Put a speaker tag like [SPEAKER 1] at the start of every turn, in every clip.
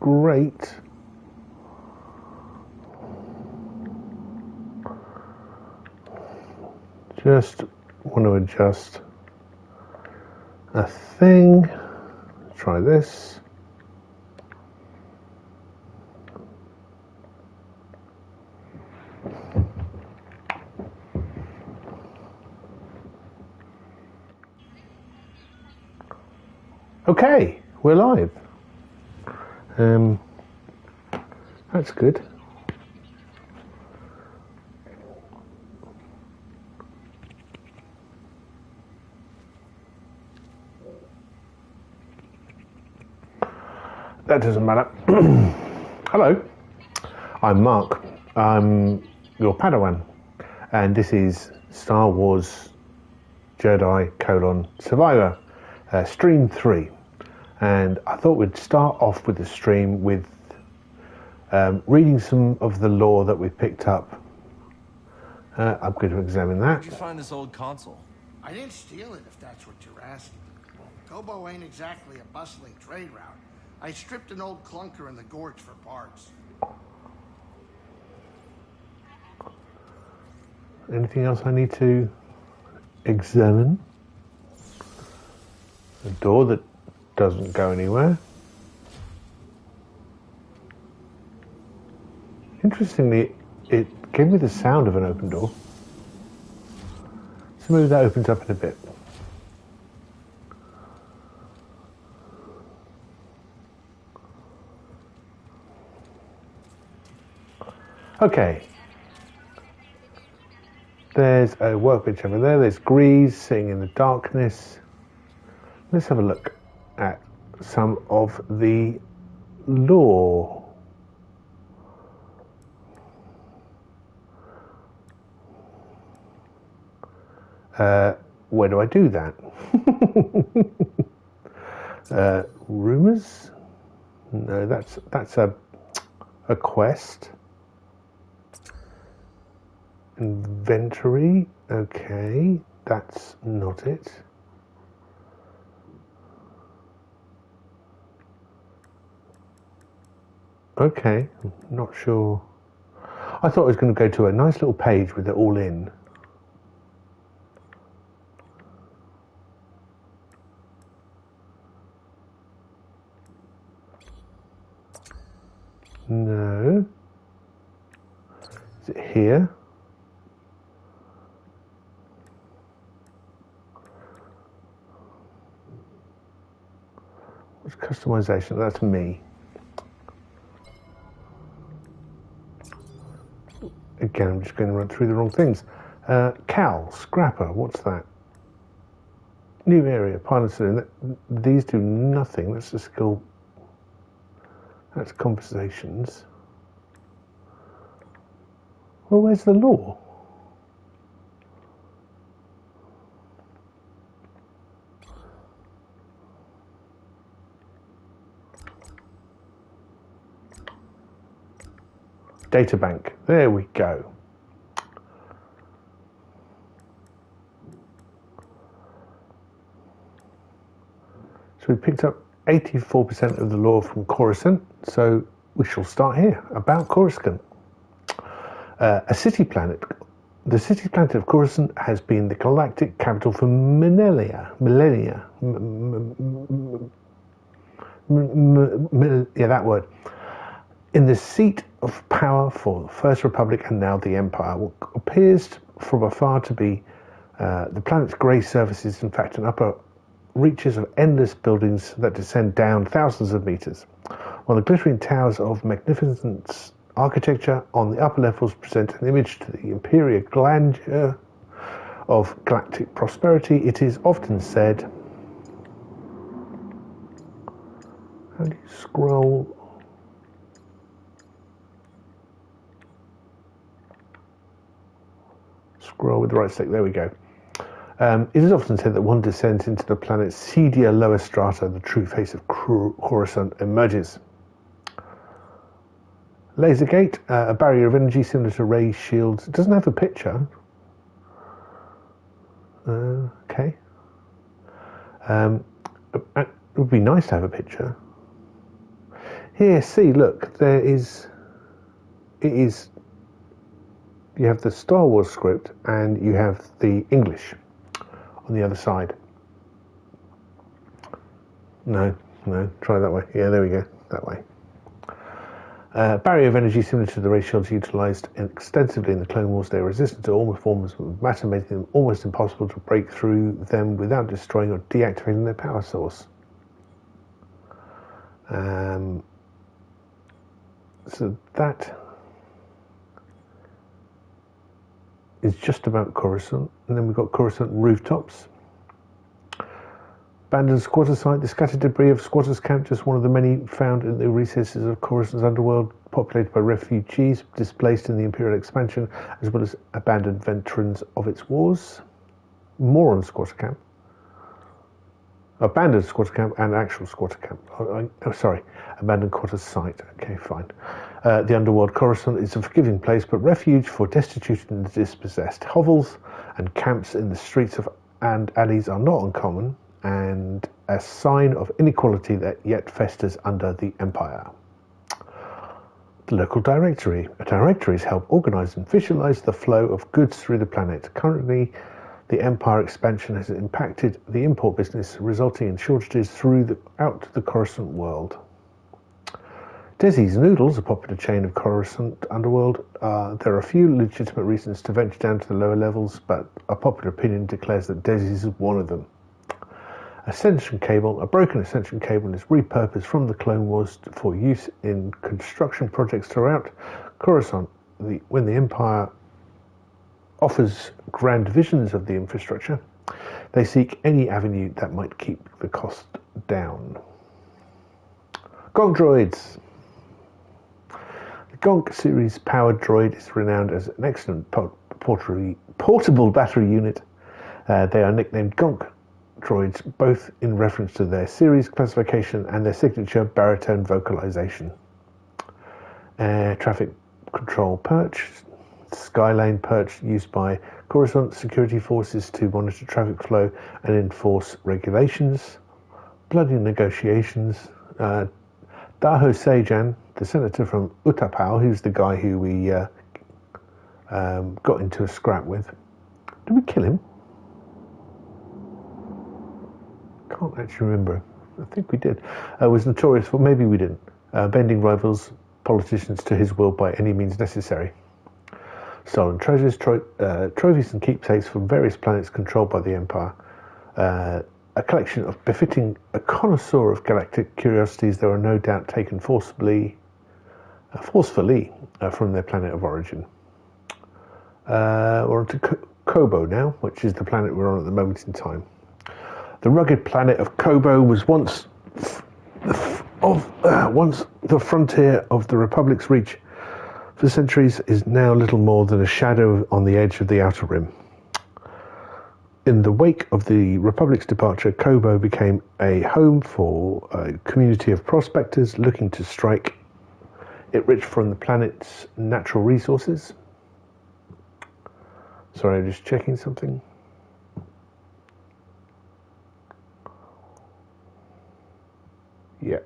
[SPEAKER 1] great. Just want to adjust a thing. Try this. Okay, we're live. That's good. That doesn't matter. Hello, I'm Mark. I'm your Padawan, and this is Star Wars Jedi: Survivor, Stream 3. And I thought we'd start off with the stream with reading some of the lore that we've picked up. I'm going to examine that.
[SPEAKER 2] Where'd you find this old console?
[SPEAKER 3] I didn't steal it, if that's what you're asking. Koboh ain't exactly a bustling trade route. I stripped an old clunker in the gorge for parts.
[SPEAKER 1] Anything else I need to examine? A door that doesn't go anywhere. Interestingly, it gave me the sound of an open door. So maybe that opens up in a bit. Okay. There's a workbench over there. There's Grease sitting in the darkness. Let's have a look at some of the lore. Where do I do that? Rumors? No, that's a quest. Inventory. Okay, that's not it. Okay, not sure. I thought I was going to go to a nice little page with it all in. No. Is it here? What's customization? That's me. Again, I'm just going to run through the wrong things. Cal, Scrapper, what's that? New area, pilot saloon. These do nothing. That's a skill. That's conversations. Well, where's the lore? Databank. There we go. So we picked up 84% of the lore from Coruscant, so we shall start here. About Coruscant. A city planet. The city planet of Coruscant has been the galactic capital for millennia. Yeah, that word. In the seat of power for the First Republic and now the Empire, what appears from afar to be the planet's grey surface is in fact an upper reaches of endless buildings that descend down thousands of meters, while the glittering towers of magnificent architecture on the upper levels present an image to the imperial grandeur of galactic prosperity. It is often said... How do you scroll? Scroll with the right stick, there we go. It is often said that one descends into the planet's seedier lower strata, the true face of Coruscant emerges. Laser gate, a barrier of energy similar to ray shields. It doesn't have a picture. Okay. It would be nice to have a picture. Here, see, look, you have the Star Wars script and you have the English on the other side. No, try that way. Yeah, there we go, that way. Barrier of energy similar to the ray shields utilised extensively in the Clone Wars. They are resistant to all forms of matter, making them almost impossible to break through them without destroying or deactivating their power source. So that is just about Coruscant. And then we've got Coruscant rooftops. Abandoned squatter site. The scattered debris of squatters' camp, just one of the many found in the recesses of Coruscant's underworld, populated by refugees displaced in the Imperial expansion, as well as abandoned veterans of its wars. More on squatter camp. Abandoned squatter camp and actual squatter camp. Abandoned quarter site. Okay, fine. The underworld Coruscant is a forgiving place, but refuge for destitute and dispossessed. Hovels and camps in the streets and alleys are not uncommon, and a sign of inequality that yet festers under the Empire. The local directory. Directories help organize and visualize the flow of goods through the planet. Currently, the Empire expansion has impacted the import business, resulting in shortages throughout the Coruscant world. Desi's Noodles, a popular chain of Coruscant underworld. There are a few legitimate reasons to venture down to the lower levels, but a popular opinion declares that Desi's is one of them. Ascension cable. A broken ascension cable is repurposed from the Clone Wars for use in construction projects throughout Coruscant. When the Empire offers grand visions of the infrastructure, they seek any avenue that might keep the cost down. Gonk droids. The Gonk series powered droid is renowned as an excellent portable battery unit. They are nicknamed Gonk droids, both in reference to their series classification and their signature baritone vocalization. Air traffic control perch. Skylane perch used by Coruscant security forces to monitor traffic flow and enforce regulations. Bloody negotiations. Daho Sejan, the senator from Utapau, who's the guy who we got into a scrap with. Did we kill him? Can't actually remember. I think we did. Was notorious for, maybe we didn't, bending rivals, politicians to his will by any means necessary. Stolen treasures, trophies and keepsakes from various planets controlled by the Empire. A collection of befitting a connoisseur of galactic curiosities that are no doubt taken forcefully from their planet of origin. We're on to Koboh now, which is the planet we're on at the moment in time. The rugged planet of Koboh was once the frontier of the Republic's reach. For centuries, is now little more than a shadow on the edge of the Outer Rim. In the wake of the Republic's departure, Koboh became a home for a community of prospectors looking to strike it rich from the planet's natural resources. Sorry, I'm just checking something. Yeah.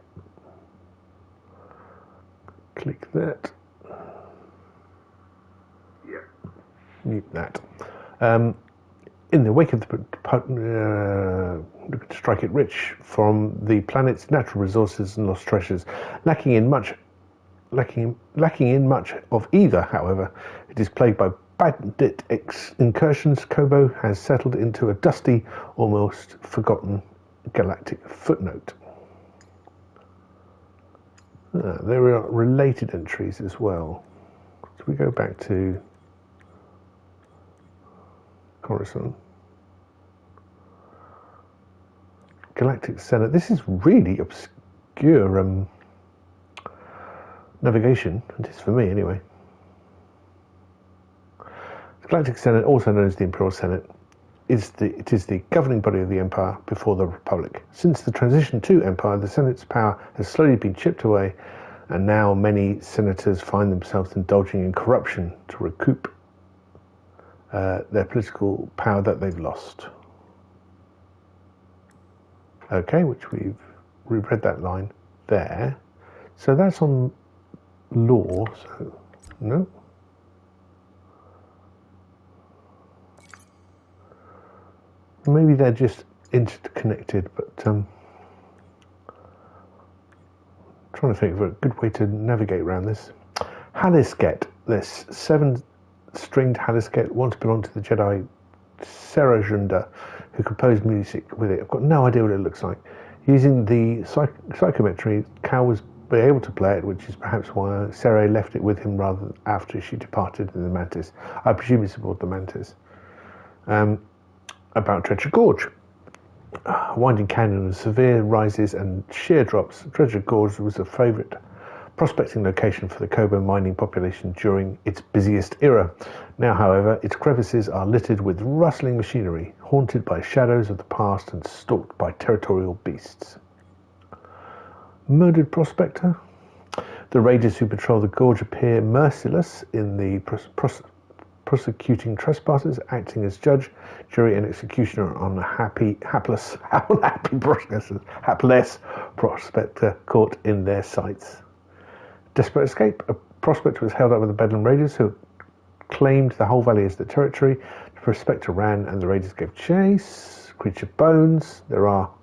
[SPEAKER 1] Click that. Yeah. Mute that. In the wake of the strike it rich from the planet's natural resources and lost treasures, lacking in much of either. However, it is plagued by bandit incursions. Koboh has settled into a dusty, almost forgotten galactic footnote. There are related entries as well. So we go back to Coruscant. Galactic Senate. This is really obscure navigation. It is for me, anyway. The Galactic Senate, also known as the Imperial Senate, it is the governing body of the Empire before the Republic. Since the transition to Empire, the Senate's power has slowly been chipped away, and now many senators find themselves indulging in corruption to recoup their political power that they've lost. Okay, which we've read that line there. So that's on lore, so no. Maybe they're just interconnected, but trying to think of a good way to navigate around this. Halisket, this 7-stringed Halisket once belonged to the Jedi Serajunda, who composed music with it. I've got no idea what it looks like. Using the psychometry, Cal was able to play it, which is perhaps why Sarah left it with him rather than after she departed in the Mantis. I presume it's aboard the Mantis. About Treasure Gorge. Winding canyon and severe rises and sheer drops, Treasure Gorge was a favourite prospecting location for the Koboh mining population during its busiest era. Now, however, its crevices are littered with rustling machinery, haunted by shadows of the past and stalked by territorial beasts. Murdered prospector? The raiders who patrol the gorge appear merciless in the prosecuting trespassers, acting as judge, jury, and executioner on a hapless prospector caught in their sights. Desperate escape. A prospector was held up with the Bedlam Raiders, who claimed the whole valley as their territory. The prospector ran, and the Raiders gave chase. Creature bones.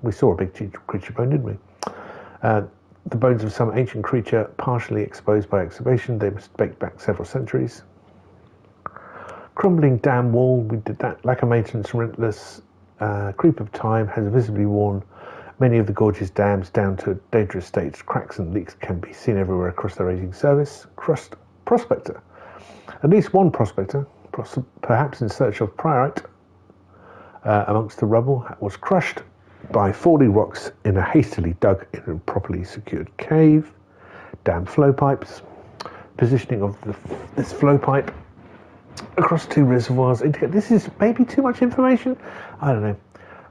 [SPEAKER 1] We saw a big creature bone, didn't we? The bones of some ancient creature, partially exposed by excavation. They must date back several centuries. Crumbling dam wall. We did that. Lack of maintenance, relentless creep of time has visibly worn many of the gorge's dams down to a dangerous state. Cracks and leaks can be seen everywhere across the raiding service. Prospector. At least one prospector, perhaps in search of priorite amongst the rubble, was crushed by falling rocks in a hastily dug and improperly secured cave. Dam flow pipes. Positioning of this flow pipe across 2 reservoirs indicate this is maybe too much information. I don't know.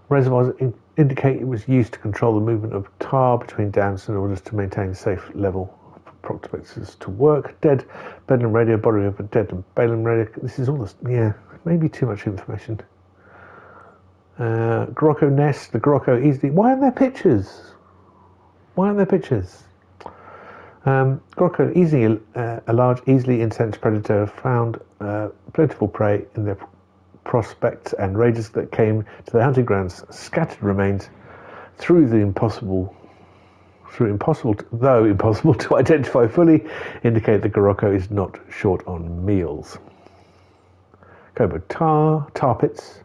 [SPEAKER 1] Reservoirs indicate it was used to control the movement of tar between dams in order to maintain a safe level for prospectors to work. Dead Bedlam radio, body of a dead and Balaam radio. This is all this, yeah, maybe too much information. Goroko nest, the Goroko easily. Why aren't there pictures? Goroko, easily a large, easily incensed predator, found plentiful prey in their prospects, and raiders that came to their hunting grounds scattered remains though impossible to identify fully, indicate the Goroko is not short on meals. Koboh tar pits,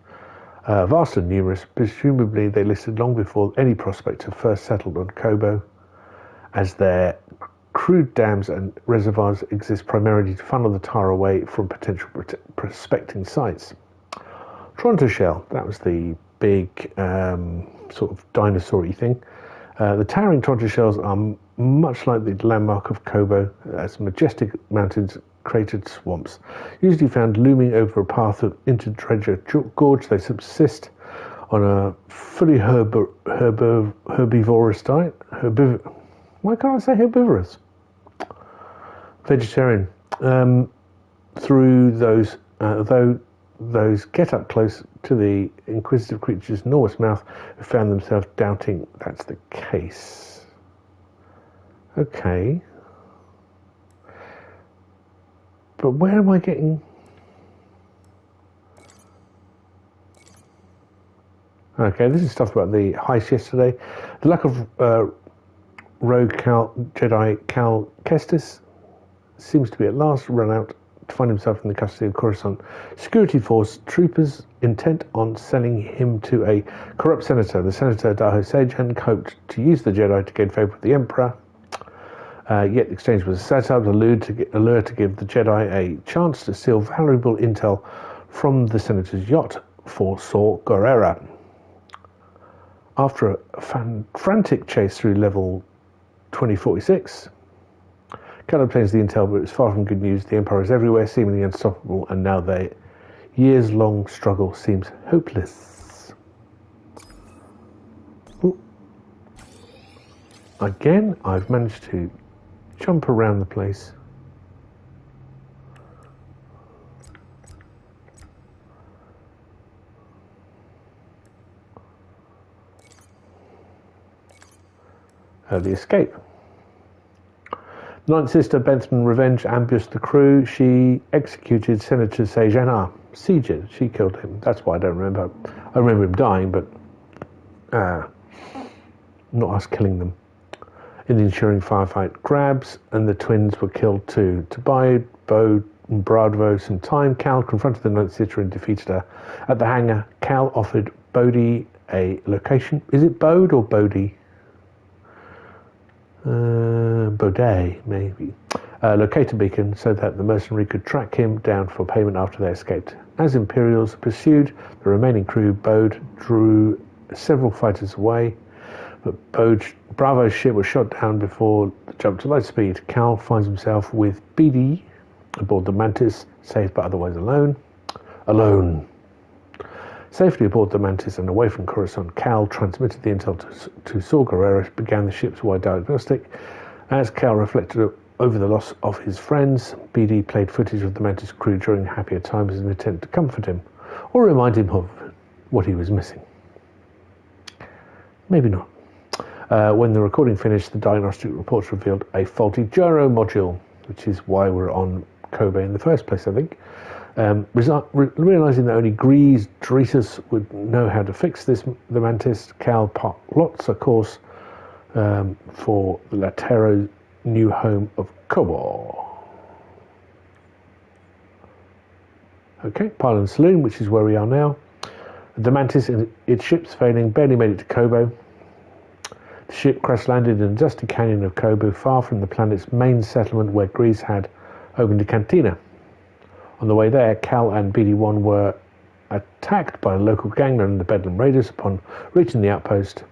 [SPEAKER 1] vast and numerous. Presumably they listed long before any prospector first settled on Koboh, as their crude dams and reservoirs exist primarily to funnel the tar away from potential prospecting sites. Toronto shell, that was the big sort of dinosaur-y thing. The towering Toronto shells are much like the landmark of Koboh, as majestic mountains, cratered swamps, usually found looming over a path into Treasure Gorge. They subsist on a fully herbivorous diet. Why can't I say herbivorous? Vegetarian. Through those, though those get up close to the inquisitive creature's enormous mouth have found themselves doubting that's the case. Okay. But where am I getting... Okay, this is stuff about the heist yesterday. The luck of rogue Jedi Cal Kestis seems to be at last run out to find himself in the custody of Coruscant security force troopers, intent on selling him to a corrupt senator. The senator, Daho Sejan, hoped to use the Jedi to gain favour with the Emperor. Yet the exchange was a setup, allure to give the Jedi a chance to steal valuable intel from the senator's yacht for Saw Gerrera. After a frantic chase through level 2046, Cal obtains the intel, but it's far from good news. The Empire is everywhere, seemingly unstoppable, and now their years-long struggle seems hopeless. Ooh. Again, I've managed to jump around the place. The escape. The Ninth Sister, Bentham Revenge, ambushed the crew. She executed Senator Sejana. Siege. She killed him. That's why I don't remember. I remember him dying, but not us killing them. In the ensuing firefight, Grabs and the twins were killed too. To buy Bode and Bravo some time, Cal confronted the Ninth Sister and defeated her. At the hangar, Cal offered Bode a location. Is it Bode or Bode? Bode, maybe. Locator beacon so that the mercenary could track him down for payment after they escaped. As Imperials pursued the remaining crew, Bode drew several fighters away, but Bravo's ship was shot down before the jump to light speed. Cal finds himself with Bede aboard the Mantis, safe but otherwise alone. Safely aboard the Mantis and away from Coruscant, Cal transmitted the intel to Saw Gerrera, began the ship's wide diagnostic. As Cal reflected over the loss of his friends, Bede played footage of the Mantis crew during happier times in an attempt to comfort him, or remind him of what he was missing. Maybe not. When the recording finished, the diagnostic reports revealed a faulty gyro module, which is why we're on Koboh in the first place, I think. Realizing that only Grease Doritos would know how to fix the Mantis, Cal plots a course for Latero's new home of Koboh. Okay, Pylon Saloon, which is where we are now. The Mantis and its ships failing barely made it to Koboh. The ship crash-landed in a dusty canyon of Koboh, far from the planet's main settlement where Grease had opened a cantina. On the way there, Cal and BD-1 were attacked by a local gang known as the Bedlam Raiders. Upon reaching the outpost,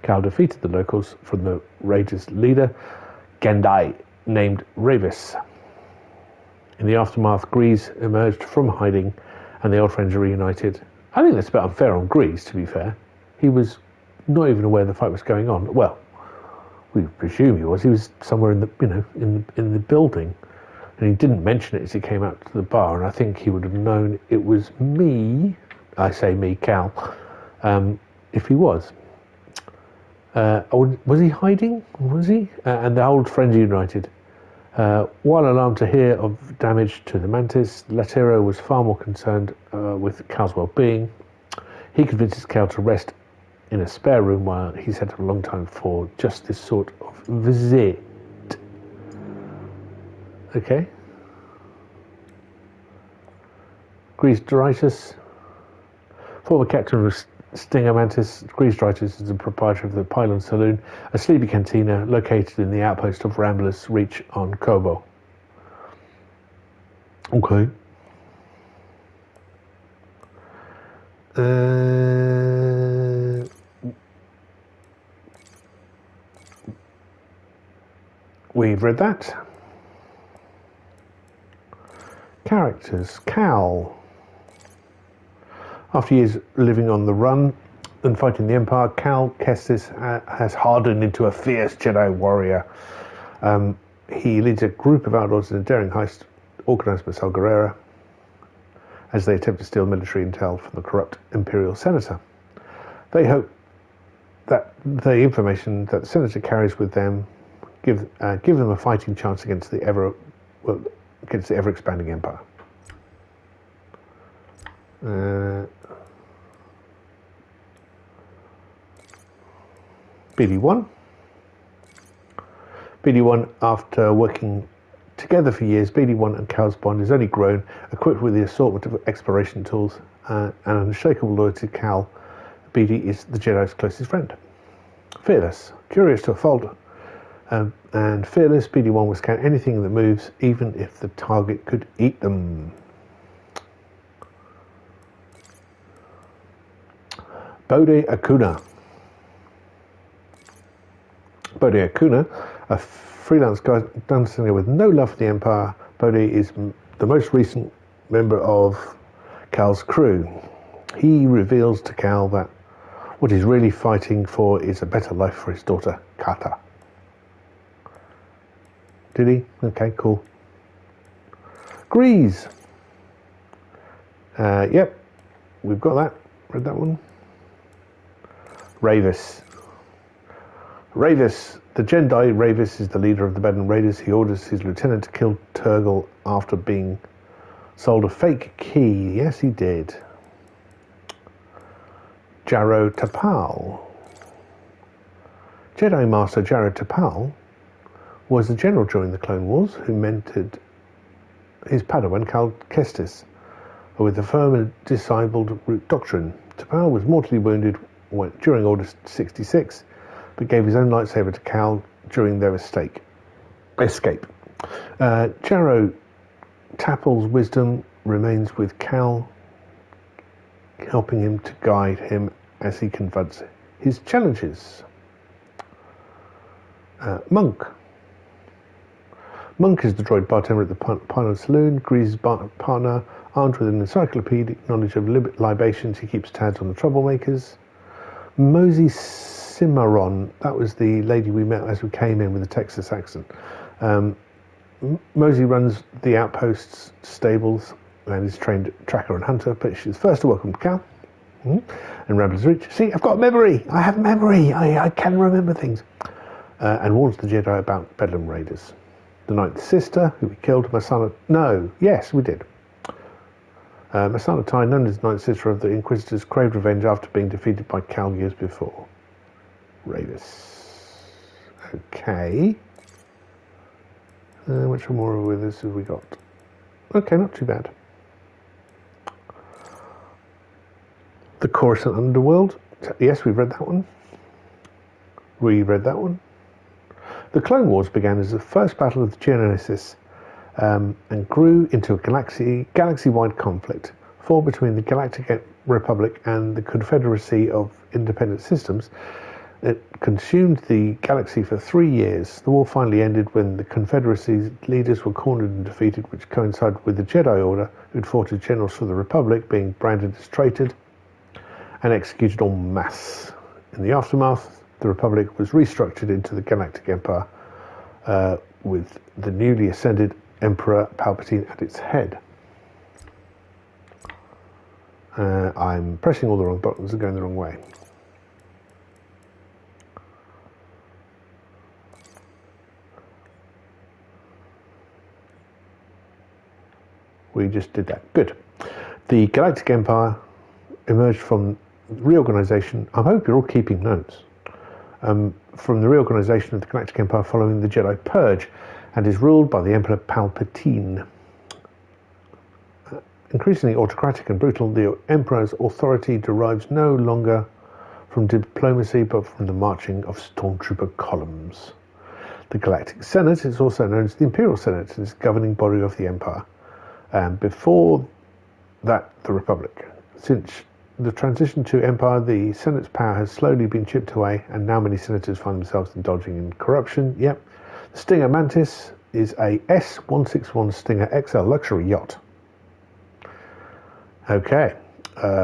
[SPEAKER 1] Cal defeated the locals from the Raiders' leader, Gendai, named Ravis. In the aftermath, Grease emerged from hiding and the old friends are reunited. I think that's a bit unfair on Grease, to be fair. He was not even aware the fight was going on. Well, we presume he was. He was somewhere in the, in the building. And he didn't mention it as he came out to the bar, and I think he would have known it was me, I say me, Cal, if he was. Was he hiding? Was he? And the old friends united. While alarmed to hear of damage to the Mantis, Latero was far more concerned with Cal's well-being. He convinces Cal to rest in a spare room while he's had a long time for just this sort of visit. Okay. Grease Doritos, former captain of Stinger Mantis. Grease Doritos is the proprietor of the Pylon Saloon, a sleepy cantina located in the outpost of Rambler's Reach on Koboh. Okay. We've read that. Characters. Cal. After years living on the run and fighting the Empire, Cal Kestis has hardened into a fierce Jedi warrior. He leads a group of outlaws in a daring heist organized by Saw Gerrera as they attempt to steal military intel from the corrupt Imperial Senator. They hope that the information that the Senator carries with them give them a fighting chance against the ever-expanding Empire. BD-1. BD-1, after working together for years, BD-1 and Cal's bond has only grown, equipped with the assortment of exploration tools and an unshakable loyalty to Cal. BD is the Jedi's closest friend. Fearless, curious to a fault, and fearless, BD-1 will scan anything that moves, even if the target could eat them. Bode Acuna. Bode Acuna, a freelance gunslinger with no love for the Empire. Bode is the most recent member of Cal's crew. He reveals to Cal that what he's really fighting for is a better life for his daughter, Kata. Did he? Okay, cool. Grease. Yep, we've got that. Read that one. Ravis. Ravis, the Jedi Ravis, is the leader of the Bedlam Raiders. He orders his lieutenant to kill Turgle after being sold a fake key. Yes, he did. Gyro Tapal. Jedi Master Gyro Tapal was a general during the Clone Wars who mentored his Padawan Cal Kestis with the firm and disabled root doctrine. Tapal was mortally wounded during Order 66, but gave his own lightsaber to Cal during their escape. Gyro Tapal's wisdom remains with Cal, helping him to guide him as he confronts his challenges. Monk. Monk is the droid bartender at the Pilot Saloon. Grease's partner, armed with an encyclopedic knowledge of libations, he keeps tabs on the troublemakers. Mosey Cimarron, that was the lady we met as we came in with a Texas accent. Mosey runs the outpost's stables and is trained tracker and hunter, but she's first to welcome Cal and Rambler's Reach. See, I've got memory. I have memory. I can remember things. And warns the Jedi about Bedlam Raiders. The Ninth Sister, who we killed, Masana... No, yes, we did. Masana Tai, known as the Ninth Sister of the Inquisitors, craved revenge after being defeated by Cal years before. Ravis. Okay. Which more of this have we got? Okay, not too bad. The Coruscant Underworld. Yes, we've read that one. We read that one. The Clone Wars began as the first battle of the Geonosis and grew into a galaxy-wide conflict, fought between the Galactic Republic and the Confederacy of Independent Systems. It consumed the galaxy for 3 years. The war finally ended when the Confederacy's leaders were cornered and defeated, which coincided with the Jedi Order, who'd fought as generals for the Republic, being branded as traitor and executed en masse. In the aftermath, the Republic was restructured into the Galactic Empire with the newly ascended Emperor Palpatine at its head. I'm pressing all the wrong buttons and going the wrong way. We just did that. Good. The Galactic Empire emerged from reorganization. I hope you're all keeping notes. From the reorganization of the Galactic Empire following the Jedi Purge, and is ruled by the Emperor Palpatine. Increasingly autocratic and brutal, the Emperor's authority derives no longer from diplomacy but from the marching of stormtrooper columns. The Galactic Senate is also known as the Imperial Senate and is the governing body of the Empire. Before that, the Republic. Since the transition to Empire, the Senate's power has slowly been chipped away, and now many senators find themselves indulging in corruption. Yep. The Stinger Mantis is a S-161 Stinger XL luxury yacht. Okay.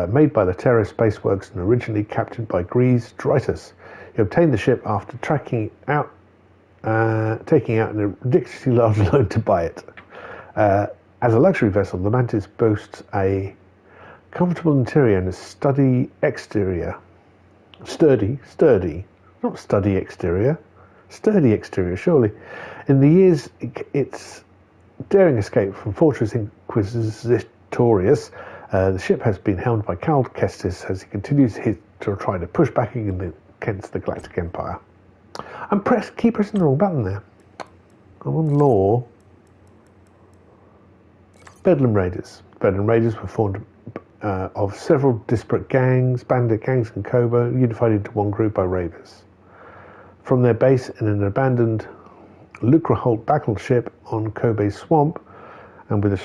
[SPEAKER 1] Made by the Terra Spaceworks and originally captained by Grease Dritus. He obtained the ship after taking out a ridiculously large loan to buy it. As a luxury vessel, the Mantis boasts a comfortable interior and a sturdy exterior. Sturdy, not studdy exterior. Sturdy exterior, surely. In the years its daring escape from Fortress Inquisitorius, the ship has been helmed by Cal Kestis as he continues to try to push back against the Galactic Empire. Keep pressing the wrong button there. I'm on lore. Bedlam Raiders. Bedlam Raiders were formed of several disparate gangs, bandit gangs and Koboh, unified into one group by raiders. From their base in an abandoned Lucraholt battleship on Kobe's swamp, and with a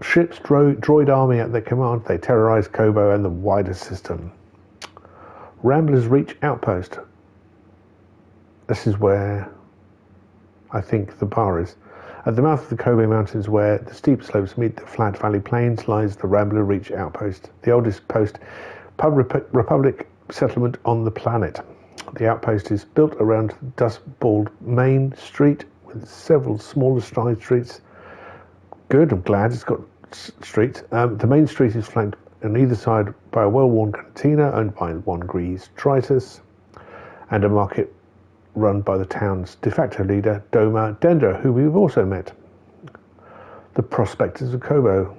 [SPEAKER 1] ship's droid army at their command, they terrorized Koboh and the wider system. Rambler's Reach Outpost. This is where I think the bar is. At the mouth of the Koboh Mountains, where the steep slopes meet the flat valley plains, lies the Rambler Reach Outpost, the oldest post-Republic settlement on the planet. The outpost is built around Dust Bald Main Street with several smaller side streets. Good, I'm glad it's got streets. The main street is flanked on either side by a well-worn cantina owned by one Grease Dritus and a market run by the town's de facto leader, Doma Dendra, who we've also met. The prospectors of Koboh.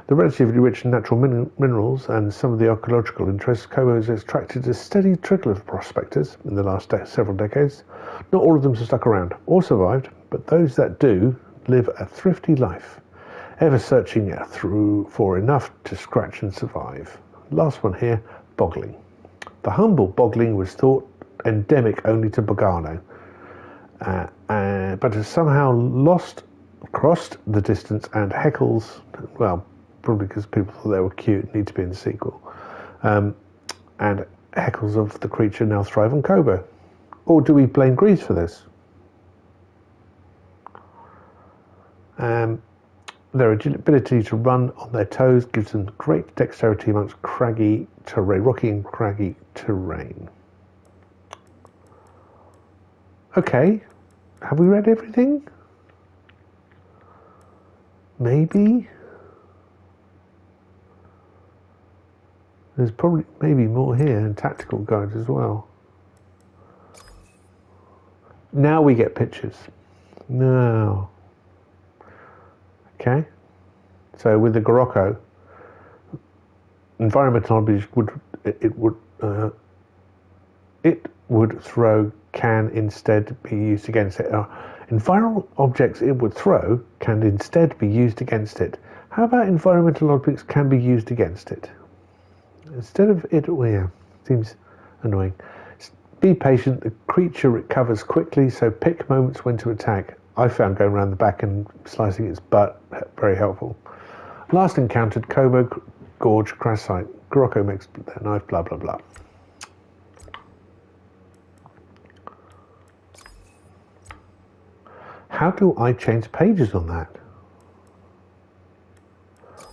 [SPEAKER 1] The relatively rich natural minerals and some of the archaeological interests, Koboh has attracted a steady trickle of prospectors in the last several decades. Not all of them have stuck around or survived, but those that do live a thrifty life, ever searching for enough to scratch and survive. Last one here, boggling. The humble boggling was thought endemic only to Bogano, but has somehow crossed the distance and heckles, well, probably because people thought they were cute, need to be in the sequel, and heckles of the creature now thrive on Koboh. Or do we blame Grease for this? Their ability to run on their toes gives them great dexterity amongst rocky and craggy terrain. Okay, have we read everything? Maybe? There's probably maybe more here, and tactical guides as well. Now we get pictures. No. Okay. So with the Goroko, environmental objects it would throw can instead be used against it. Environmental objects it would throw can instead be used against it. How about environmental objects can be used against it? Instead of it, well, yeah, seems annoying. Be patient, the creature recovers quickly, so pick moments when to attack. I found going around the back and slicing its butt very helpful. Last encountered Koboh Gorge crash site. Goroko makes their knife, blah blah blah. How do I change pages on that?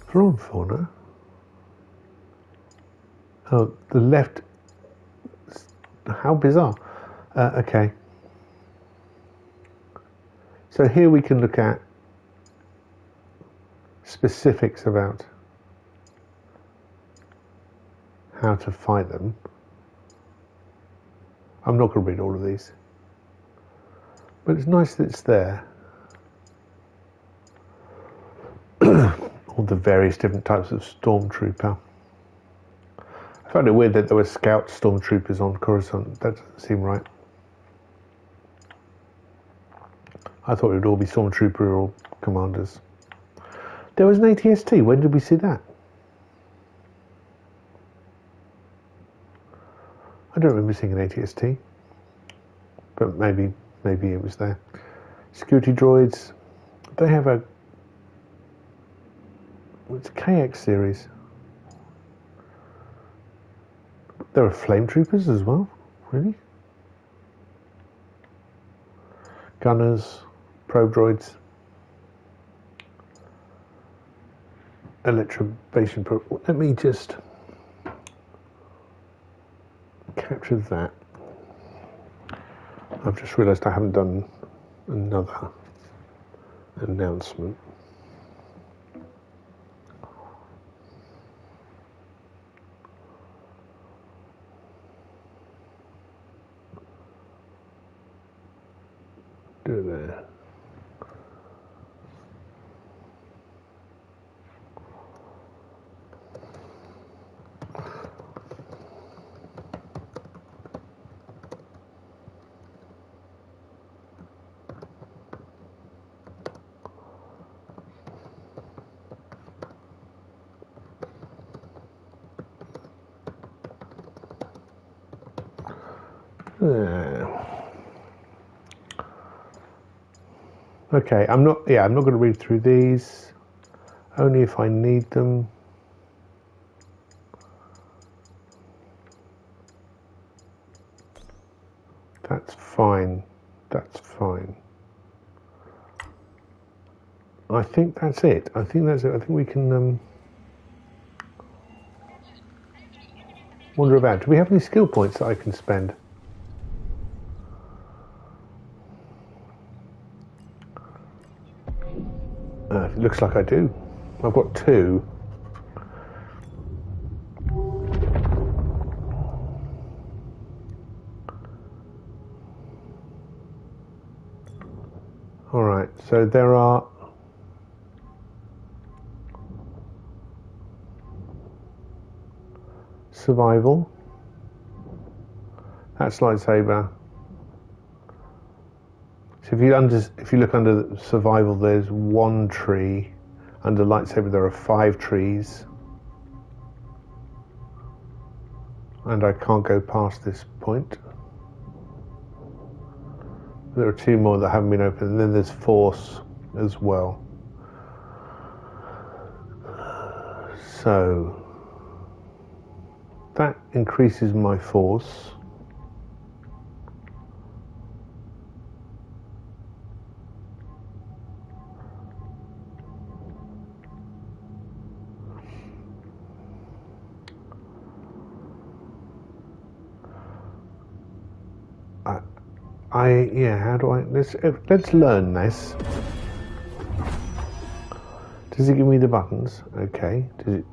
[SPEAKER 1] Flora and fauna. Oh, the left. How bizarre. Okay. So here we can look at specifics about how to fight them. I'm not going to read all of these, but it's nice that it's there. All the various different types of stormtrooper. I found it weird that there were scout stormtroopers on Coruscant. That doesn't seem right. I thought it would all be stormtrooper or commanders. There was an ATST. When did we see that? I don't remember seeing an ATST, but maybe it was there. Security droids. They have a. It's a KX series. There are flame troopers as well. Really? Gunners, probe droids, electrobation probe. Let me just capture that. I've just realised I haven't done another announcement. Do there. Okay, I'm not going to read through these, only if I need them. That's fine. That's fine. I think that's it. I think we can wander about. Do we have any skill points that I can spend? It looks like I do. I've got 2. Alright, so there are survival. That's lightsaber. So if you look under survival, there's 1 tree. Under lightsaber, there are 5 trees. And I can't go past this point. There are 2 more that haven't been opened, and then there's force as well. So that increases my force. How do I, let's learn this. Does it give me the buttons? Okay, does it,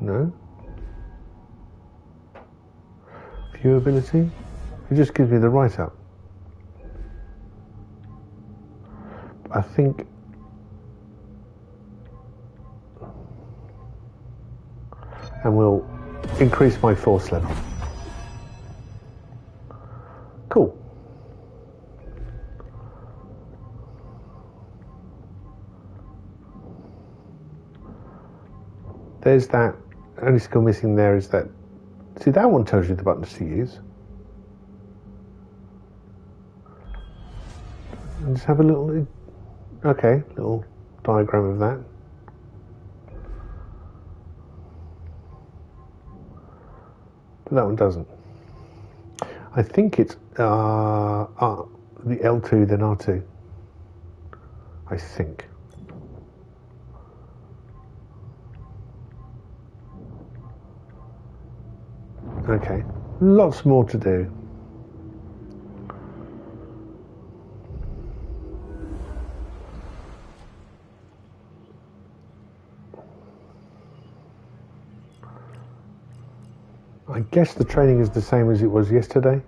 [SPEAKER 1] no? View ability? It just gives me the write-up. I think, and we'll increase my force level. Cool. There's that. Only skill missing there is that. See, that one tells you the buttons to use. And just have a little, okay, little diagram of that. But that one doesn't. I think it's the L2 then R2. I think. Okay, lots more to do. I guess the training is the same as it was yesterday. Do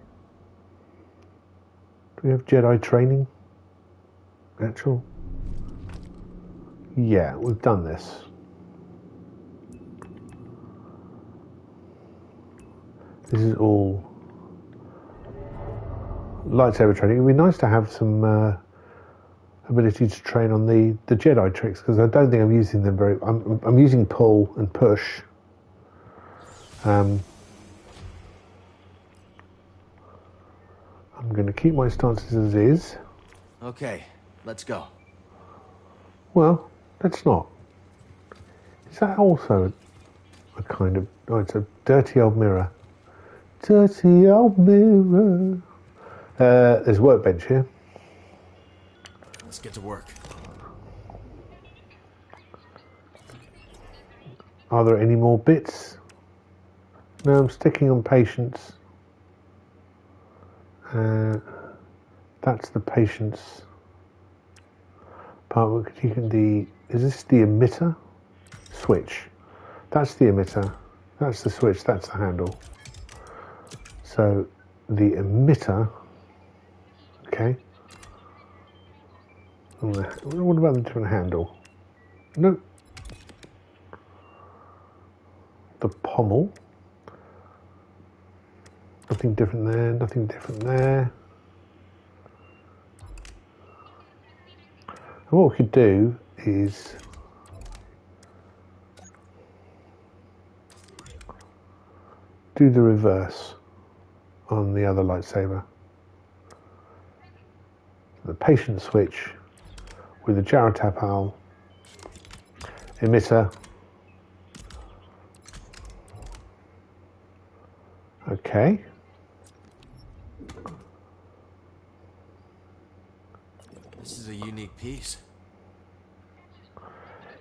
[SPEAKER 1] we have Jedi training? Actual? Yeah, we've done this. This is all lightsaber training. It would be nice to have some ability to train on the Jedi tricks, because I don't think I'm using them very. I'm using pull and push. I'm going to keep my stances as is.
[SPEAKER 2] Okay, let's go.
[SPEAKER 1] Well, let's not. Is that also a kind of? Oh, it's a dirty old mirror. Dirty old mirror. There's a workbench here.
[SPEAKER 2] Let's get to work.
[SPEAKER 1] Are there any more bits? No, I'm sticking on patience. That's the patience part. You can is this the emitter? Switch. That's the emitter. That's the switch. That's the handle. So the emitter. Okay. What about the different handle? No. The pommel. Nothing different there. Nothing different there. And what we could do is do the reverse on the other lightsaber. The patient switch with the Gyro Module, emitter. Okay.
[SPEAKER 2] This is a unique piece.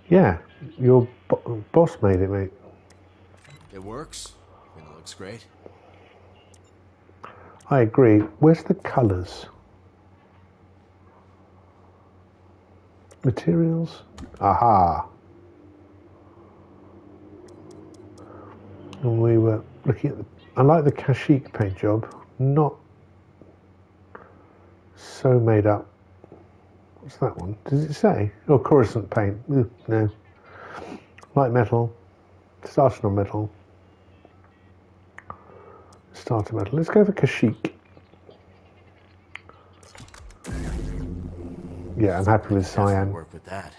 [SPEAKER 1] Yeah, your boss made it, mate.
[SPEAKER 2] It works. And it looks great.
[SPEAKER 1] I agree. Where's the colours? Materials? Aha. And we were looking at I like the Kashyyyk paint job. Not so made up What's that one? Does it say? Oh, coruscant paint. Ugh, no. Light metal. Starter metal. Starter metal. Let's go for Kashyyyk. Yeah, I'm happy with cyan.
[SPEAKER 2] Work with that.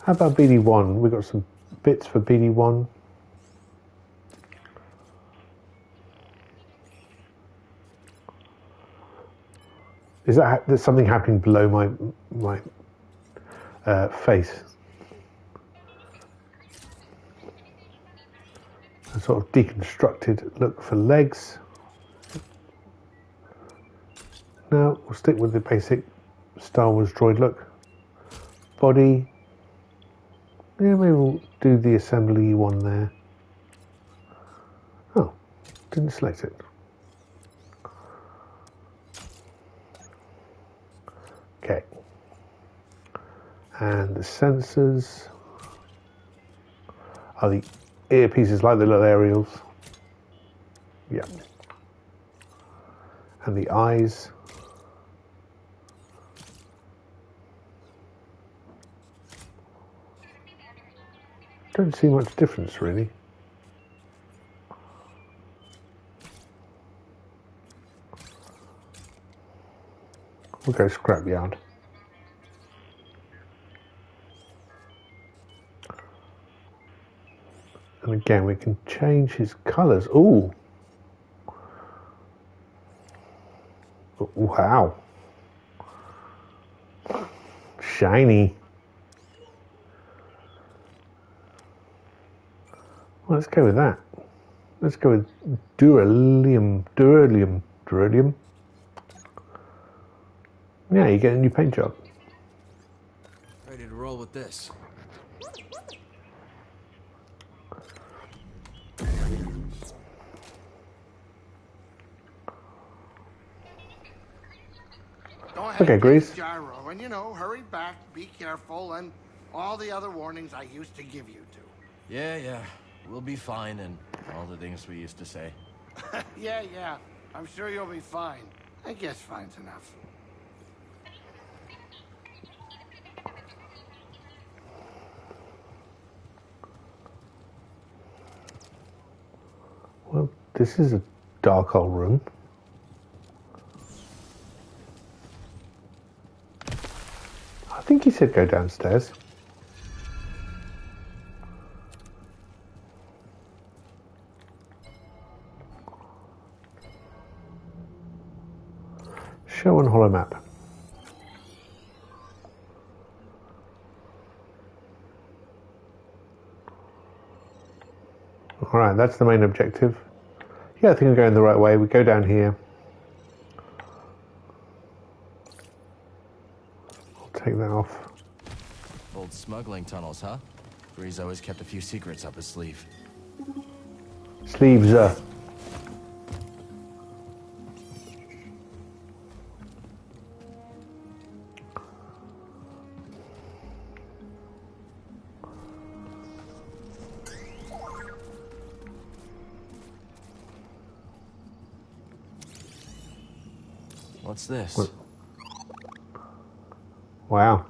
[SPEAKER 1] How about BD1? We've got some bits for BD1. Is that there's something happening below my face? A sort of deconstructed look for legs. No, we'll stick with the basic Star Wars droid look. Body. Yeah, maybe we'll do the assembly one there. Oh, didn't select it. Okay. And the sensors are the earpieces like the little aerials. Yeah. And the eyes. Don't see much difference really. We'll go scrapyard. And again, we can change his colours. Ooh. Wow. Shiny. Well, let's go with that. Let's go with Duralium. Yeah, you get a new paint job.
[SPEAKER 2] Ready to roll with this.
[SPEAKER 3] Go ahead,
[SPEAKER 1] Okay, Grease.
[SPEAKER 3] Gyro, and hurry back, be careful, and all the other warnings I used to give you two.
[SPEAKER 2] Yeah. We'll be fine, and all the things we used to say.
[SPEAKER 3] Yeah. I'm sure you'll be fine. I guess fine's enough.
[SPEAKER 1] Well, this is a dark old room. I think he said go downstairs. Show on holo map. Alright, that's the main objective. Yeah, I think we're going the right way. We go down here. I'll take that off.
[SPEAKER 2] Old smuggling tunnels, huh? Breeze always kept a few secrets up his sleeve.
[SPEAKER 1] Sleeves.
[SPEAKER 2] What's this?
[SPEAKER 1] What? Wow.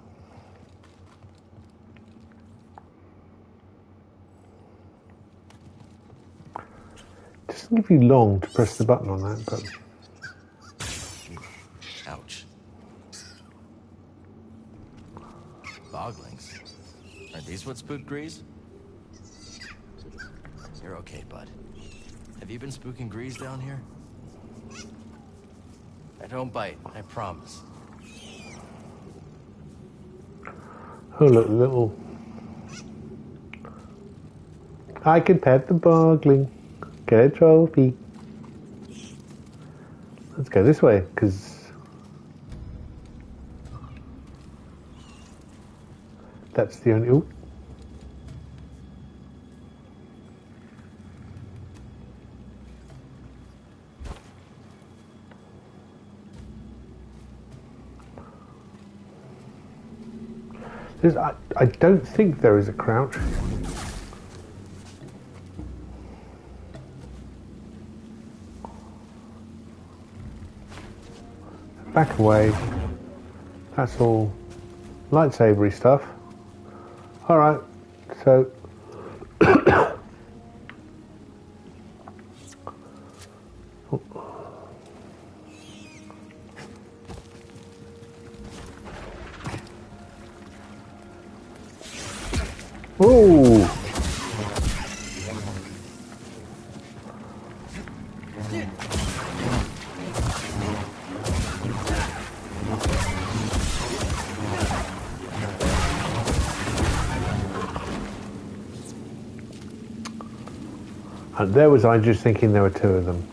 [SPEAKER 1] Doesn't give you long to press the button on that, but
[SPEAKER 2] Ouch. Boglings. Are these what spooked Grease? You're okay, bud. Have you been spooking Grease down here? I don't bite, I promise.
[SPEAKER 1] oh look, little. I can pet the bogling. Get a trophy. Let's go this way, because that's the only. Ooh. I don't think there is a crouch. Back away. That's all lightsabery stuff. Alright, so ooh. And there was I just thinking there were two of them.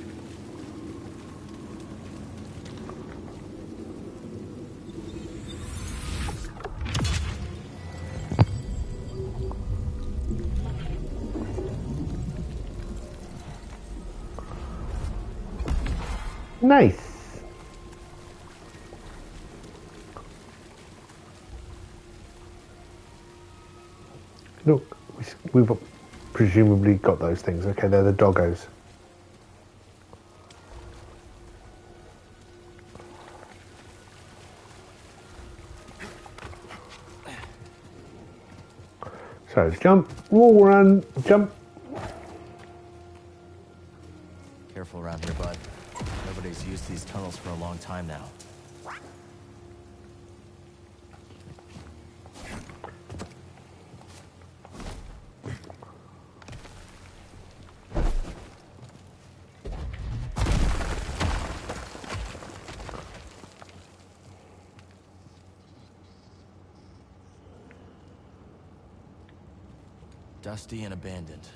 [SPEAKER 1] Nice. Look, we've presumably got those things. Okay, they're the doggos. So jump, wall run, jump.
[SPEAKER 2] Careful around here, bud. Nobody's used these tunnels for a long time now. Dusty and abandoned.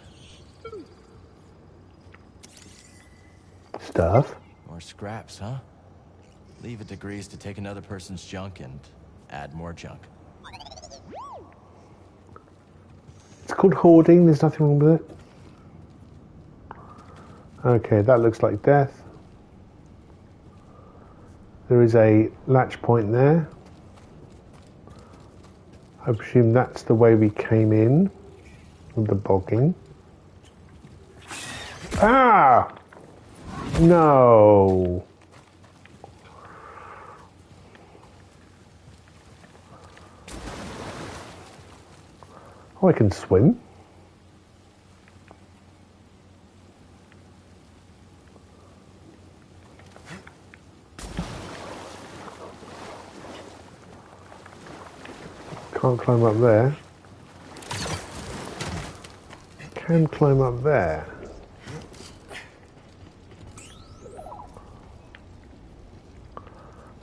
[SPEAKER 1] Stuff.
[SPEAKER 2] More scraps, huh? Leave it to Grease to take another person's junk and add more junk.
[SPEAKER 1] It's called hoarding, there's nothing wrong with it. Okay, that looks like death. There is a latch point there. I presume that's the way we came in with the bogging. Ah! No. Oh, I can swim. Can't climb up there. Can climb up there.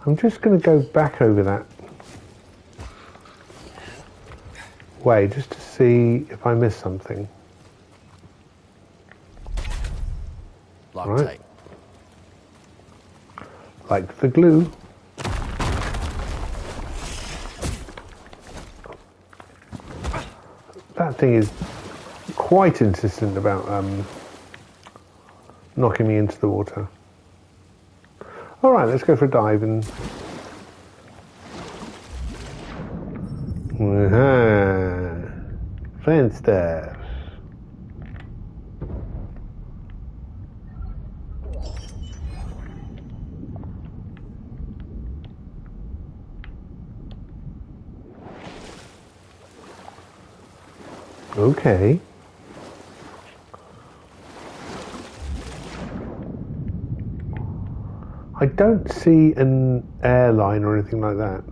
[SPEAKER 1] I'm just going to go back over that way just to see if I miss something.
[SPEAKER 2] Lock
[SPEAKER 1] Right.
[SPEAKER 2] tight.
[SPEAKER 1] Like the glue. That thing is quite insistent about knocking me into the water. Alright, let's go for a dive and... Fence there. Okay. I don't see an airline or anything like that.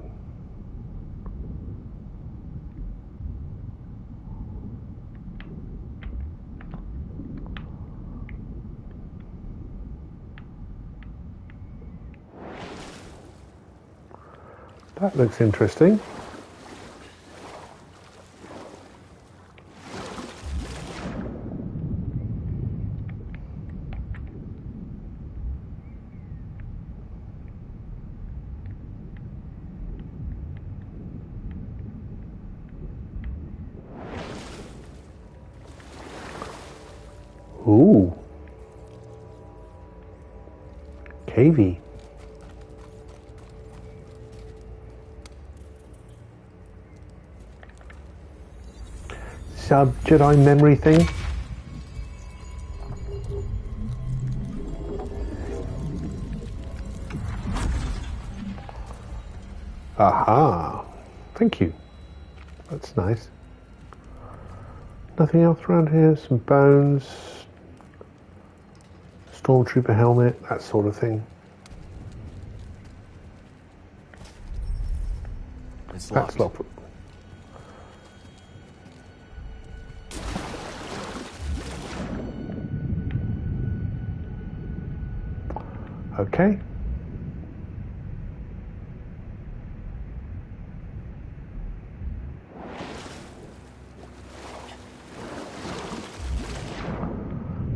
[SPEAKER 1] That looks interesting. Ooh. Cavey. Sub Jedi memory thing. Aha! Thank you. That's nice. Nothing else around here? Some bones, stormtrooper helmet, that sort of thing.
[SPEAKER 2] It's
[SPEAKER 1] That's
[SPEAKER 2] locked.
[SPEAKER 1] locked. Okay.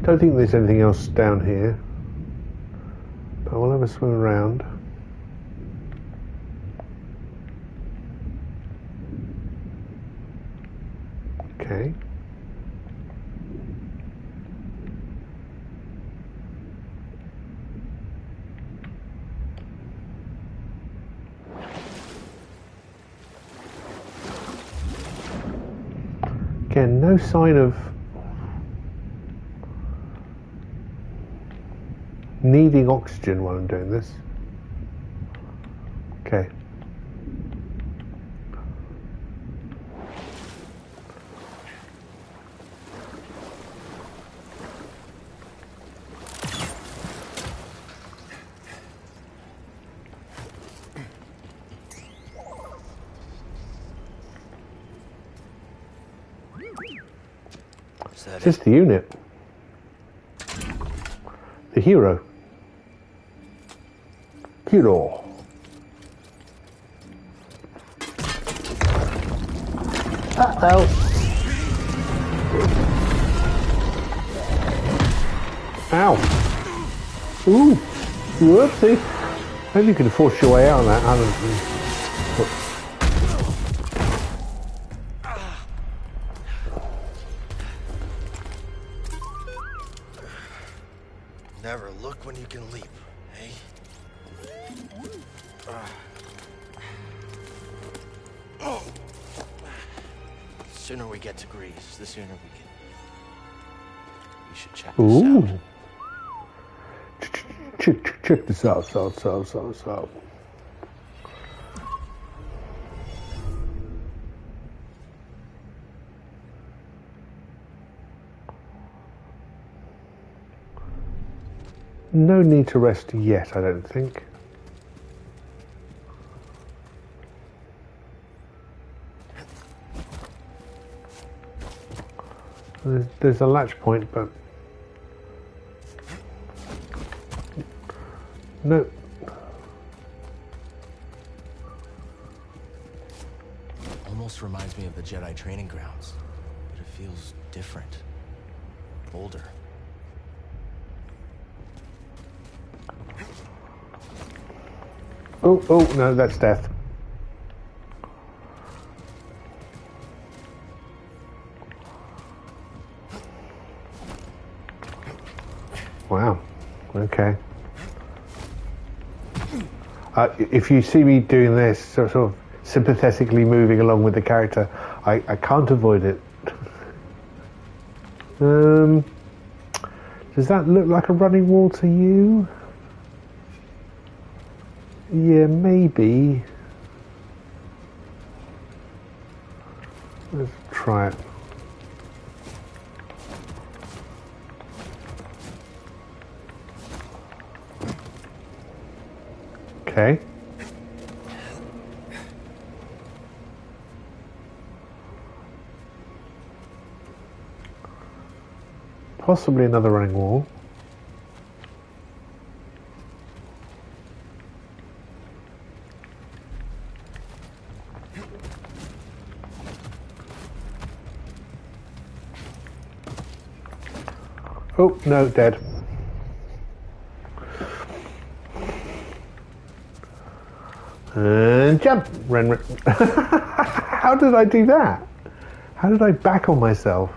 [SPEAKER 1] Don't think there's anything else down here, but we'll have a swim around. Okay. Again, no sign of needing oxygen while I'm doing this. Okay. Just the unit. The hero. Hero. Uh-oh. Ow. Ooh. Whoopsie. Maybe you can force your way out of that. I don't know.
[SPEAKER 4] Never look when you can leap, eh? The sooner we get to Greece, the sooner we can. We should check this
[SPEAKER 1] Ooh.
[SPEAKER 4] out.
[SPEAKER 1] Check this out. So. No need to rest yet, I don't think. There's a latch point, but no.
[SPEAKER 2] Almost reminds me of the Jedi training grounds, but it feels different. Older.
[SPEAKER 1] Oh, no, that's death. Wow. Okay. If you see me doing this, sort of sympathetically moving along with the character, I can't avoid it. Does that look like a running wall to you? Yeah, maybe. Let's try it. Okay. Possibly another running wall. Oh, no, dead. And jump! Ren. How did I do that? How did I back on myself?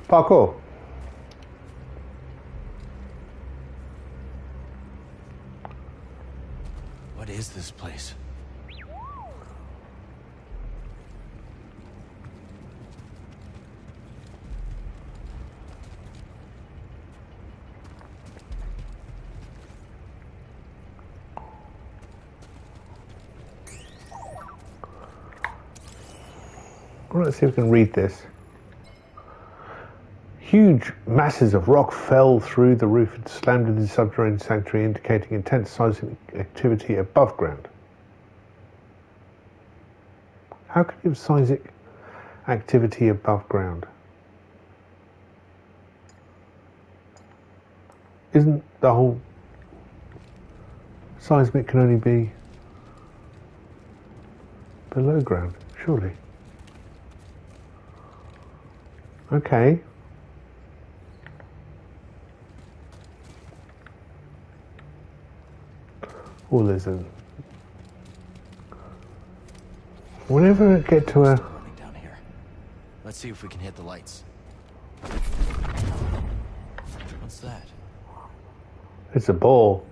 [SPEAKER 1] Parkour.
[SPEAKER 2] What is this place?
[SPEAKER 1] Well, let's see if we can read this. Huge masses of rock fell through the roof and slammed into the subterranean sanctuary, indicating intense seismic activity above ground. How can you have seismic activity above ground? Isn't the whole seismic can only be below ground, surely? Okay. Oh, there's a... Whenever I get to a...
[SPEAKER 2] Down here. Let's see if we can hit the lights. What's that?
[SPEAKER 1] It's a ball.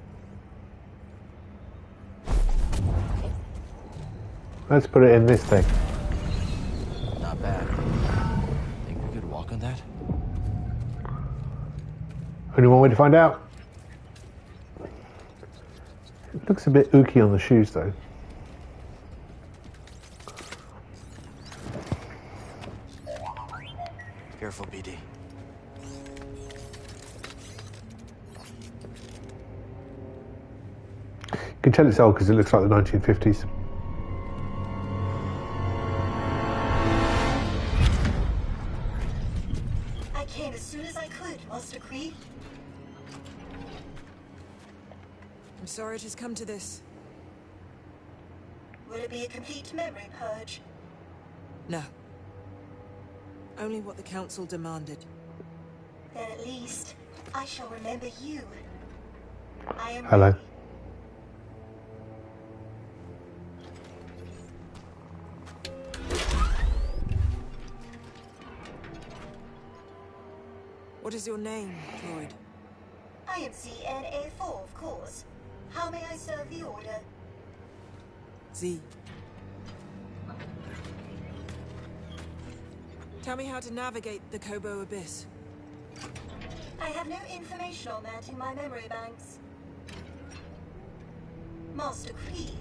[SPEAKER 1] Let's put it in this thing.
[SPEAKER 2] Not bad. Think we could walk on that?
[SPEAKER 1] Only one way to find out. It looks a bit ooky on the shoes, though.
[SPEAKER 2] Careful, BD.
[SPEAKER 1] You can tell it's old because it looks like the 1950s.
[SPEAKER 5] I came as soon as I could, Master Kree.
[SPEAKER 6] I'm sorry it has come to this.
[SPEAKER 5] Will it be a complete memory purge?
[SPEAKER 6] No. Only what the Council demanded.
[SPEAKER 5] Then at least I shall remember you. I am
[SPEAKER 1] Hello.
[SPEAKER 5] ready.
[SPEAKER 6] What is your name, droid?
[SPEAKER 5] I am CNA4, of course. How may I serve the Order?
[SPEAKER 6] Z. Tell me how to navigate the Koboh Abyss.
[SPEAKER 5] I have no information on that in my memory banks. Master Kree,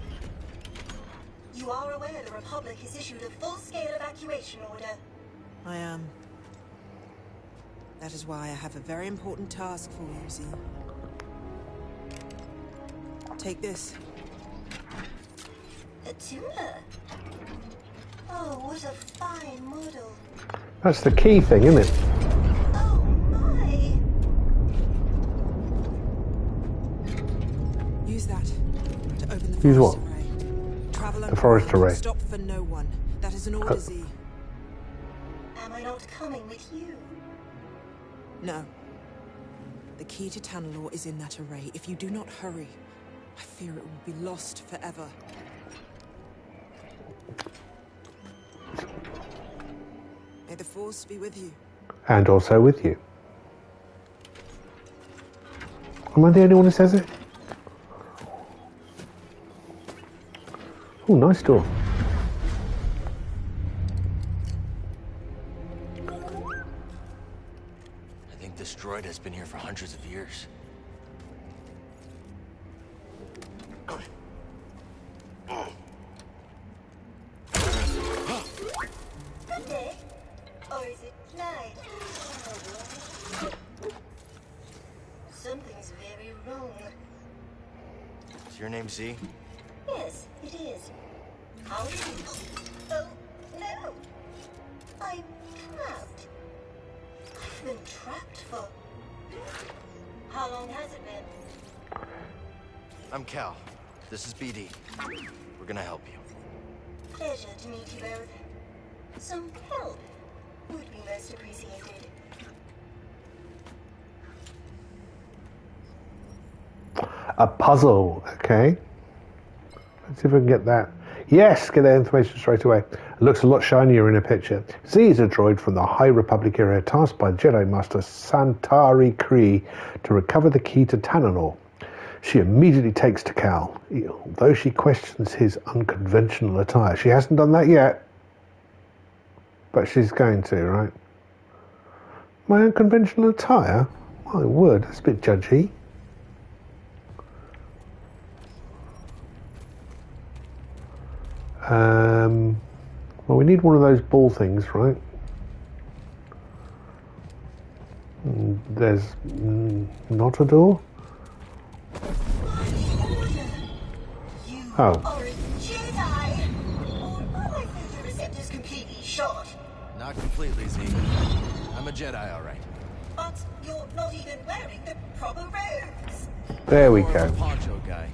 [SPEAKER 5] you are aware the Republic has issued a full-scale evacuation order.
[SPEAKER 6] I am. That is why I have a very important task for you, Z. Take this.
[SPEAKER 5] A tuner? Oh, what a fine model.
[SPEAKER 1] That's the key thing, isn't it?
[SPEAKER 5] Oh, my.
[SPEAKER 6] Use that to open the
[SPEAKER 1] Use
[SPEAKER 6] forest
[SPEAKER 1] what?
[SPEAKER 6] array. Travel
[SPEAKER 1] The forest
[SPEAKER 6] unharmed.
[SPEAKER 1] array.
[SPEAKER 6] Stop for no one. That is an order, Z.
[SPEAKER 5] Am I not coming with you?
[SPEAKER 6] No. The key to Tanalorr is in that array. If you do not hurry, I fear it will be lost forever. May the Force be with you.
[SPEAKER 1] And also with you. Am I the only one who says it? Oh, nice door.
[SPEAKER 2] I think this droid has been here for hundreds of years.
[SPEAKER 5] Good day. Or is it night? Something's very wrong.
[SPEAKER 2] Is your name Z?
[SPEAKER 5] Yes, it is. How is it? Oh, no. I'm trapped. I've been trapped for... How long has it been?
[SPEAKER 2] I'm Cal. This is BD. We're gonna help you.
[SPEAKER 5] Pleasure to meet you both. Some help would be most appreciated.
[SPEAKER 1] A puzzle, okay. Let's see if we can get that. Yes, get that information straight away. It looks a lot shinier in a picture. Z is a droid from the High Republic era tasked by Jedi Master Santari Kree to recover the key to Tanalorr. She immediately takes to Cal, although she questions his unconventional attire. She hasn't done that yet, but she's going to, right? My unconventional attire? My word, that's a bit judgy. Well, we need one of those ball things, right? There's not a door.
[SPEAKER 5] You
[SPEAKER 1] Oh.
[SPEAKER 5] are a Jedi! Or are my photoreceptors completely shot?
[SPEAKER 2] Not completely, Z. I'm a Jedi, all right.
[SPEAKER 5] But you're not even wearing the proper robes.
[SPEAKER 1] There we
[SPEAKER 2] More of
[SPEAKER 1] go.
[SPEAKER 2] a poncho guy.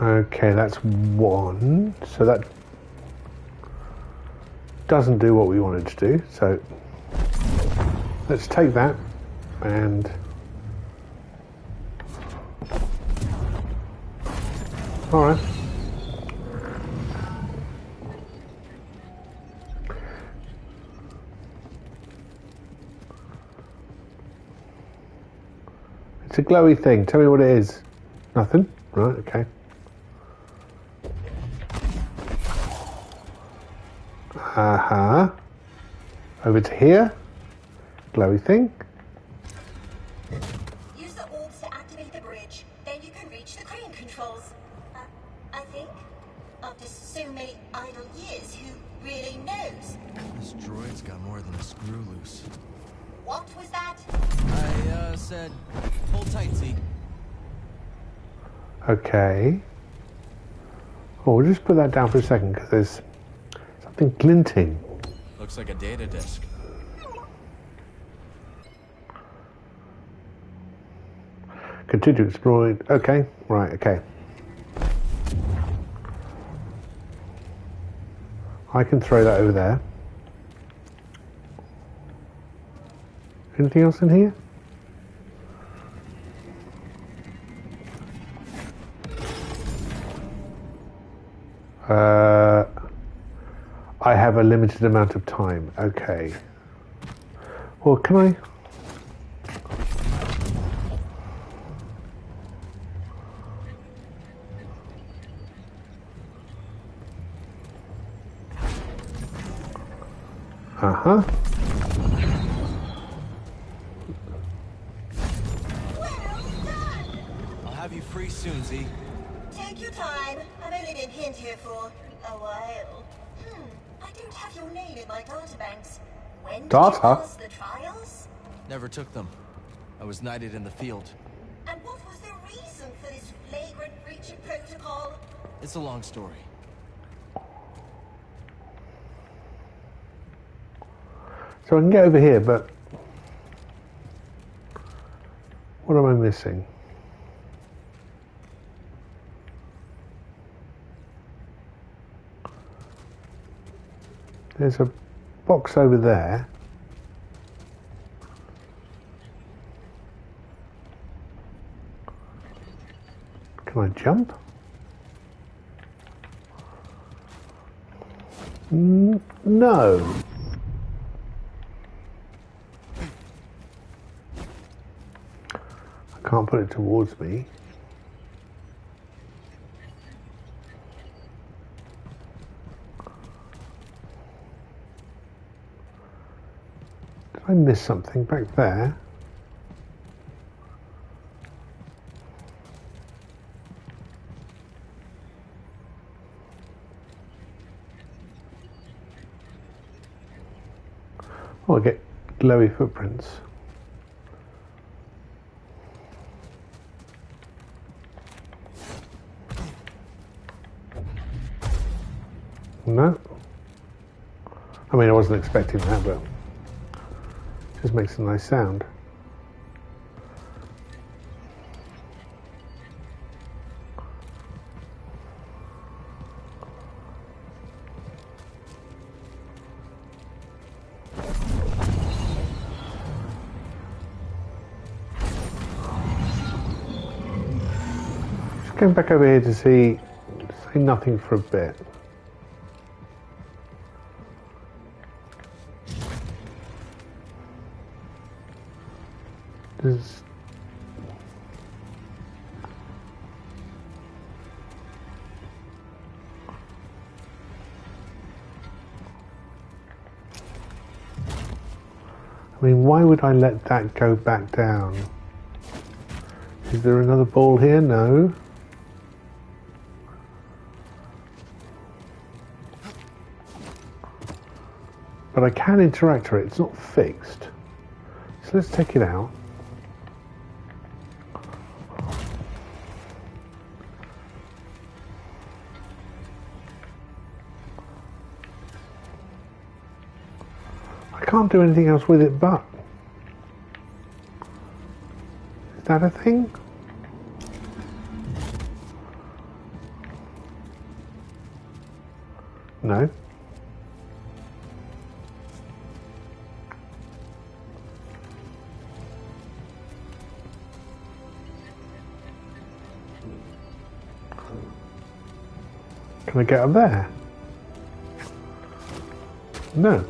[SPEAKER 1] Okay, that's one. So that doesn't do what we wanted to do. So let's take that and all right. It's a glowy thing. Tell me what it is. Nothing? Right, okay. Uh-huh. Over to here. Glowy thing.
[SPEAKER 5] Use the orbs to activate the bridge. Then you can reach the crane controls. I think. After so many idle years, who really knows?
[SPEAKER 2] This droid's got more than a screw loose.
[SPEAKER 5] What was that?
[SPEAKER 2] I said, hold tight, Z.
[SPEAKER 1] Okay. Oh, we'll just put that down for a second because there's something glinting.
[SPEAKER 2] Looks like a data disk.
[SPEAKER 1] Continue exploring. Okay, right, okay. I can throw that over there. Anything else in here? I have a limited amount of time. Okay. Well, can I? Uh-huh.
[SPEAKER 2] I'll have you free soon, Z.
[SPEAKER 5] Take your time. I've only been pinned here for a while. I don't have your name in my databanks. When did you
[SPEAKER 1] Data?
[SPEAKER 5] pass the trials?
[SPEAKER 2] Never took them. I was knighted in the field.
[SPEAKER 5] And what was the reason for this flagrant breach of protocol?
[SPEAKER 2] It's a long story.
[SPEAKER 1] So I can get over here, but what am I missing? There's a box over there. Can I jump? No. I can't put it towards me. Did I miss something back there? Oh, I get glowy footprints. No. I mean, I wasn't expecting that, but it just makes a nice sound. Just going back over here to say nothing for a bit. There's... I mean, why would I let that go back down? Is there another ball here? No. But I can interact with it. It's not fixed. So let's take it out. I can't do anything else with it but. Is that a thing? No. Can I get up there? No.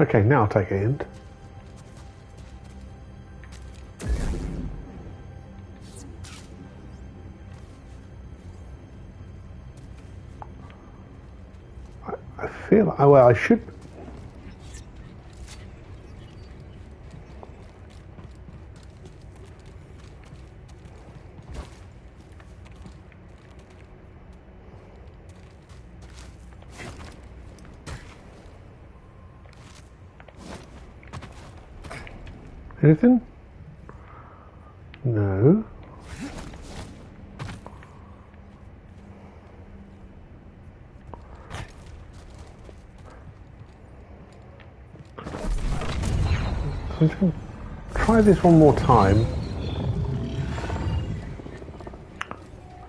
[SPEAKER 1] Okay, now I'll take a hint. I feel, oh, well, I should. Anything? No. I'm just going to try this one more time.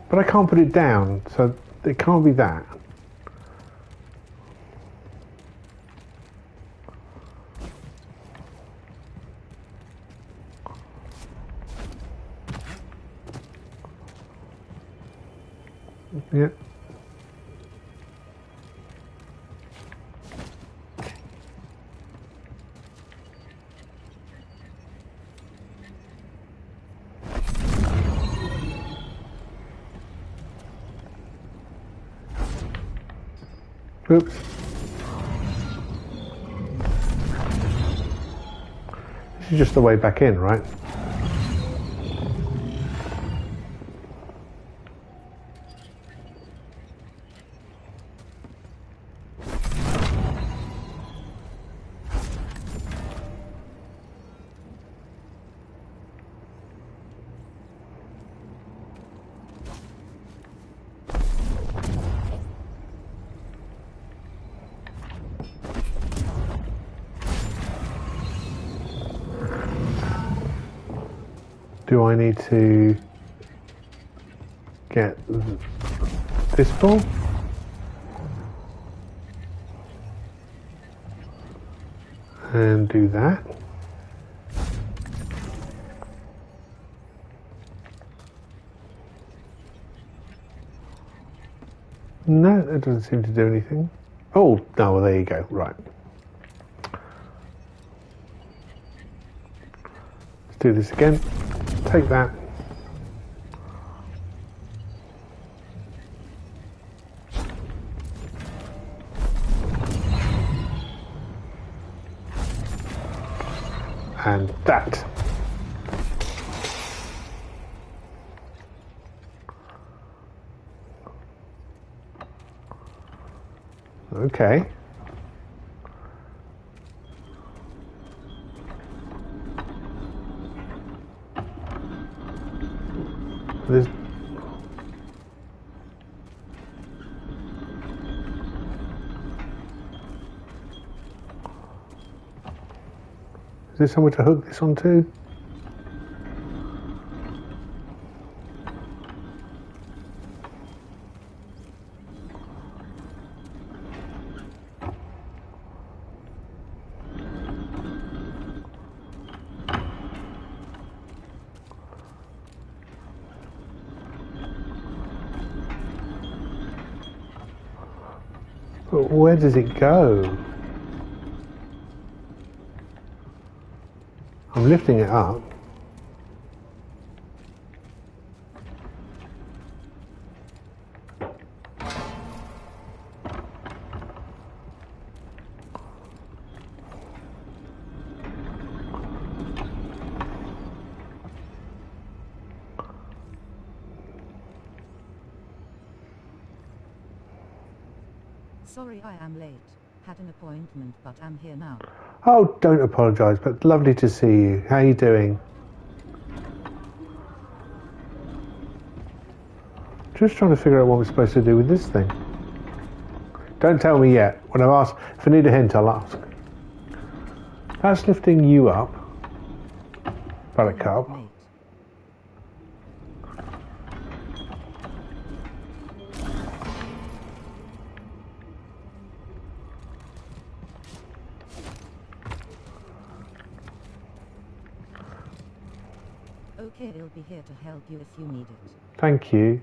[SPEAKER 1] But I can't put it down, so it can't be that. Yeah. Oops. This is just the way back in, right? Do I need to get this ball? And do that. No, that doesn't seem to do anything. Oh, no, well, there you go. Right. Let's do this again. Take that. And that. Okay. There's Is there somewhere to hook this onto? But where does it go? I'm lifting it up.
[SPEAKER 7] Sorry I am late. Had an appointment, but I'm here now.
[SPEAKER 1] Oh, don't apologise, but lovely to see you. How are you doing? Just trying to figure out what we're supposed to do with this thing. Don't tell me yet. When I've asked, if I need a hint, I'll ask. That's lifting you up. Buttercup.
[SPEAKER 7] Mate. Okay, I'll be here to help you if you need it.
[SPEAKER 1] Thank you.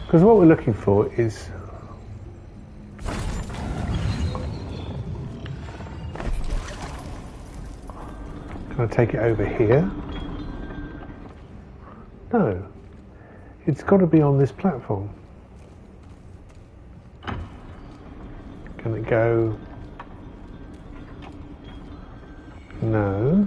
[SPEAKER 1] Because what we're looking for is... Can I take it over here? No. It's got to be on this platform. Can it go... No.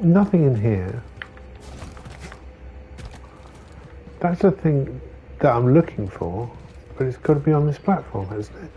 [SPEAKER 1] Nothing in here. That's the thing that I'm looking for, but it's got to be on this platform, hasn't it?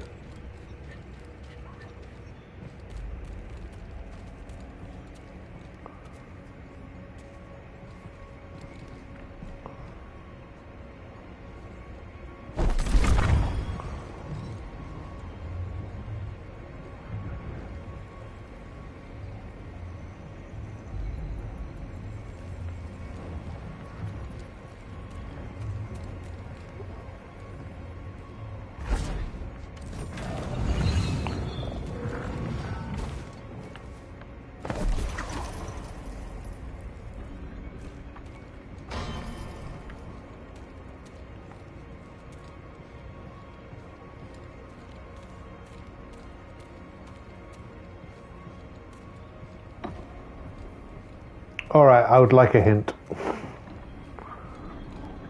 [SPEAKER 1] Alright, I would like a hint.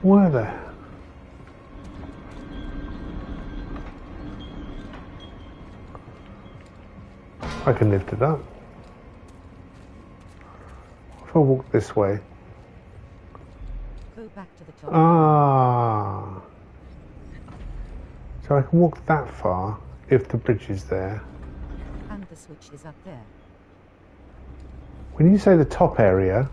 [SPEAKER 1] Where the... I can lift it up. If I walk this way.
[SPEAKER 7] Go back to the top.
[SPEAKER 1] Ah. So I can walk that far if the bridge is there.
[SPEAKER 7] And the switch is up there.
[SPEAKER 1] When you say the top area,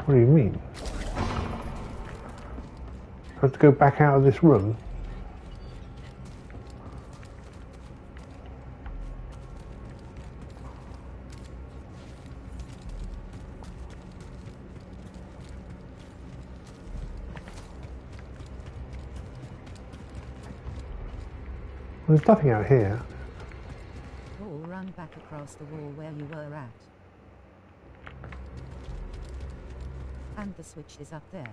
[SPEAKER 1] what do you mean? I have to go back out of this room? Well, there's nothing out here.
[SPEAKER 7] Or run back across the wall where you were at. And the switch is up there.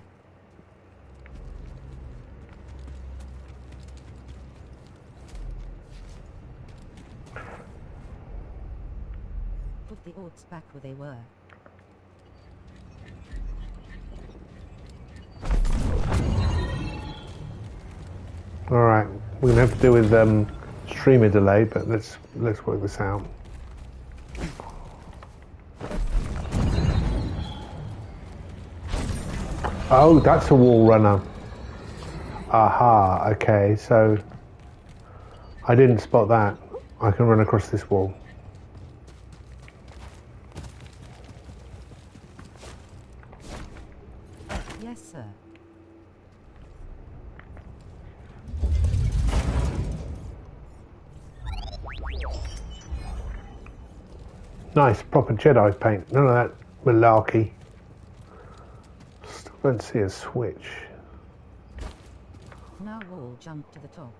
[SPEAKER 7] Put the orbs back where they were.
[SPEAKER 1] Alright, we're gonna have to deal with streamer delay, but let's work this out. Oh, that's a wall runner. Aha, okay, so I didn't spot that. I can run across this wall.
[SPEAKER 7] Yes, sir.
[SPEAKER 1] Nice, proper Jedi paint. None of that malarkey. Still don't see a switch.
[SPEAKER 7] Now all jump to the top.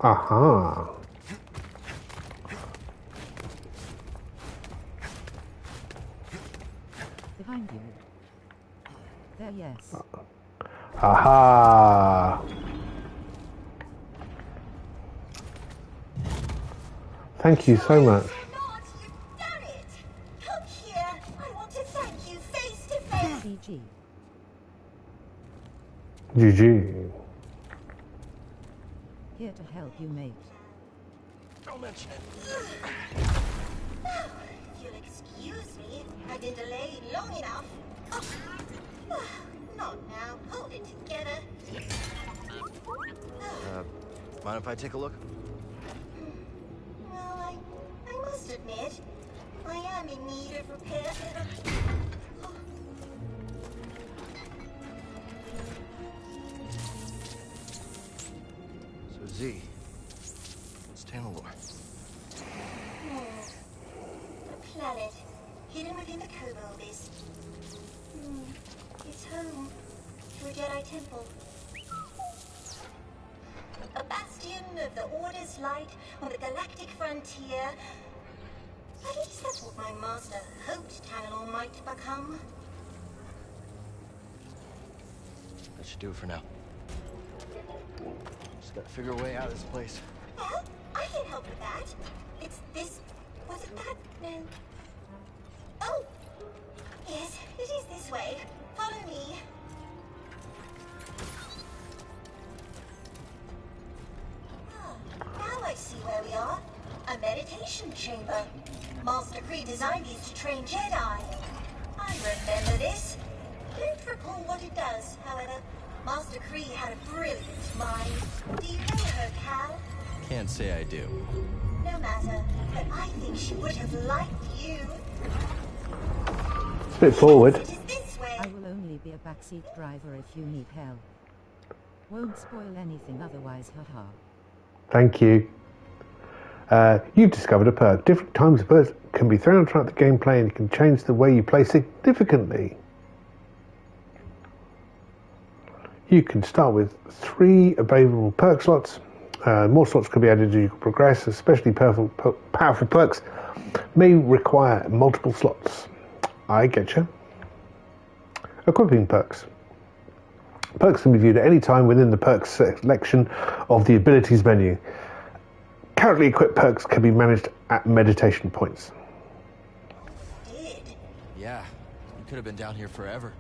[SPEAKER 1] Aha.
[SPEAKER 7] Behind you. There, yes.
[SPEAKER 1] Aha. Thank you so much.
[SPEAKER 5] You've done it! Come here! I want to thank you face to face!
[SPEAKER 7] GG.
[SPEAKER 1] GG.
[SPEAKER 7] Here to help you, mate.
[SPEAKER 4] Don't mention it.
[SPEAKER 5] Now, if you'll excuse me, I've been delayed long enough. Not now. Hold it together.
[SPEAKER 4] Mind if I take a look?
[SPEAKER 5] Well, I must admit, I am in need of repair.
[SPEAKER 4] So Z, what's Tanalor?
[SPEAKER 5] A planet hidden within the Koboh abyss. It's home to a Jedi temple. A bastion of the Order's light on the galactic frontier. At least that's what my master hoped Tanalor might become.
[SPEAKER 4] That should do it for now. Just gotta figure a way out of this place.
[SPEAKER 5] Well, I can help with that. It's this... Was it that? No. Oh! Yes, it is this way. Follow me. Now I see where we are. A meditation chamber. Master Kree designed these to train Jedi. I remember this. Don't recall what it does, however. Master Kree had a brilliant mind. Do you know her, Cal?
[SPEAKER 2] Can't say I do.
[SPEAKER 5] No matter, but I think she would have liked you.
[SPEAKER 1] It's a bit forward.
[SPEAKER 5] It is this way.
[SPEAKER 7] I will only be a backseat driver if you need help. Won't spoil anything otherwise, haha.
[SPEAKER 1] Thank you. You've discovered a perk. Different times of perks can be thrown throughout the gameplay and can change the way you play significantly. You can start with 3 available perk slots. More slots can be added as you progress, especially powerful perks may require multiple slots. I getcha. Equipping perks. Perks can be viewed at any time within the perks selection of the abilities menu. Currently equipped perks can be managed at meditation points.
[SPEAKER 5] Did.
[SPEAKER 2] Yeah, you could have been down here forever.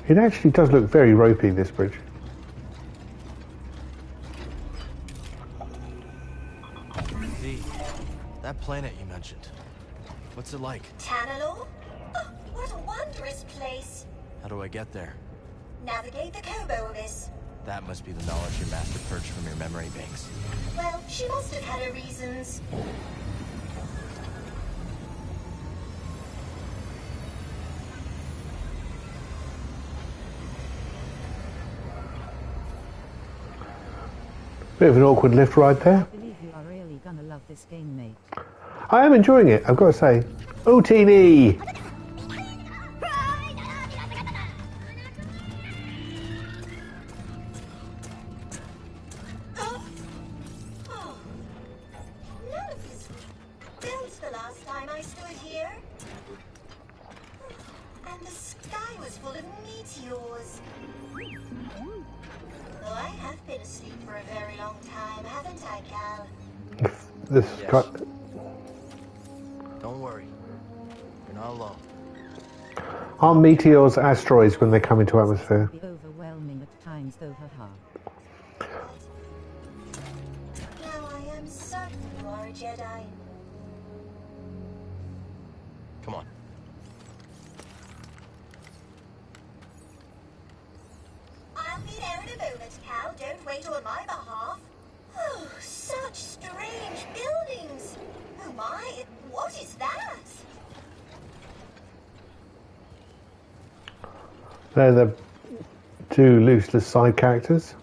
[SPEAKER 1] It actually does look very ropey, this bridge.
[SPEAKER 2] Z, that planet you mentioned. What's it like?
[SPEAKER 5] Tanalor? Oh, what a wondrous place.
[SPEAKER 2] How do I get there?
[SPEAKER 5] Navigate the Koboh abyss.
[SPEAKER 2] That must be the knowledge your master purged from your memory banks.
[SPEAKER 5] Well, she must have had her reasons.
[SPEAKER 1] Bit of an awkward lift ride there.
[SPEAKER 7] I believe you are really gonna love this game, mate.
[SPEAKER 1] I am enjoying it, I've got to say. Ooteeni!
[SPEAKER 5] None of this built the last time I stood here. And the sky was full of meteors. Though I have been asleep for a very long time, haven't I, Cal?
[SPEAKER 1] This
[SPEAKER 4] Yes.
[SPEAKER 1] guy.
[SPEAKER 4] Don't worry. You're not alone.
[SPEAKER 1] Are meteors asteroids when they come into atmosphere?
[SPEAKER 7] Be overwhelming at times, though, haha.
[SPEAKER 5] Now I am certain you are a Jedi.
[SPEAKER 4] Come on.
[SPEAKER 5] I'll be there in a moment, Cal. Don't wait on my behalf. Oh, such strange buildings. Oh my, what is that?
[SPEAKER 1] They're the two loose side characters.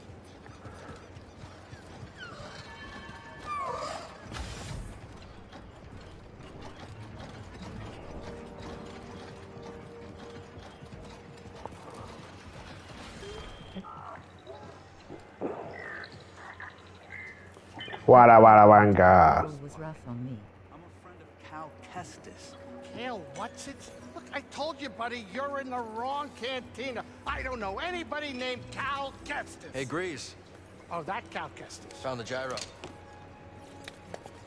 [SPEAKER 1] Wada wada wanga.
[SPEAKER 7] It was rough on me.
[SPEAKER 8] I'm a friend of Cal Kestis.
[SPEAKER 3] Cal, what's it? Look, I told you, buddy, you're in the wrong cantina. I don't know anybody named Cal Kestis.
[SPEAKER 4] Hey, Grease.
[SPEAKER 3] Oh, that Cal Kestis.
[SPEAKER 4] Found the gyro.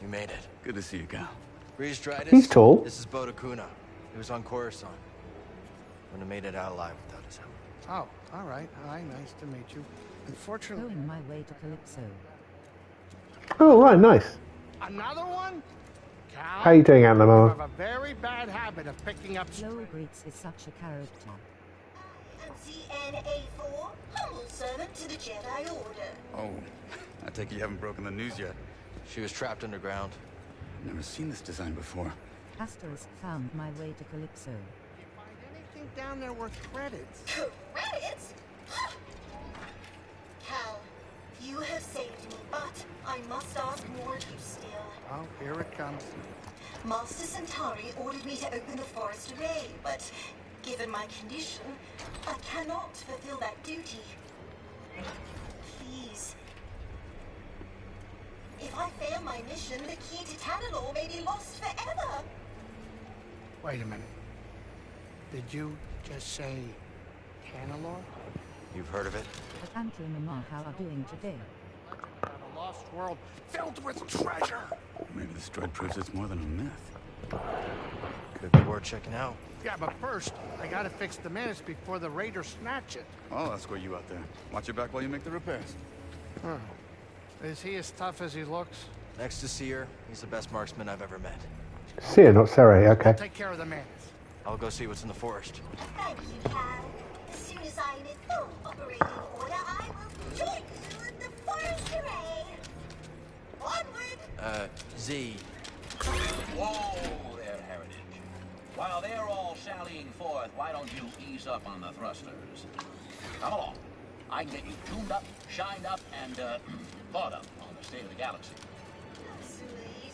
[SPEAKER 4] You made it.
[SPEAKER 8] Good to see you, Cal.
[SPEAKER 4] Grease Dridus.
[SPEAKER 1] He's tall.
[SPEAKER 4] This is Bode. He was on Coruscant. Wouldn't have made it out alive without his help.
[SPEAKER 3] Oh, all right. Hi, nice to meet you. Unfortunately,
[SPEAKER 7] Going my way to Calypso.
[SPEAKER 1] Oh, right, nice.
[SPEAKER 3] another one? Cal,
[SPEAKER 1] How you doing,
[SPEAKER 3] you
[SPEAKER 1] Animal?
[SPEAKER 3] have a very bad habit of picking up
[SPEAKER 7] Low Greets is such a character.
[SPEAKER 5] ZNA4, humble servant to the Jedi Order.
[SPEAKER 8] Oh, I take it you haven't broken the news yet.
[SPEAKER 4] She was trapped underground.
[SPEAKER 8] Never seen this design before.
[SPEAKER 7] Asterisk found my way to Calypso.
[SPEAKER 3] You find anything down there worth credits?
[SPEAKER 5] Credits? Cal, you have saved me, but I must ask more of you still.
[SPEAKER 3] Oh, here it comes.
[SPEAKER 5] Master Centauri ordered me to open the forest array, but given my condition, I cannot fulfill that duty. Please. If I fail my mission, the key to Tanalor may be lost forever.
[SPEAKER 3] Wait a minute. Did you just say Tanalor?
[SPEAKER 4] You've heard of it?
[SPEAKER 7] But Uncle Mama, how are doing today?
[SPEAKER 3] About a lost world filled with treasure.
[SPEAKER 8] Maybe this droid proves it's more than a myth.
[SPEAKER 4] Could be worth checking out.
[SPEAKER 3] Yeah, but first, I gotta fix the menace before the raiders snatch it.
[SPEAKER 8] I'll escort you out there. Watch your back while you make the repairs.
[SPEAKER 3] Huh. Is he as tough as he looks?
[SPEAKER 4] Next to Seer, he's the best marksman I've ever met.
[SPEAKER 1] Seer, not Saray, okay.
[SPEAKER 3] Take care of the menace.
[SPEAKER 4] I'll go see what's in the forest.
[SPEAKER 5] Thank you, Cal. As soon as I'm in full operating order, I will join you in the forest array. Onward!
[SPEAKER 4] Z.
[SPEAKER 9] Whoa there, Heritage. While they're all sallying forth, why don't you ease up on the thrusters? Come along. I can get you tuned up, shined up, and thought up on the state of the galaxy.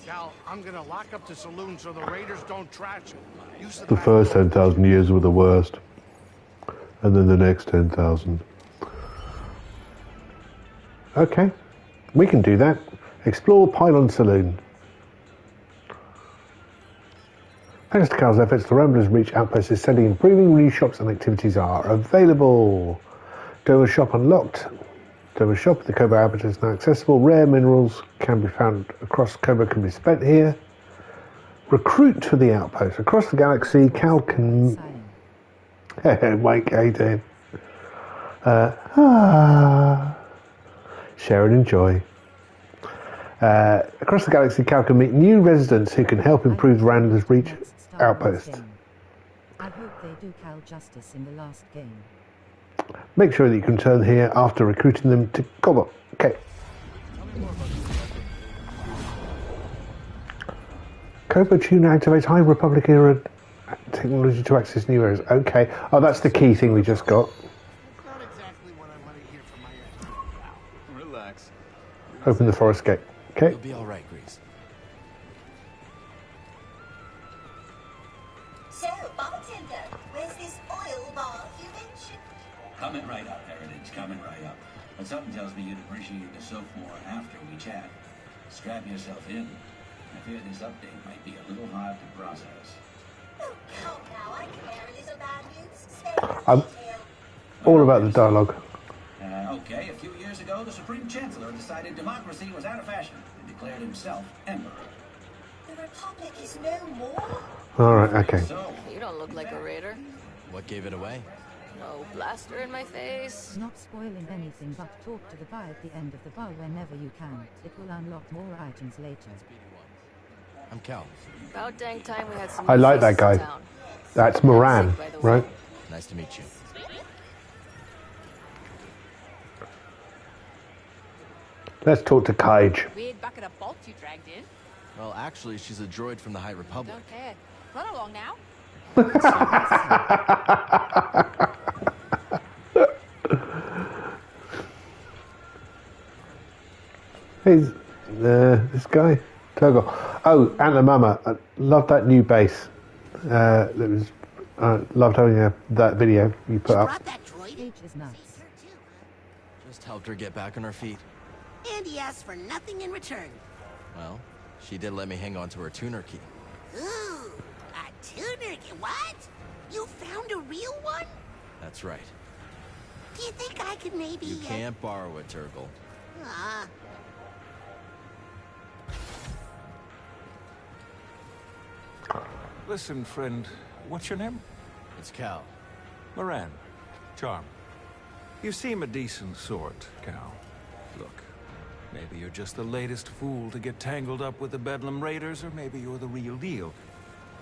[SPEAKER 3] Cal, I'm gonna lock up the saloon so the raiders don't trash it. Use
[SPEAKER 1] The first 10,000 years were the worst. And then the next 10,000. Okay. We can do that. Explore Pylon Saloon. Thanks to Cal's efforts, the Ramblers Reach Outpost is steadily improving. New shops and activities are available. Dover Shop unlocked. Dover Shop, the Koboh Habitat is now accessible. Rare minerals can be found across Koboh, can be spent here. Recruit for the outpost. Across the galaxy, Cal can... Hey, Mike, how you doing? Share and enjoy. Across the galaxy, Cal can meet new residents who can help improve Ramblers Reach Outpost.
[SPEAKER 7] I hope they do Cal justice in the last game.
[SPEAKER 1] Make sure that you can return here after recruiting them to Koboh. Okay. Koboh tuner activates High Republic era technology to access new areas. Okay. Oh, that's the key thing we just got.
[SPEAKER 3] That's not exactly what I want to hear from my enemy.
[SPEAKER 8] Relax.
[SPEAKER 1] Open the forest gate. Okay.
[SPEAKER 2] You'll be all right, Grease.
[SPEAKER 5] So, bartender, where's this oil bath you mentioned?
[SPEAKER 9] Coming right up, Heritage, coming right up. But something tells me you'd appreciate the soap more after we chat. Strap yourself in. I fear this update might be a little hard to process.
[SPEAKER 5] Oh, come now, I can bear a little bad news. Spare the detail.
[SPEAKER 1] all about the dialogue.
[SPEAKER 9] Okay, a few years ago, the Supreme Chancellor decided democracy was out of fashion and declared himself emperor.
[SPEAKER 5] The Republic is no more?
[SPEAKER 1] Alright, okay.
[SPEAKER 9] So,
[SPEAKER 10] You don't look like a raider.
[SPEAKER 2] What gave it away?
[SPEAKER 10] No blaster in my face.
[SPEAKER 7] Not spoiling anything, but talk to the guy at the end of the bar whenever you can. It will unlock more items later.
[SPEAKER 2] I'm Cal.
[SPEAKER 10] About dang time we had some
[SPEAKER 1] I like that
[SPEAKER 10] faces in
[SPEAKER 1] guy.
[SPEAKER 10] town.
[SPEAKER 1] That's Moran,
[SPEAKER 10] By the
[SPEAKER 1] right?
[SPEAKER 10] way.
[SPEAKER 2] Nice to meet you.
[SPEAKER 1] Let's talk to Kaij.
[SPEAKER 11] Weird bucket of bolts you dragged in.
[SPEAKER 2] Well, actually, she's a droid from the High Republic.
[SPEAKER 11] Don't care. Run along now.
[SPEAKER 1] He's this guy, Turgle. Oh, Aunt Mama. I love that new base. That was. Loved having that video you put up.
[SPEAKER 7] Age is nuts.
[SPEAKER 2] Just helped her get back on her feet.
[SPEAKER 12] And he asked for nothing in return.
[SPEAKER 2] Well, she did let me hang on to her tuner key.
[SPEAKER 12] Ooh, a tuner key. What? You found a real one?
[SPEAKER 2] That's right.
[SPEAKER 12] Do you think I could maybe...
[SPEAKER 2] You can't borrow it, Turgle.
[SPEAKER 13] Listen, friend, what's your name?
[SPEAKER 2] It's Cal.
[SPEAKER 13] Moran. Charm. You seem a decent sort, Cal. Look, maybe you're just the latest fool to get tangled up with the Bedlam Raiders, or maybe you're the real deal.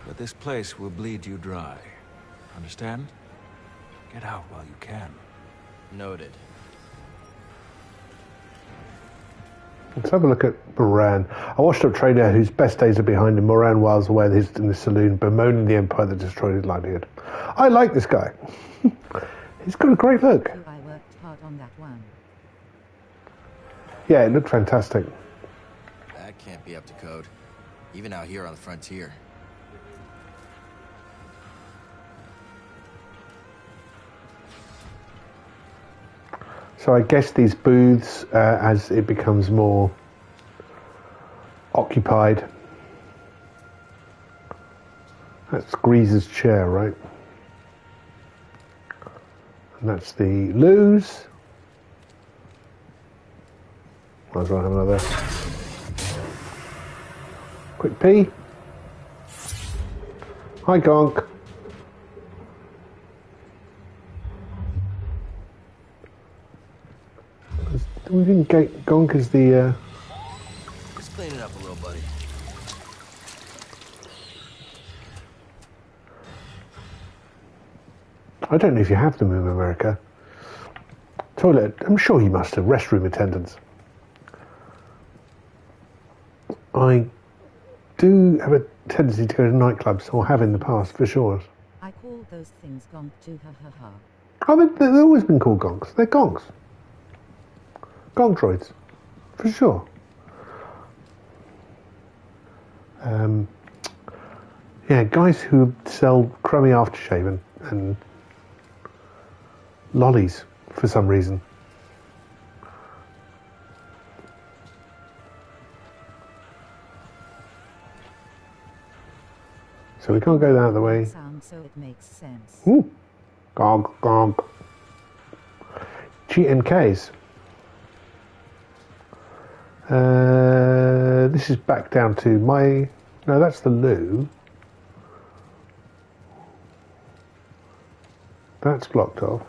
[SPEAKER 13] But this place will bleed you dry. Understand? Get out while you can.
[SPEAKER 2] Noted.
[SPEAKER 1] Let's have a look at Moran. I watched a trader whose best days are behind him. Moran whiles away in the saloon, bemoaning the empire that destroyed his livelihood. I like this guy. He's got a great look.
[SPEAKER 7] I worked hard on that one.
[SPEAKER 1] Yeah, it looked fantastic.
[SPEAKER 2] That can't be up to code. Even out here on the frontier.
[SPEAKER 1] So I guess these booths, as it becomes more occupied. That's Greaser's chair, right? And that's the loos. Might as well have another quick pee. Hi, Gonk. We didn't get Gonk as the...
[SPEAKER 2] Just clean it up a little, buddy.
[SPEAKER 1] I don't know if you have them in America. Toilet, I'm sure you must have. Restroom attendants. I do have a tendency to go to nightclubs, or have in the past, for sure.
[SPEAKER 7] I call those things gonk too, ha ha ha.
[SPEAKER 1] Oh, they've always been called gonks. They're gonks. Gonk droids, for sure. Yeah, guys who sell crummy aftershave and lollies for some reason. So we can't go the other way.
[SPEAKER 7] Sound so it makes sense.
[SPEAKER 1] Ooh. Gonk, gonk. GMKs. This is back down to my... No, that's the loo. That's blocked off.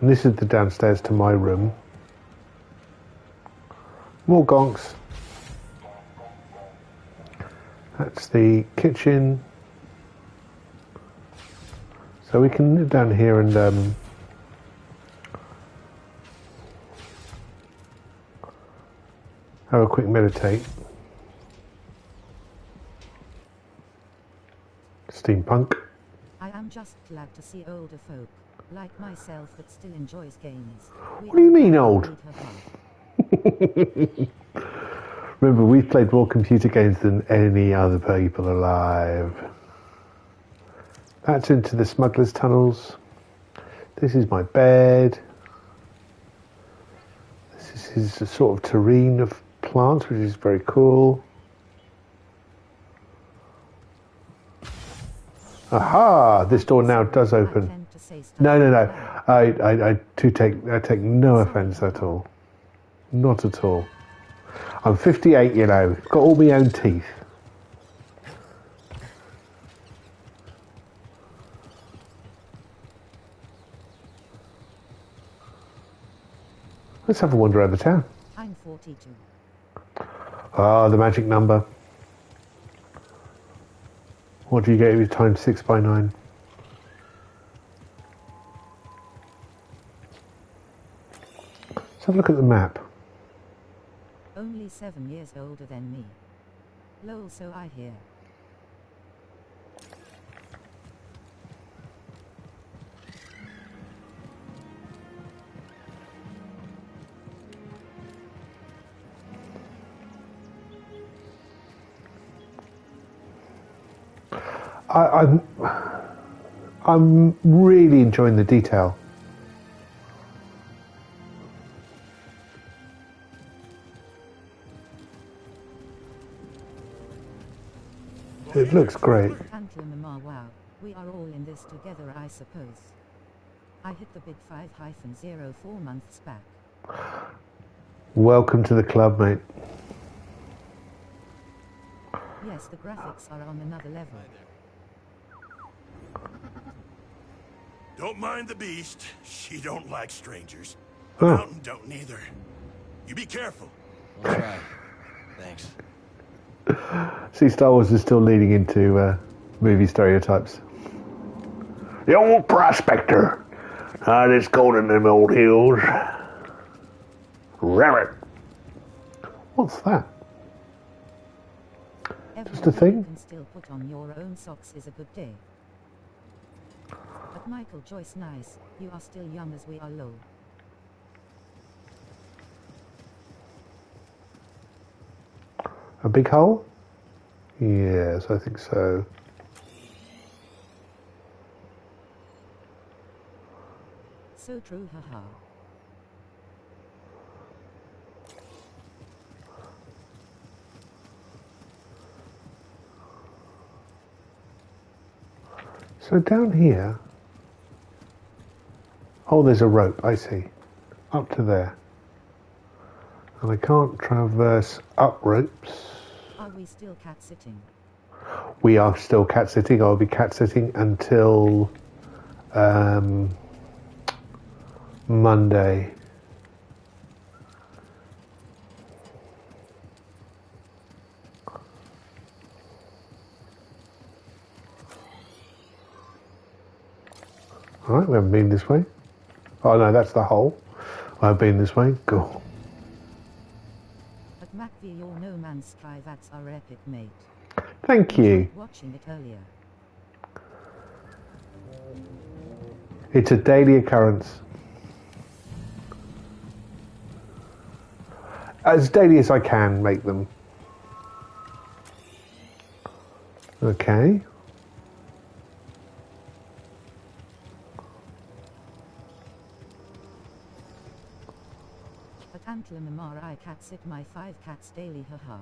[SPEAKER 1] And this is the downstairs to my room. More gonks. That's the kitchen. So we can nip down here and have a quick meditate. Steampunk.
[SPEAKER 7] I am just glad to see older folk, like myself, that still enjoys games.
[SPEAKER 1] What do you mean old? Remember, we've played more computer games than any other people alive. That's into the smuggler's tunnels. This is my bed. This is a sort of terrain of plants, which is very cool. Aha! This door now does open. No. I take no offence at all. Not at all. I'm 58, you know. Got all my own teeth. Let's have a wander around the town.
[SPEAKER 7] I'm 42.
[SPEAKER 1] Ah, the magic number. What do you get if you times 6 by 9? Let's have a look at the map.
[SPEAKER 7] Only 7 years older than me. Lol, so I hear.
[SPEAKER 1] I'm really enjoying the detail. It looks great.
[SPEAKER 7] Wow, we are all in this together, I suppose. I hit the big 5-04 months back.
[SPEAKER 1] Welcome to the club, mate.
[SPEAKER 7] Yes, the graphics are on another level.
[SPEAKER 14] Don't mind the beast. She don't like strangers.
[SPEAKER 1] Oh.
[SPEAKER 14] Mountain don't neither. You be careful.
[SPEAKER 2] We'll try. Thanks.
[SPEAKER 1] See, Star Wars is still leading into movie stereotypes. The old prospector. It's cold in them old hills. Rabbit. What's that? Just a thing?
[SPEAKER 7] You can still put on your own socks is a good day. But Michael Joyce, nice. You are still young as we are low.
[SPEAKER 1] A big hole? Yes, I think so.
[SPEAKER 7] So true, haha.
[SPEAKER 1] So down here, oh, there's a rope, I see, up to there. And I can't traverse up ropes.
[SPEAKER 7] Are we still cat sitting?
[SPEAKER 1] We are still cat sitting. I'll be cat sitting until Monday. Alright, we haven't been this way. Oh no, that's the hole. I've been this way. Go.
[SPEAKER 7] But MacV, your No Man's Sky, that's our epic, mate.
[SPEAKER 1] Thank you.
[SPEAKER 7] Watching it earlier.
[SPEAKER 1] It's a daily occurrence. As daily as I can make them. Okay.
[SPEAKER 7] MOAR, I cat sit my 5 cats daily, haha.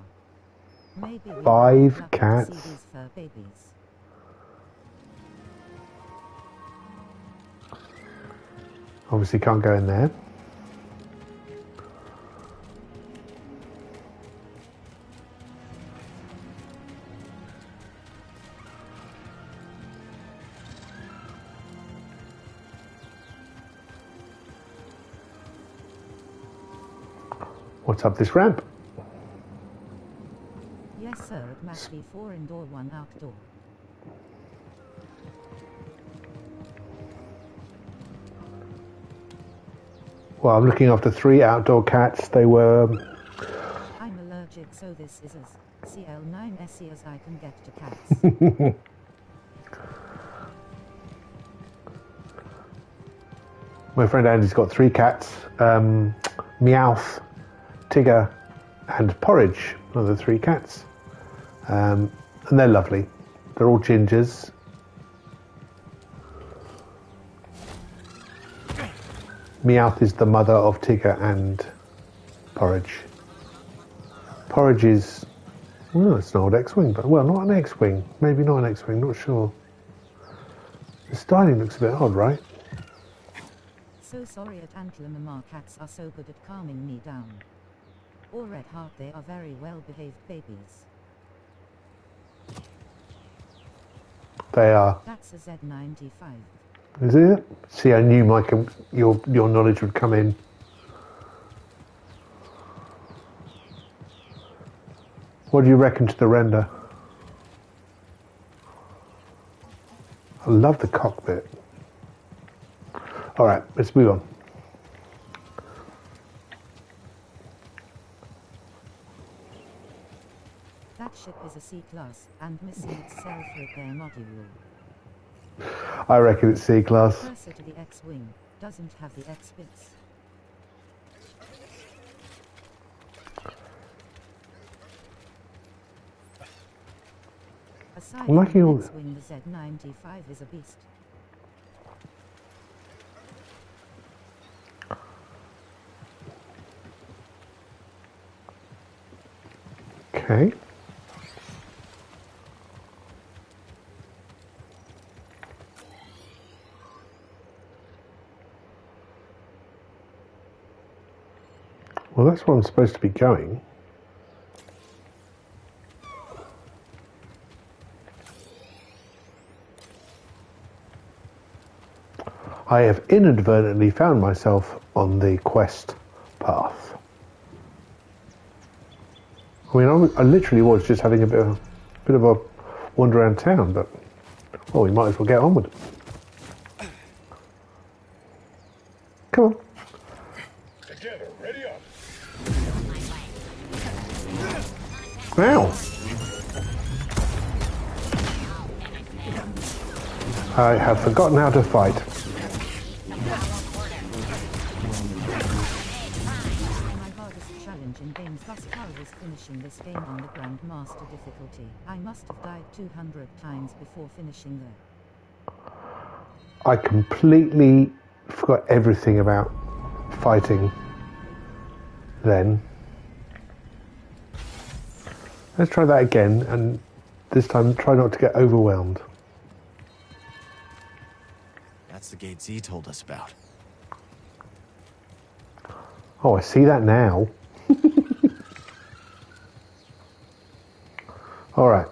[SPEAKER 7] Maybe we
[SPEAKER 1] 5 cats?
[SPEAKER 7] see these fur babies.
[SPEAKER 1] Obviously can't go in there. What's up this ramp?
[SPEAKER 7] Yes, sir, it must be 4 indoor, 1 outdoor.
[SPEAKER 1] Well, I'm looking after 3 outdoor cats. They were...
[SPEAKER 7] I'm allergic, so this is as CL9SE as I can get to cats.
[SPEAKER 1] My friend Andy's got 3 cats. Meowth, Tigger and Porridge are the 3 cats. And they're lovely. They're all gingers. Meowth is the mother of Tigger and Porridge. Porridge is, well, it's an old X-Wing, but, well, not an X-Wing. Maybe not an X-Wing, not sure. The styling looks a bit odd, right?
[SPEAKER 7] So sorry at Antler cats are so good at calming me down. Or at heart they are very well behaved babies.
[SPEAKER 1] They are.
[SPEAKER 7] That's a Z95.
[SPEAKER 1] Is it? See, I knew your knowledge would come in. What do you reckon to the render? I love the cockpit. All right, let's move on.
[SPEAKER 7] That ship is a C-class and missing its self-repair module.
[SPEAKER 1] I reckon it's C-class.
[SPEAKER 7] Cursor to the X-wing doesn't have the X-bits. Aside from the X-wing, the Z95 is a beast.
[SPEAKER 1] Okay. Well, that's where I'm supposed to be going. I have inadvertently found myself on the quest path. I mean, I literally was just having a bit of a wander around town, but well, we might as well get on with it. Come on.
[SPEAKER 14] Together, ready up.
[SPEAKER 1] Ow! I have forgotten how to fight.
[SPEAKER 7] My hardest challenge in games thus far was finishing this game on the Grandmaster difficulty. I must have died 200 times before finishing there.
[SPEAKER 1] I completely forgot everything about fighting then. Let's try that again, and this time try not to get overwhelmed.
[SPEAKER 2] That's the gate Z told us about.
[SPEAKER 1] Oh, I see that now. All right.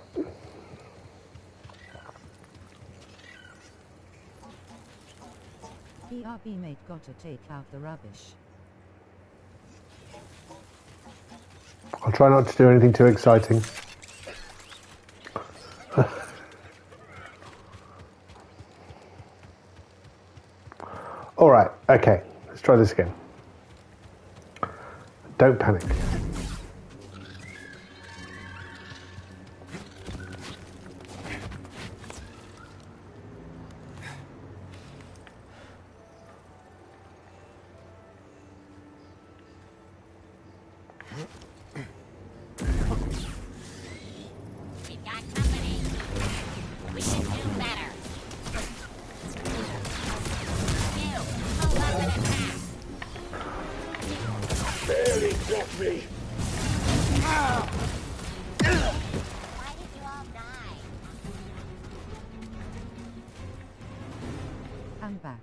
[SPEAKER 7] PRB mate gotta take out the rubbish.
[SPEAKER 1] I'll try not to do anything too exciting. All right, okay, let's try this again. Don't panic.
[SPEAKER 7] I'm back.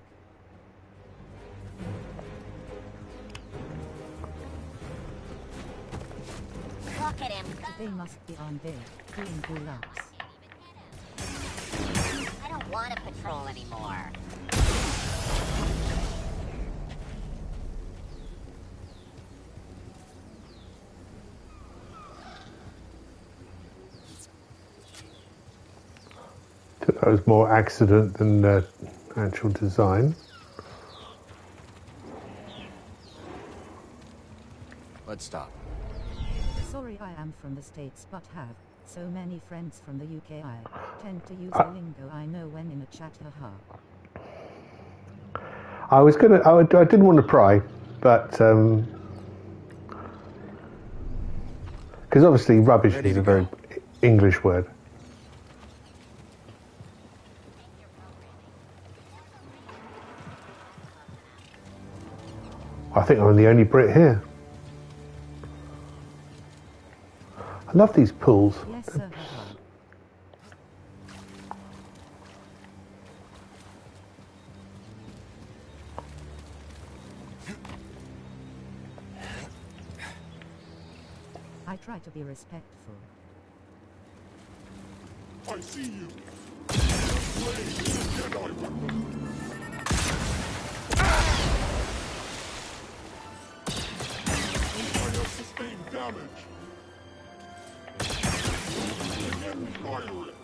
[SPEAKER 12] Look at him.
[SPEAKER 7] They must be on there, doing pull-ups.
[SPEAKER 12] I don't want to patrol anymore.
[SPEAKER 1] That was more accident than actual design.
[SPEAKER 2] Let's stop.
[SPEAKER 7] Sorry I am from the States but have so many friends from the UK I tend to use the lingo I know when in a chat, haha.
[SPEAKER 1] I didn't want to pry, but because obviously rubbish is a very English word. I think I'm the only Brit here. I love these pools.
[SPEAKER 7] Yes, sir. try to be respectful.
[SPEAKER 14] I see you. Jedi weapon. I have sustained damage. Again, fire it.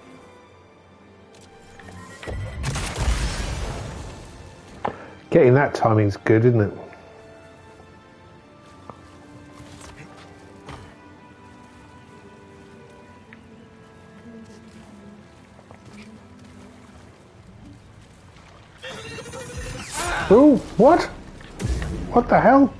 [SPEAKER 1] Getting that timing's good, isn't it? Oh, what? What the hell?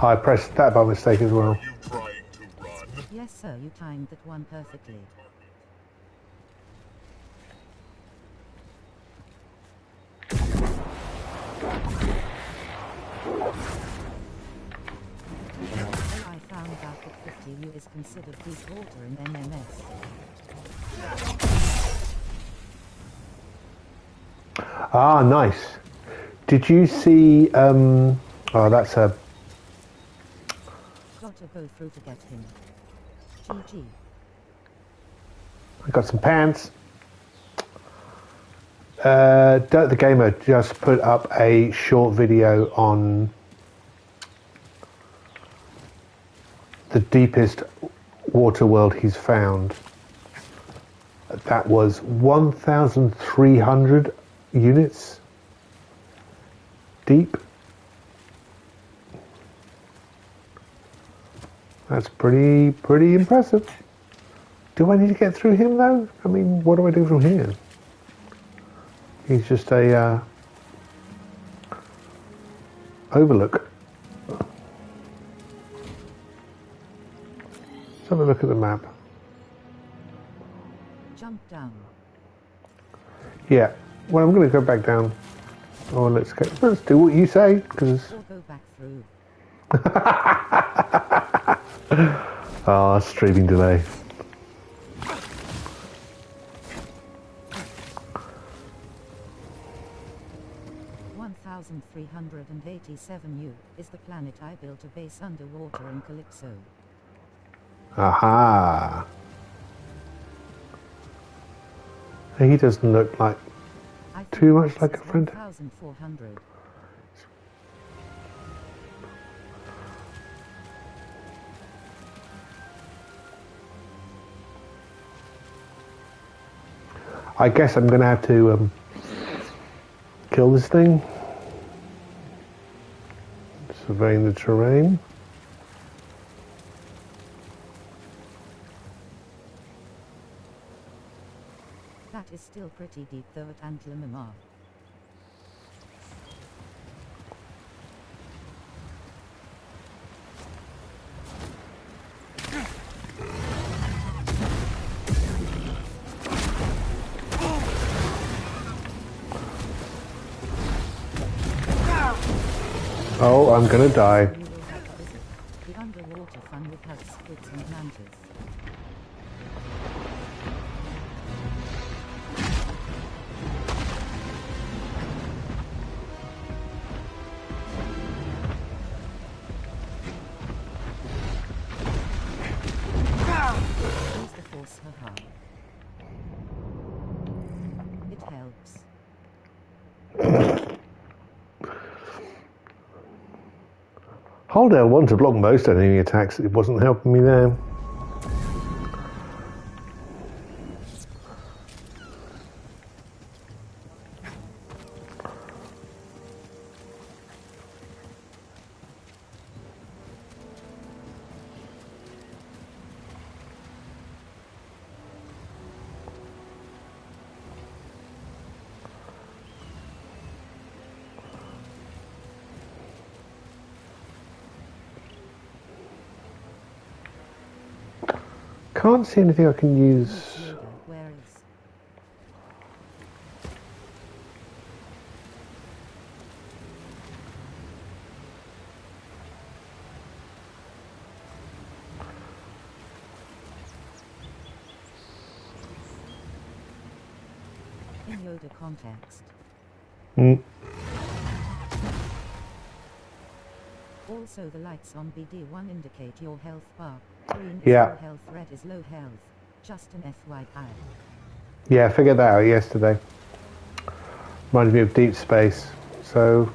[SPEAKER 1] I pressed that by mistake as well.
[SPEAKER 7] Yes, sir, you timed that one perfectly. I found out that 50U is considered deep water in MMS.
[SPEAKER 1] Ah, nice. Did you see, oh, that's a...
[SPEAKER 7] Gotta go through to get him. GG.
[SPEAKER 1] I got some pants. Dirt the Gamer just put up a short video on the deepest water world he's found. That was 1,300 units deep. That's pretty impressive. Do I need to get through him though? I mean, what do I do from here? He's just a overlook. Let's have a look at the map.
[SPEAKER 7] Jump down.
[SPEAKER 1] Yeah. Well, I'm going to go back down. Oh, let's do what you say, because.
[SPEAKER 7] Or go back through.
[SPEAKER 1] Ah, streaming delay.
[SPEAKER 7] U is the planet I built a base underwater in Calypso.
[SPEAKER 1] Aha. He doesn't look like too much like a friend.
[SPEAKER 7] 1,400.
[SPEAKER 1] I guess I'm going to have to kill this thing. Surveying the terrain.
[SPEAKER 7] That is still pretty deep though at MOAR.
[SPEAKER 1] Oh, I'm gonna die.
[SPEAKER 7] The underwater fun with has squids and mantis. Use the force, haha. It helps.
[SPEAKER 1] Hold L1 to block most enemy attacks. It wasn't helping me there. Can't see anything I can use.
[SPEAKER 7] Where is? In Yoda context. Also, the lights on BD1 indicate your health bar. Green is
[SPEAKER 1] Yeah.
[SPEAKER 7] full health, red is low health. Just an FYI.
[SPEAKER 1] Yeah, I figured that out yesterday. Reminded me of Deep Space. So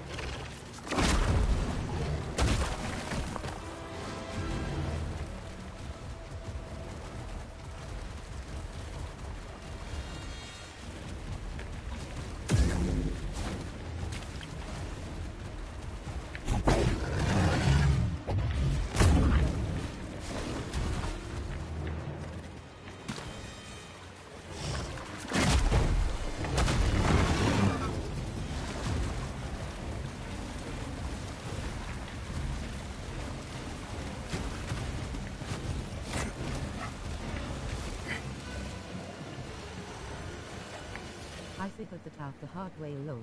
[SPEAKER 7] I figured that out the hard way, lol.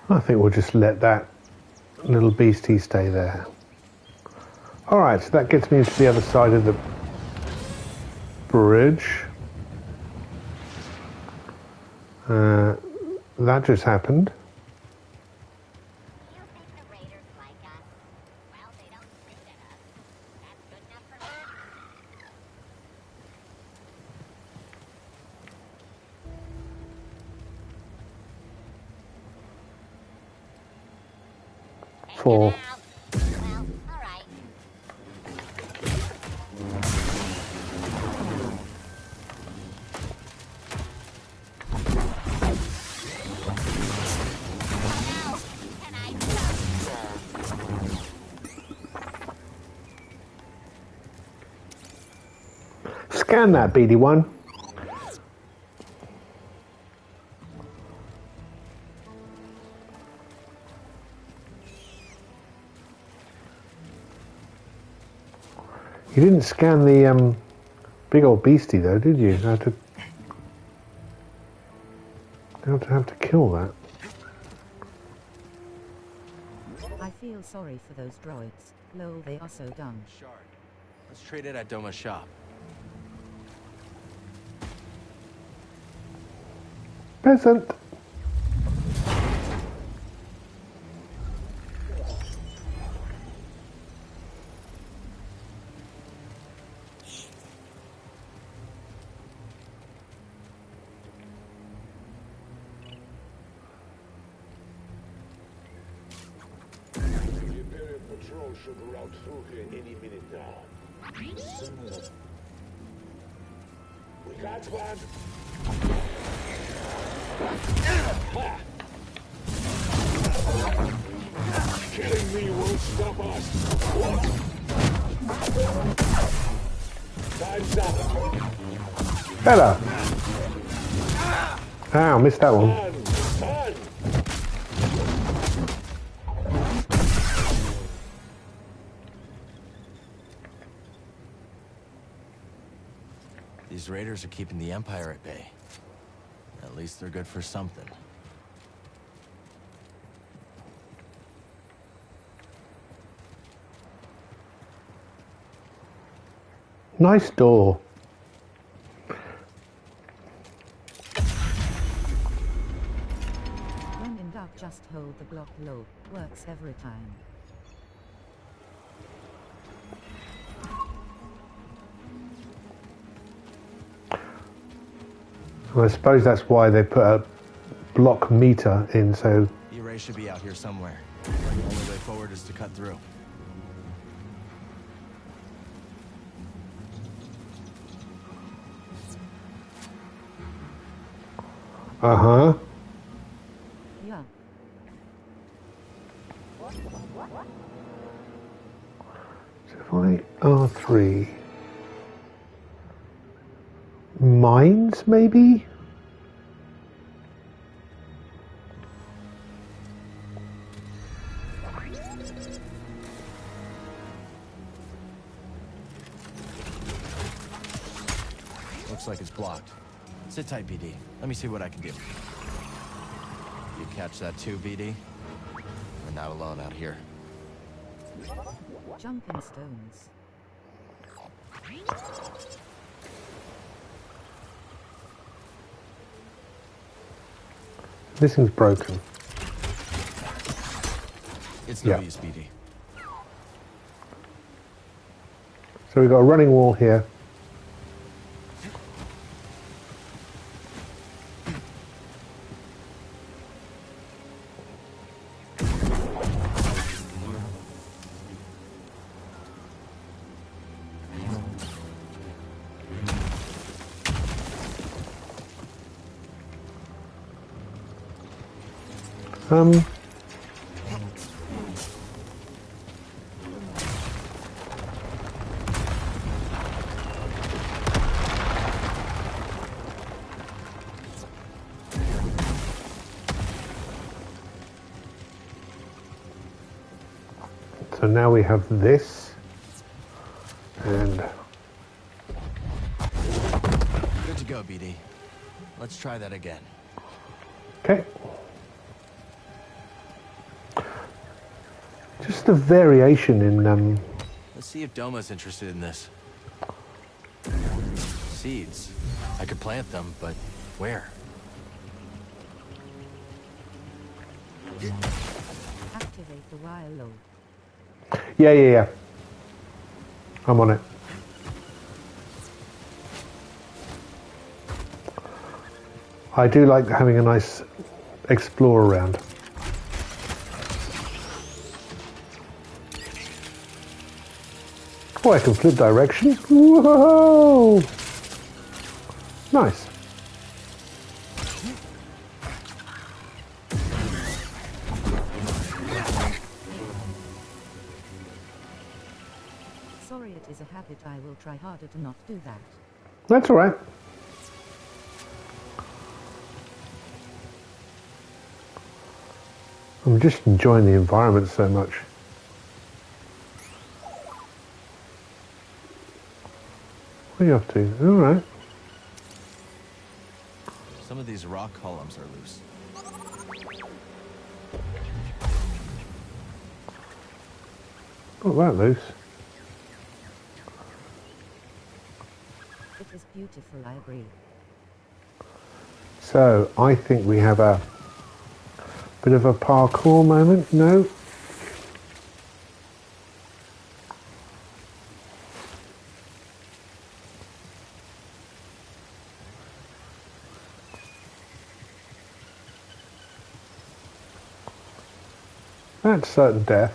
[SPEAKER 1] I think we'll just let that little beastie stay there. Alright, so that gets me to the other side of the bridge. That just happened. Four. Scan that, BD1. You didn't scan the big old beastie though, did you? You have to kill that.
[SPEAKER 7] I feel sorry for those droids. Lol, they are so dumb.
[SPEAKER 2] Shard. Let's trade it at Doma's shop.
[SPEAKER 1] Peasant.
[SPEAKER 15] Should route through here any minute now. We got one. Killing me won't stop us. Time's up.
[SPEAKER 1] Better. Ow, missed that one.
[SPEAKER 2] These raiders are keeping the Empire at bay. At least they're good for something.
[SPEAKER 1] Nice door.
[SPEAKER 7] When in doubt, just hold the block low. Works every time.
[SPEAKER 1] Well, I suppose that's why they put a block meter in, so...
[SPEAKER 2] The array should be out here somewhere. The only way forward is to cut through.
[SPEAKER 1] Uh-huh.
[SPEAKER 7] Yeah.
[SPEAKER 1] So if I R3... Mines, maybe?
[SPEAKER 2] Looks like it's blocked. Sit tight, BD. Let me see what I can do. You catch that too, BD? We're not alone out here.
[SPEAKER 7] Jumping stones.
[SPEAKER 1] This thing's broken.
[SPEAKER 2] It's no use, BD.
[SPEAKER 1] So we've got a running wall here. So now we have this, and
[SPEAKER 2] good to go, BD. Let's try that again.
[SPEAKER 1] okay. Just a variation in
[SPEAKER 2] Let's see if Doma's interested in this. Seeds. I could plant them, but where?
[SPEAKER 7] Activate the wire load.
[SPEAKER 1] yeah. I'm on it. I do like having a nice explore around. Oh, I can flip direction. Whoa! Nice.
[SPEAKER 7] Sorry, it is a habit. I will try harder to not do that.
[SPEAKER 1] That's all right. I'm just enjoying the environment so much. What are you up to? All right.
[SPEAKER 2] Some of these rock columns are loose.
[SPEAKER 1] Not that loose.
[SPEAKER 7] It is beautiful, I agree.
[SPEAKER 1] So I think we have a bit of a parkour moment. No. That's certain death.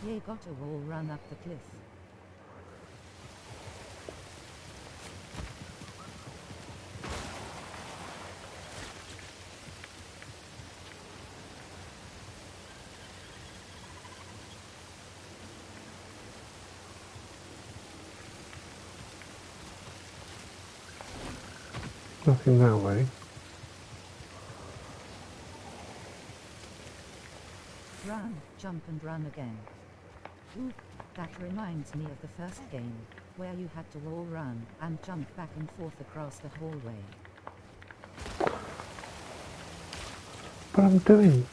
[SPEAKER 7] Ye got a wall run up the cliff.
[SPEAKER 1] Nothing that way.
[SPEAKER 7] Run, jump and run again. Ooh, that reminds me of the first game, where you had to wall run and jump back and forth across the hallway.
[SPEAKER 1] But I'm doing...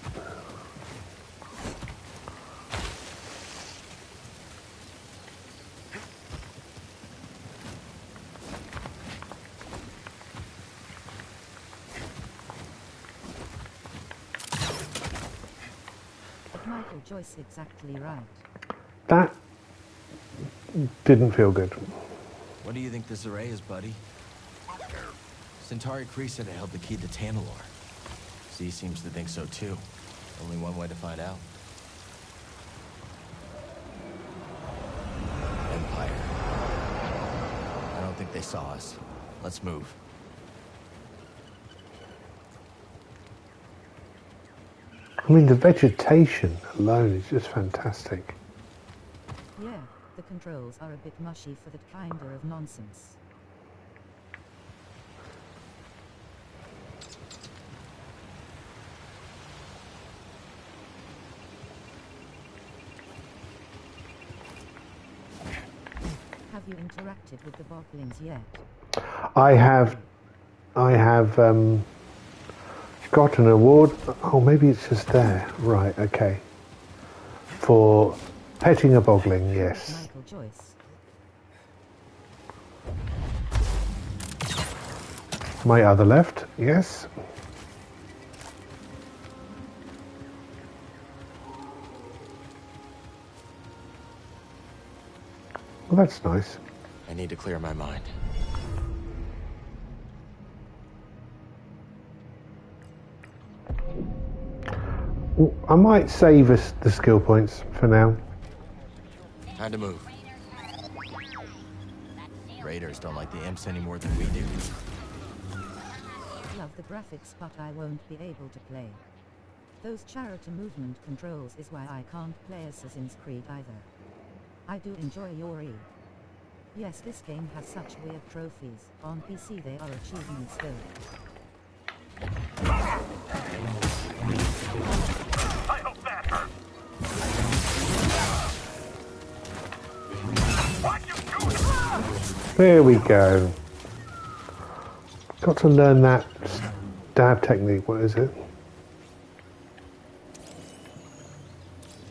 [SPEAKER 7] Michael Joyce exactly right.
[SPEAKER 1] That didn't feel good.
[SPEAKER 2] What do you think this array is, buddy? Centauri Kree said it held the key to Tanalorr. Z seems to think so too. Only one way to find out. Empire. I don't think they saw us. Let's move.
[SPEAKER 1] I mean, the vegetation alone is just fantastic.
[SPEAKER 7] Yeah, the controls are a bit mushy for that kinda of nonsense. you interacted with the boglins yet?
[SPEAKER 1] I have got an award. Oh, maybe it's just there. Right, okay. For petting a bogling, yes.
[SPEAKER 7] Michael Joyce.
[SPEAKER 1] My other left, yes. Well, that's nice.
[SPEAKER 2] I need to clear my mind.
[SPEAKER 1] I might save us the skill points for now.
[SPEAKER 2] Time to move. Raiders don't like the imps any more than we do.
[SPEAKER 7] Love the graphics, but I won't be able to play. Those character movement controls is why I can't play Assassin's Creed either. I do enjoy Yuri. Yes, this game has such weird trophies. On PC they are achievements though.
[SPEAKER 14] I hope that hurt. What you doing?
[SPEAKER 1] There we go. Got to learn that stab technique. What is it?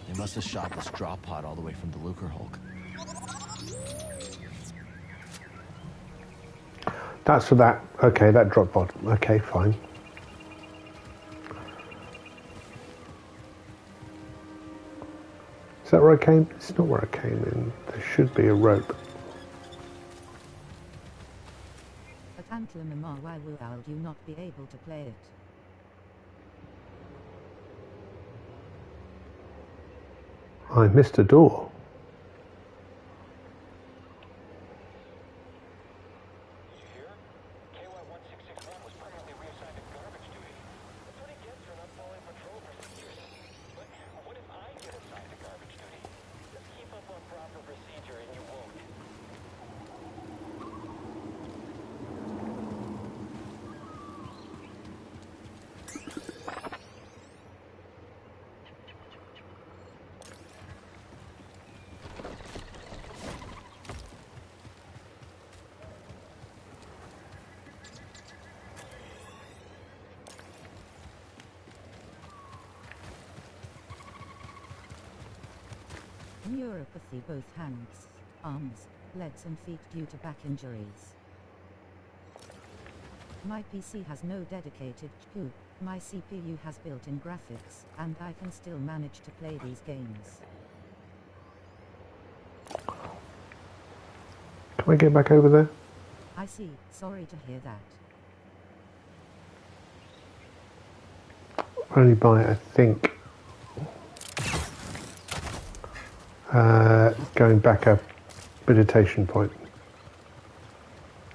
[SPEAKER 2] They must have shot this drop pod all the way from the Lucre Hulk.
[SPEAKER 1] That's for that. Okay, that drop pod. Okay, fine. Is that where I came? It's not where I came in. There should be a rope.
[SPEAKER 7] At Antlemama, why will you not be able to play it?
[SPEAKER 1] I missed a door.
[SPEAKER 7] Neuropathy both hands, arms, legs and feet due to back injuries. My PC has no dedicated GPU. My CPU has built-in graphics, and I can still manage to play these games.
[SPEAKER 1] Can I get back over there?
[SPEAKER 7] I see, sorry to hear that.
[SPEAKER 1] Only by, I think, going back a meditation point.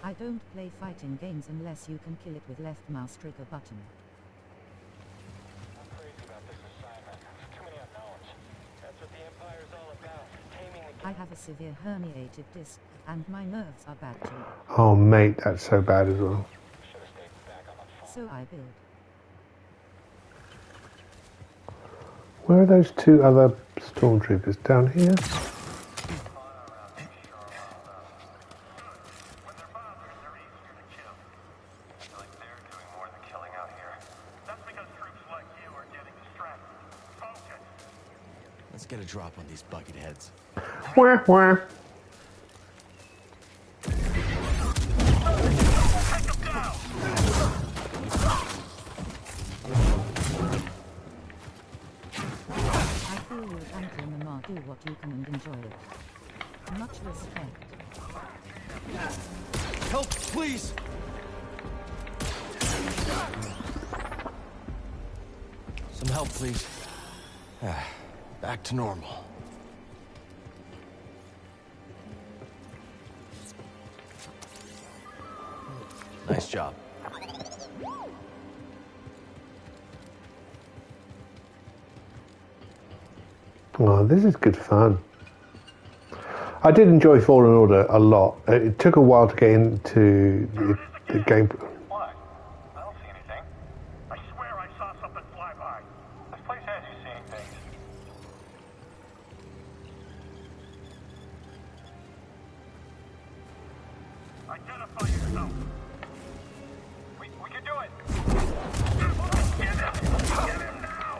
[SPEAKER 7] I don't play fighting games unless you can kill it with left mouse trigger button.
[SPEAKER 16] I'm crazy about this assignment. Too many unknowns. That's what the Empire's all about. Taming the...
[SPEAKER 7] I have a severe herniated disc, and my nerves are bad too.
[SPEAKER 1] Oh mate, that's so bad as well.
[SPEAKER 7] So I build.
[SPEAKER 1] Where are those two other stormtroopers? Down here?
[SPEAKER 2] Let's get a drop on these bucket heads.
[SPEAKER 1] Wah, wah.
[SPEAKER 7] Do what you can and enjoy it. Much respect.
[SPEAKER 2] Help, please! Some help, please. Back to normal. Nice job.
[SPEAKER 1] Oh, this is good fun. I did enjoy Fallen Order a lot. It took a while to get into the game.
[SPEAKER 14] What? I don't see anything. I swear I saw something fly by. This place has you seeing things. zone. We can do it. Get him! Get him now!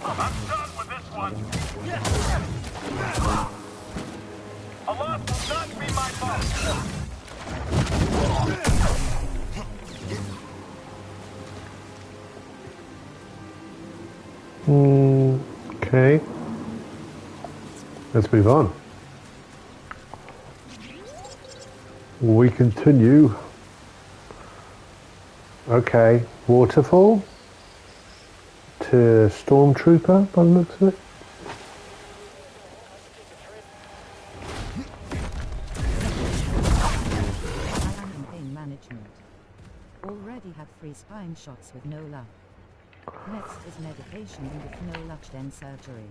[SPEAKER 14] I'm done with this one. A loss will not be my fault.
[SPEAKER 1] Okay. Let's move on. We continue. Okay, waterfall to stormtrooper by the looks of it.
[SPEAKER 7] Campaign management. Already had 3 spine shots with no luck. Next is medication and if no luck then surgery.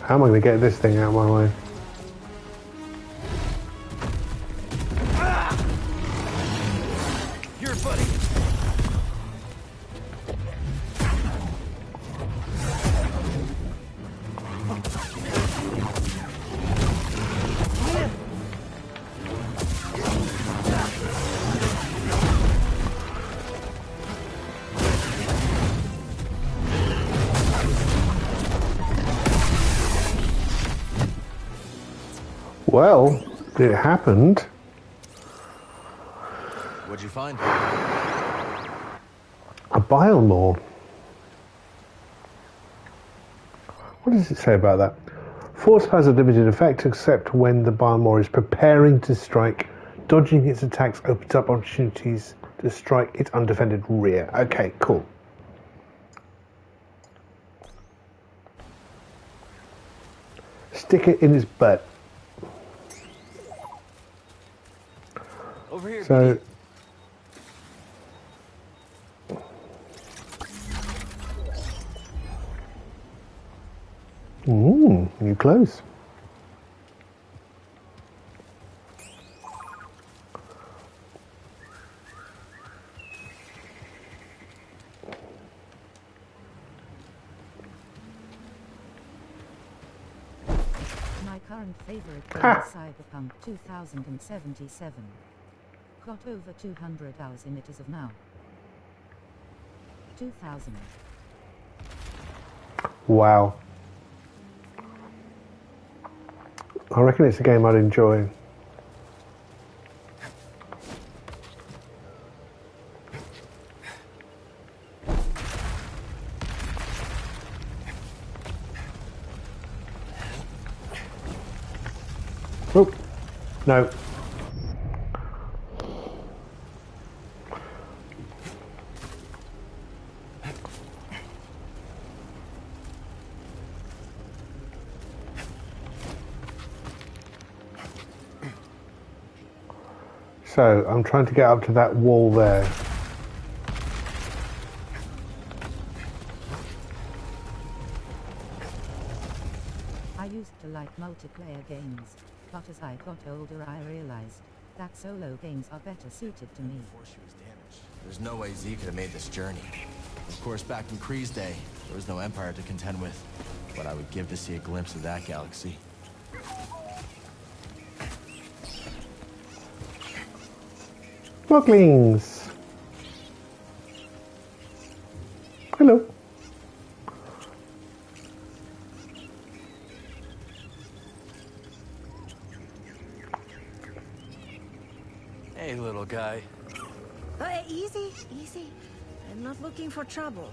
[SPEAKER 1] How am I going to get this thing out of my way?
[SPEAKER 2] Here, buddy.
[SPEAKER 1] Well, it happened.
[SPEAKER 2] What'd you find?
[SPEAKER 1] A bile. What does it say about that? Force has a limited effect except when the bile is preparing to strike. Dodging its attacks opens up opportunities to strike its undefended rear. Okay, cool. Stick it in his butt.
[SPEAKER 2] Over here,
[SPEAKER 1] so, new clothes.
[SPEAKER 7] My current favorite game is Cyberpunk 2077. Got over 200 hours in it as of now. 2000.
[SPEAKER 1] Wow. I reckon it's a game I'd enjoy. Oh, no. So, I'm trying to get up to that wall there.
[SPEAKER 7] I used to like multiplayer games, but as I got older I realized that solo games are better suited to me.
[SPEAKER 2] Before she was damaged. There's no way Z could have made this journey. Of course, back in Kree's day, there was no Empire to contend with. But I would give to see a glimpse of that galaxy.
[SPEAKER 1] Smuglings. Hello.
[SPEAKER 2] Hey, little guy.
[SPEAKER 17] Easy, easy. I'm not looking for trouble.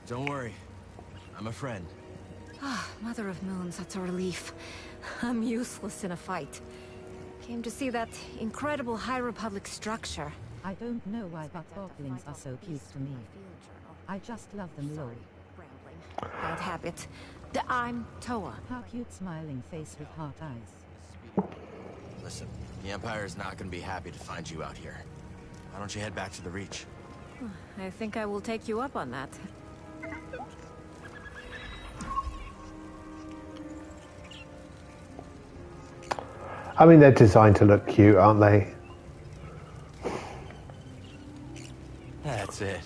[SPEAKER 2] Don't worry. I'm a friend.
[SPEAKER 17] Ah, Mother of Moons, that's a relief. I'm useless in a fight. Came to see that incredible High Republic structure.
[SPEAKER 7] I don't know why, but Orklings are so cute to me. I just love them lol.
[SPEAKER 17] Bad habit. I'm Toa.
[SPEAKER 7] How cute smiling face with heart eyes.
[SPEAKER 2] Listen, the Empire is not going to be happy to find you out here. Why don't you head back to the Reach?
[SPEAKER 17] I think I will take you up on that.
[SPEAKER 1] I mean, they're designed to look cute, aren't they?
[SPEAKER 2] That's it.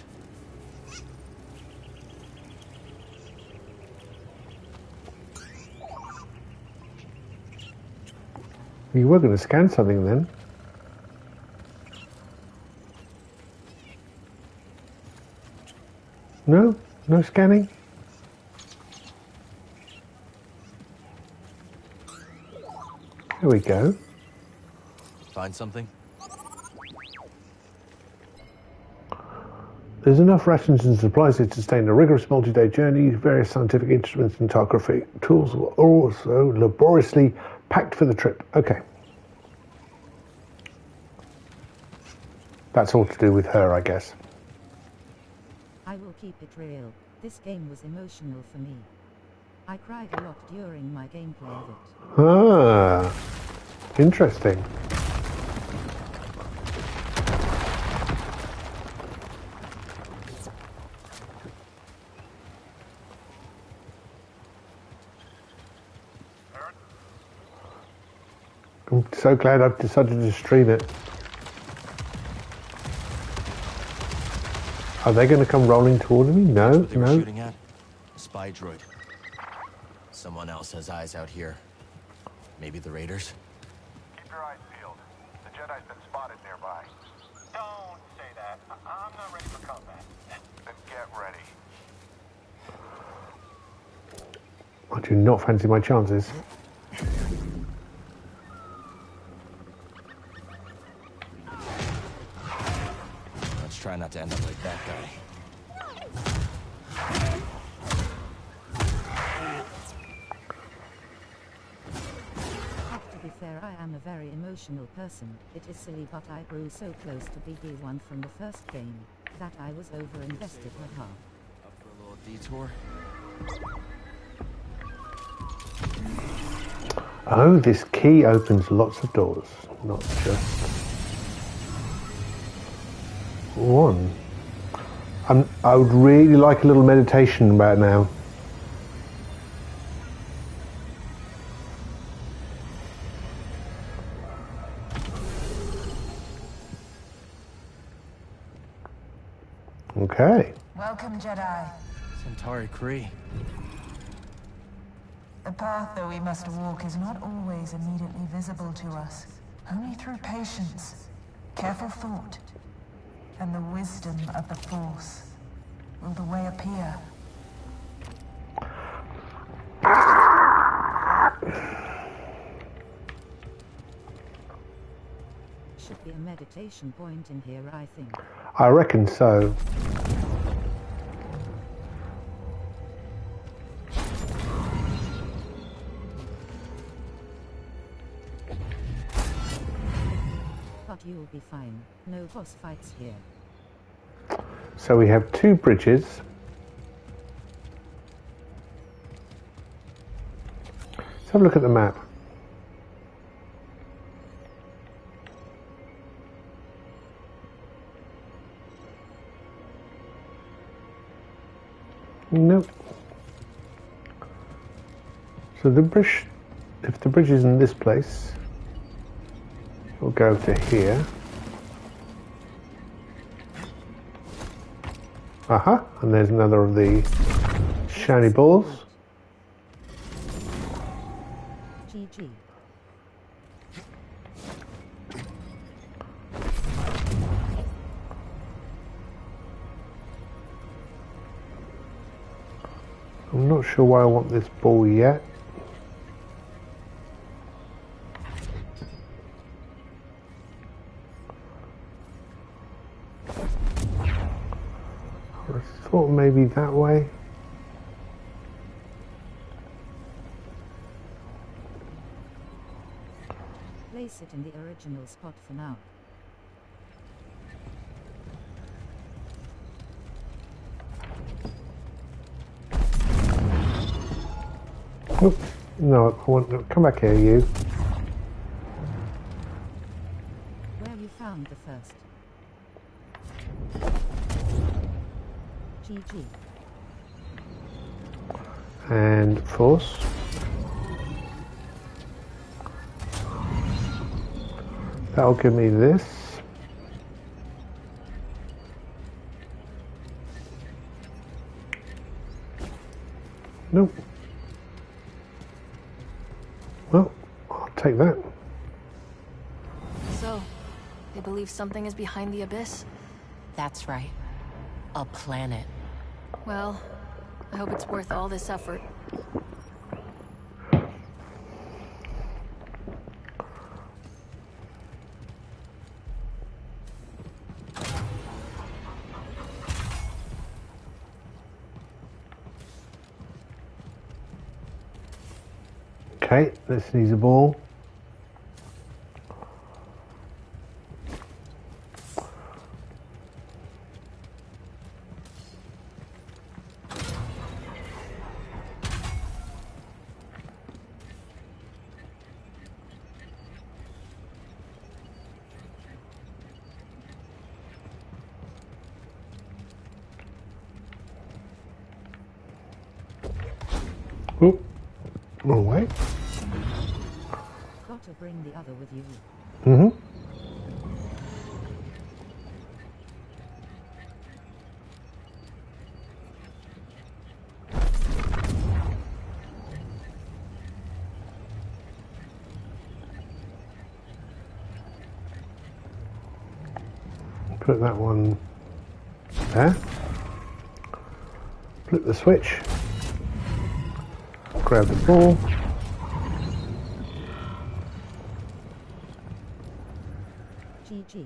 [SPEAKER 1] You were going to scan something then. No? No scanning? There we go.
[SPEAKER 2] Find something?
[SPEAKER 1] There's enough rations and supplies to sustain a rigorous multi-day journey. Various scientific instruments and topographic tools were also laboriously packed for the trip. Okay. That's all to do with her, I guess.
[SPEAKER 7] I will keep it real. This game was emotional for me. I cried a lot during my gameplay of it.
[SPEAKER 1] Ah, interesting. I'm so glad I've decided to stream it. Are they going to come rolling toward me? No,
[SPEAKER 2] What they were
[SPEAKER 1] no.
[SPEAKER 2] shooting at? A spy droid. Someone else has eyes out here. Maybe the raiders?
[SPEAKER 14] Keep your eyes peeled. The Jedi's been spotted nearby. Don't say that. I'm not ready for combat. Then get ready.
[SPEAKER 1] I do not fancy my chances.
[SPEAKER 2] Let's try not to end up like that guy.
[SPEAKER 7] To be fair, I am a very emotional person. It is silly, but I grew so close to BD1 from the first game that I was over-invested with half.
[SPEAKER 2] Up for a little detour?
[SPEAKER 1] Oh, this key opens lots of doors, not just one. I would really like a little meditation about now. Okay.
[SPEAKER 18] Welcome, Jedi.
[SPEAKER 2] Centauri Kree.
[SPEAKER 18] The path that we must walk is not always immediately visible to us. Only through patience, careful thought, and the wisdom of the Force will the way appear.
[SPEAKER 7] Should be a meditation point in here, I think.
[SPEAKER 1] I reckon so.
[SPEAKER 7] But you'll be fine. No boss fights here.
[SPEAKER 1] So we have two bridges. Let's have a look at the map. Nope. So the bridge, if the bridge is in this place, we'll go to here. Aha, and there's another of the shiny balls.
[SPEAKER 7] GG.
[SPEAKER 1] I'm not sure why I want this ball yet. I thought maybe that way.
[SPEAKER 7] Place it in the original spot for now.
[SPEAKER 1] Nope. No, I want to come back here, you.
[SPEAKER 7] Where you found the first. GG.
[SPEAKER 1] And force. That'll give me this. Nope. Well, I'll take that.
[SPEAKER 10] So, they believe something is behind the abyss?
[SPEAKER 19] That's right. A planet.
[SPEAKER 10] Well, I hope it's worth all this effort.
[SPEAKER 1] Okay, this needs a ball. Oop, wrong way.
[SPEAKER 7] Got to bring the other with you.
[SPEAKER 1] Mm-hmm. Put that one there. Flip the switch. Grab the ball.
[SPEAKER 7] GG.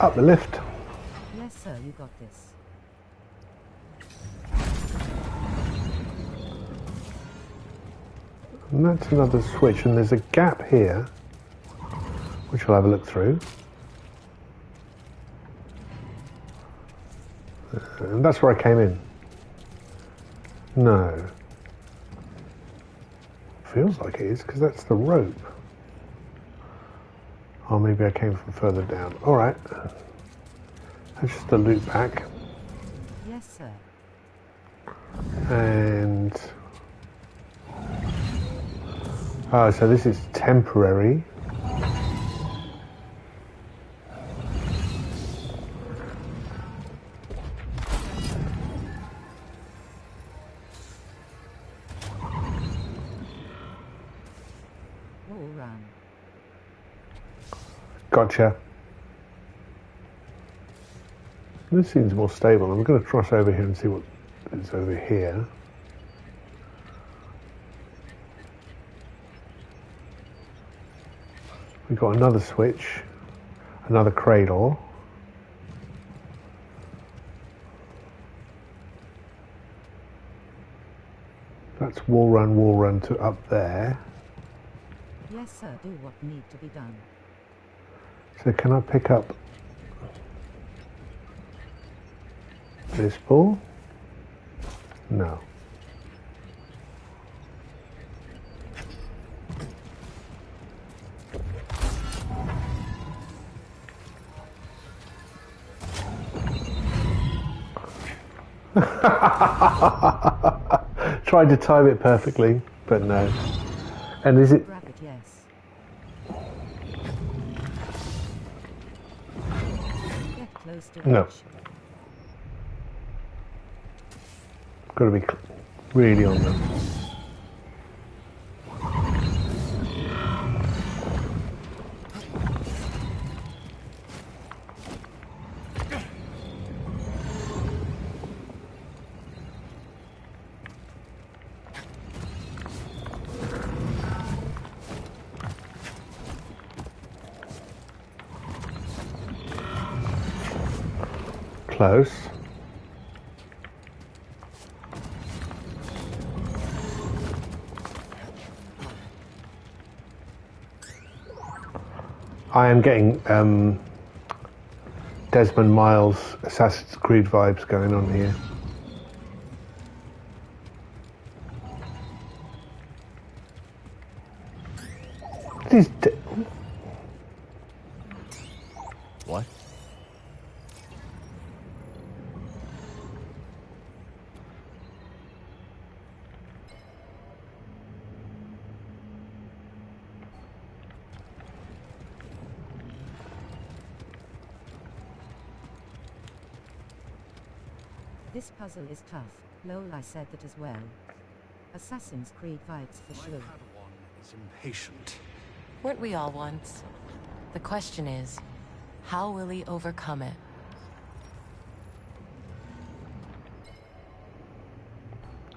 [SPEAKER 1] Up the lift.
[SPEAKER 7] Yes, sir, you got this.
[SPEAKER 1] And that's another switch, and there's a gap here, which we'll have a look through. And that's where I came in. No. Feels like it is, because that's the rope. Or maybe I came from further down. Alright. That's just a loop back.
[SPEAKER 7] Yes, sir.
[SPEAKER 1] And... oh, so this is temporary.
[SPEAKER 7] Wall run.
[SPEAKER 1] Gotcha. This seems more stable. I'm going to cross over here and see what is over here. We've got another switch, another cradle. That's wall run to up there.
[SPEAKER 7] Yes, sir, do what need to be done.
[SPEAKER 1] So can I pick up this ball? No. Tried to time it perfectly, but no. And is it?
[SPEAKER 7] Grab it, yes. Get close to
[SPEAKER 1] No.
[SPEAKER 7] edge.
[SPEAKER 1] Got to be really on them. Close. I am getting Desmond Miles Assassin's Creed vibes going on here. These
[SPEAKER 2] What?
[SPEAKER 7] This puzzle is tough. Lol, I said that as well. Assassin's Creed vibes for sure.
[SPEAKER 20] Padawan is impatient.
[SPEAKER 19] Weren't we all once? The question is, how will he overcome it?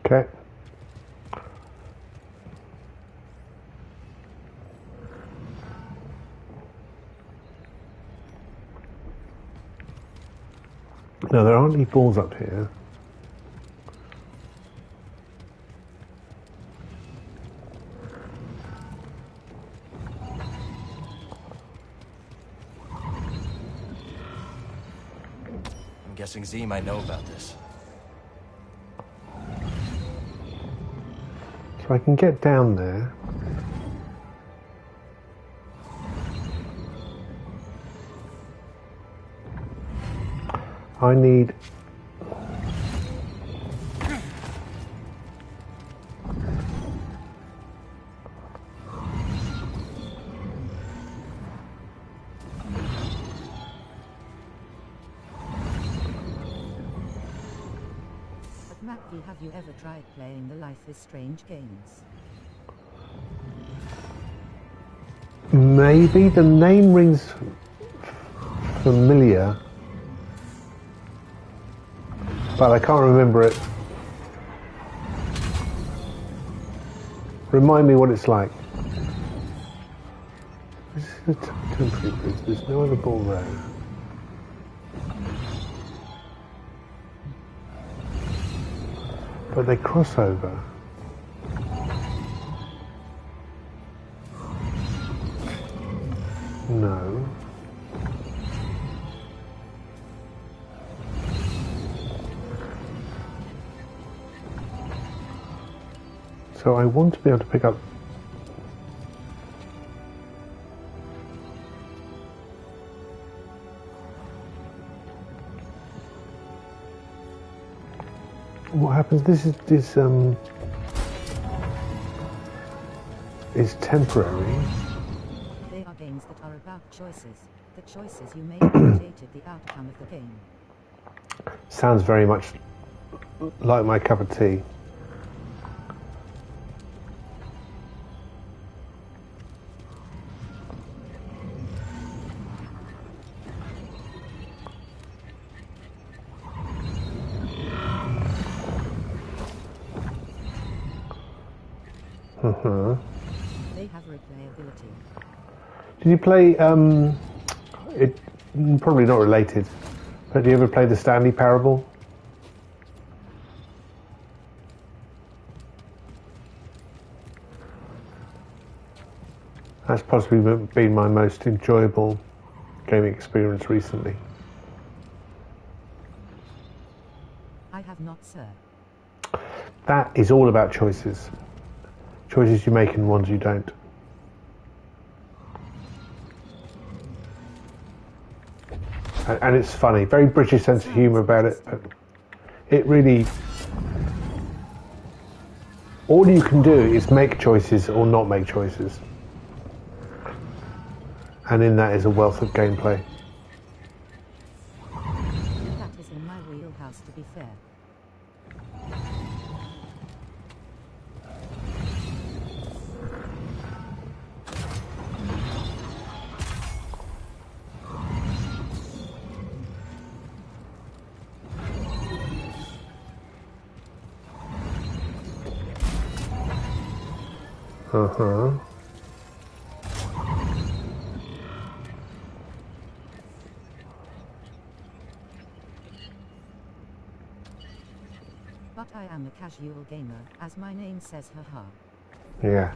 [SPEAKER 1] Okay. Now, there aren't any balls up here.
[SPEAKER 2] I'm guessing Z might know about this.
[SPEAKER 1] So I can get down there. I need...
[SPEAKER 7] But Mackie, have you ever tried playing the Life is Strange games?
[SPEAKER 1] Maybe the name rings familiar, but I can't remember it. Remind me what it's like. This is a temporary bridge. There's no other ball there. But they cross over. No. So I want to be able to pick up. What happens? This is temporary.
[SPEAKER 7] They are games that are about choices. The choices you make dictated the outcome of the game.
[SPEAKER 1] Sounds very much like my cup of tea.
[SPEAKER 7] They have replayability.
[SPEAKER 1] Did you play, it probably not related, but do you ever play the Stanley Parable? That's possibly been my most enjoyable gaming experience recently.
[SPEAKER 7] I have not, sir.
[SPEAKER 1] That is all about choices. Choices you make and ones you don't. And it's funny, very British sense of humour about it, but it really... All you can do is make choices or not make choices. And in that is a wealth of gameplay.
[SPEAKER 7] That is in my wheelhouse, to be fair. But I am a casual gamer, as my name says, haha.
[SPEAKER 1] Yeah.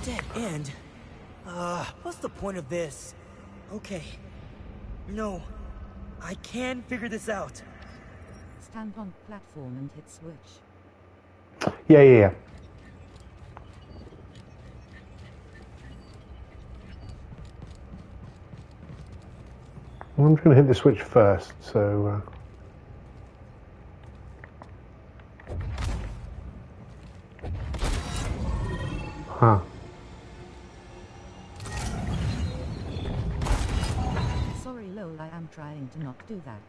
[SPEAKER 21] Dead end? What's the point of this? Okay. No. I can figure this out.
[SPEAKER 7] Stand on platform and hit switch.
[SPEAKER 1] Yeah. I'm just going to hit the switch first, so... Huh.
[SPEAKER 7] Sorry, lol, I am trying to not do that.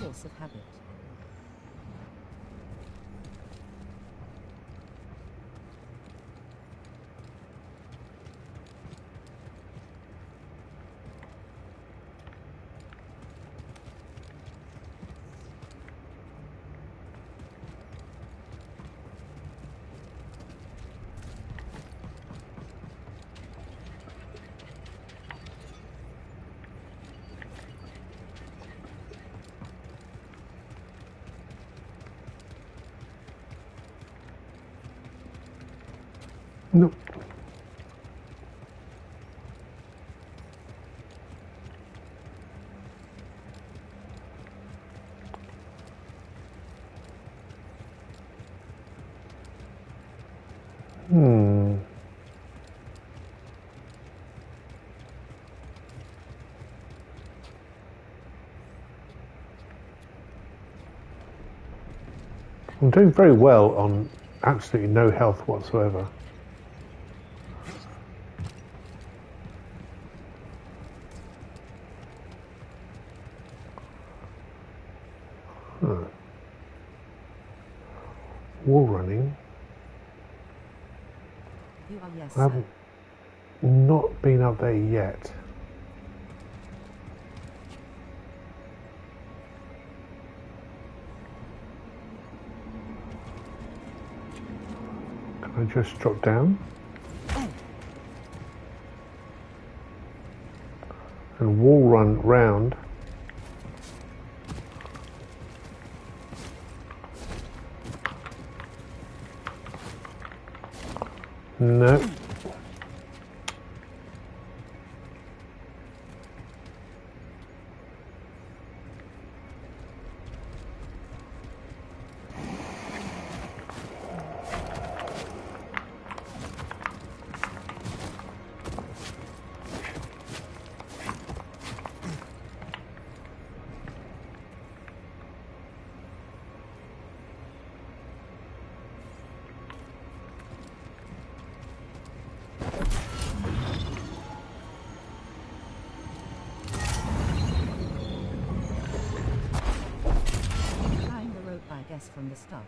[SPEAKER 7] Force of habit.
[SPEAKER 1] No. I'm doing very well on absolutely no health whatsoever. Wall running.
[SPEAKER 7] You are, yes,
[SPEAKER 1] I haven't not been up there yet. Can I just drop down? And wall run round. No.
[SPEAKER 7] From the start.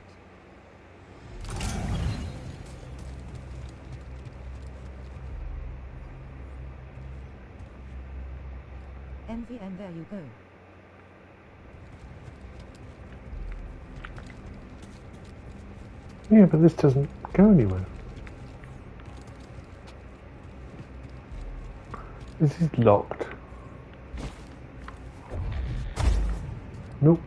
[SPEAKER 7] Envy, and there you go.
[SPEAKER 1] Yeah, but this doesn't go anywhere. This is locked. Nope.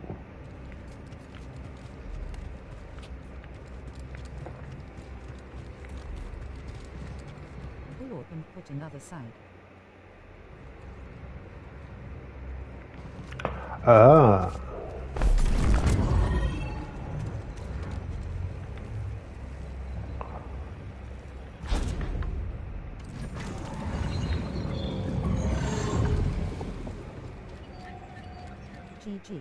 [SPEAKER 7] And put another side.
[SPEAKER 1] Ah.
[SPEAKER 7] GG.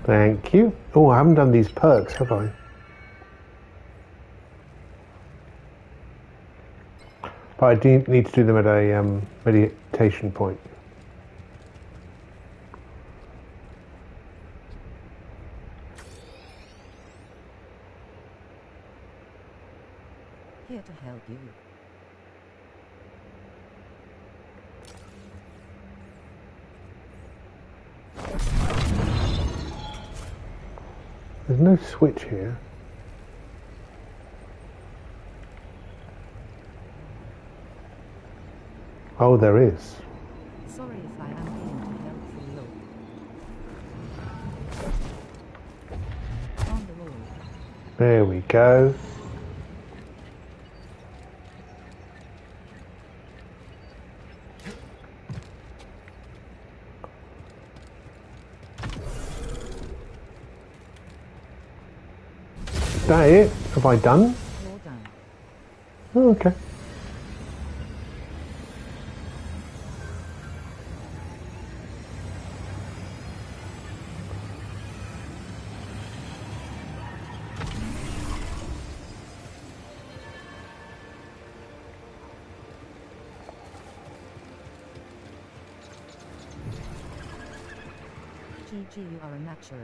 [SPEAKER 1] Thank you. Oh, I haven't done these perks, have I? But I do need to do them at a meditation point.
[SPEAKER 7] Here to help you.
[SPEAKER 1] There's no switch here. Oh, there is.
[SPEAKER 7] Sorry if I am being too helpful, look. On the wall.
[SPEAKER 1] There we go. Is that it? Have I done?
[SPEAKER 7] You're done.
[SPEAKER 1] Oh, okay.
[SPEAKER 7] GG, you are a natural.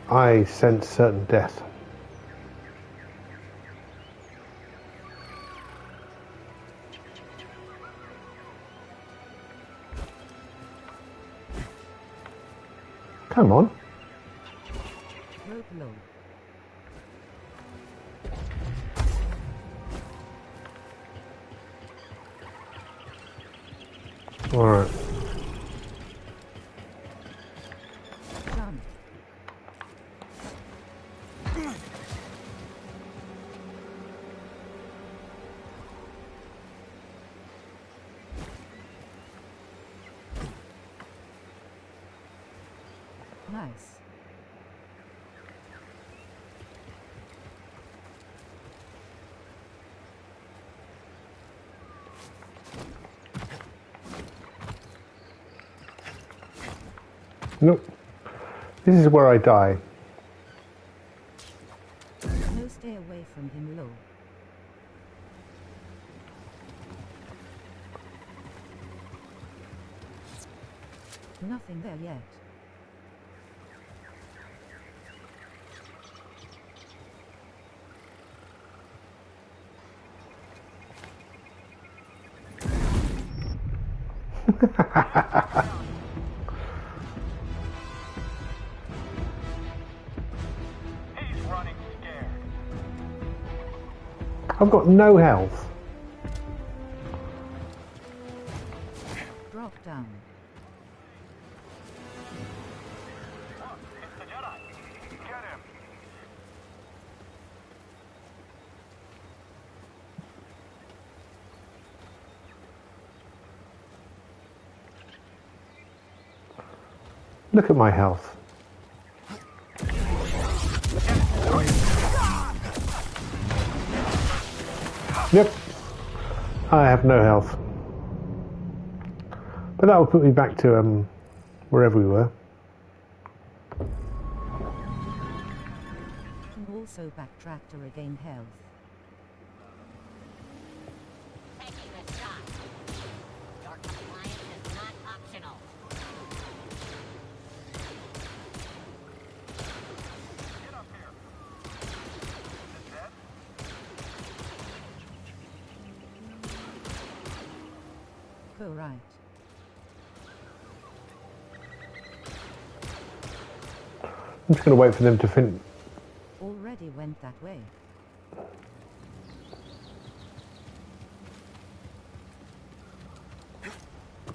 [SPEAKER 1] I sense certain death. Come on.
[SPEAKER 7] Rope low.
[SPEAKER 1] All right.
[SPEAKER 7] Jump. Nice.
[SPEAKER 1] Nope. This is where I die.
[SPEAKER 7] No, stay away from him, low. Nothing there yet.
[SPEAKER 14] He's running scared.
[SPEAKER 1] I've got no health.
[SPEAKER 7] Drop down.
[SPEAKER 14] Look, it's the Jedi. Get him.
[SPEAKER 1] Look at my health. Yep. I have no health. But that will put me back to wherever we were.
[SPEAKER 7] Can also backtrack to regain health.
[SPEAKER 12] Taking a shot. Your compliance is not optional.
[SPEAKER 14] Get up here. Is it dead?
[SPEAKER 7] Go right.
[SPEAKER 1] I'm just going to wait for them to finish.
[SPEAKER 7] Already went that way.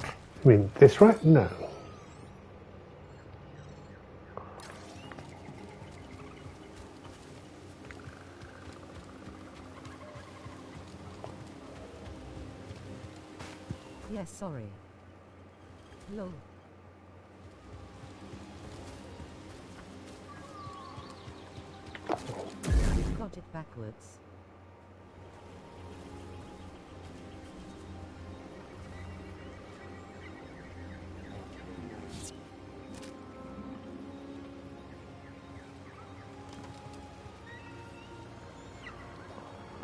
[SPEAKER 1] I mean, this right? No.
[SPEAKER 7] Yes, sorry. Low. Got it backwards.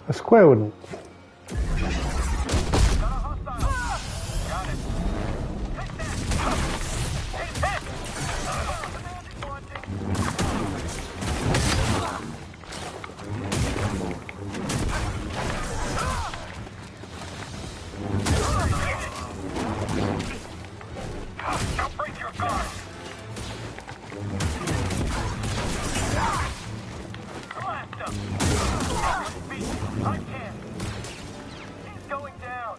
[SPEAKER 1] A square wouldn't.
[SPEAKER 16] I can't. He's going down.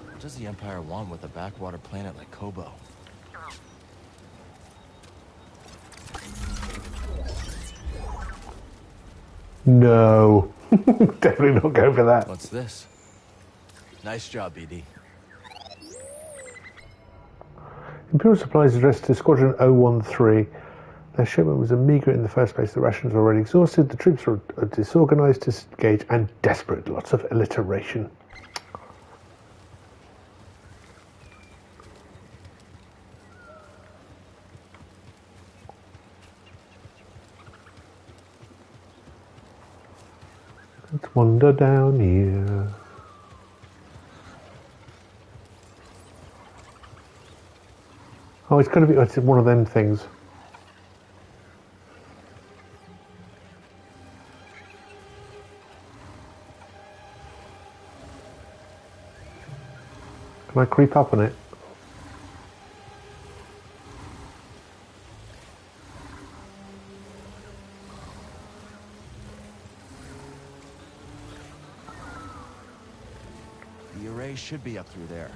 [SPEAKER 2] What does the Empire want with a backwater planet like Koboh?
[SPEAKER 1] No. Definitely not go for that.
[SPEAKER 2] What's this? Nice job, BD.
[SPEAKER 1] Imperial supplies addressed to Squadron 013. Their shipment was a meager in the first place. The rations were already exhausted. The troops were disorganized, disengaged, and desperate. Lots of alliteration. Let's wander down here. Oh, it's going to be it's one of them things. Can I creep up on it?
[SPEAKER 2] The array should be up through there.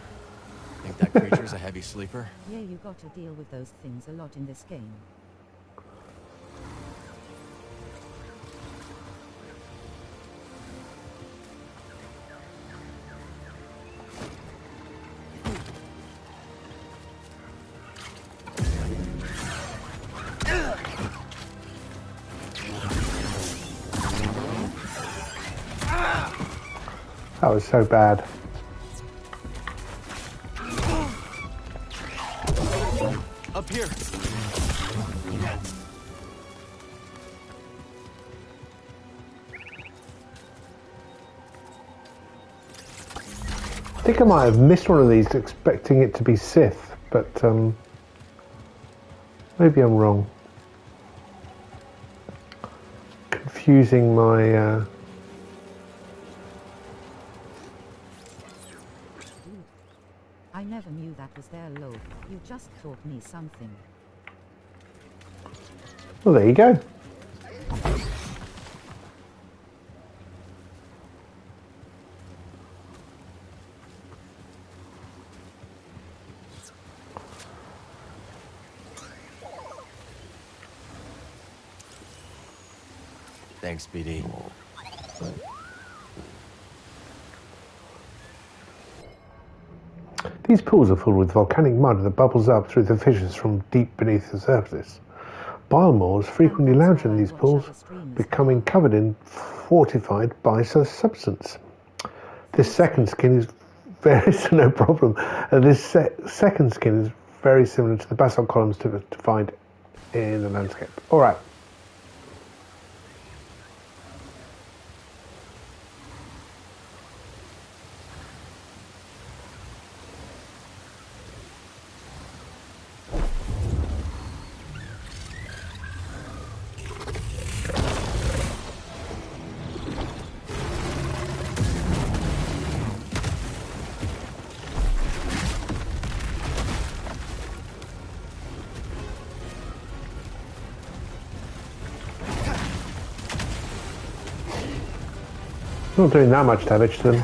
[SPEAKER 2] Think that creature's a heavy sleeper?
[SPEAKER 7] Yeah, you got to deal with those things a lot in this game.
[SPEAKER 1] That was so bad.
[SPEAKER 2] Up here.
[SPEAKER 1] I think I might have missed one of these expecting it to be Sith, but maybe I'm wrong. Confusing my
[SPEAKER 7] I never knew that was their load. You just taught me something.
[SPEAKER 1] Well, there you go.
[SPEAKER 2] Thanks, BD.
[SPEAKER 1] These pools are filled with volcanic mud that bubbles up through the fissures from deep beneath the surface. Bile maws frequently lounge in these pools, becoming covered in fortified by such substance. This second skin is very no problem. This second skin is very similar to the basalt columns to find in the landscape. All right. Not doing that much damage to them.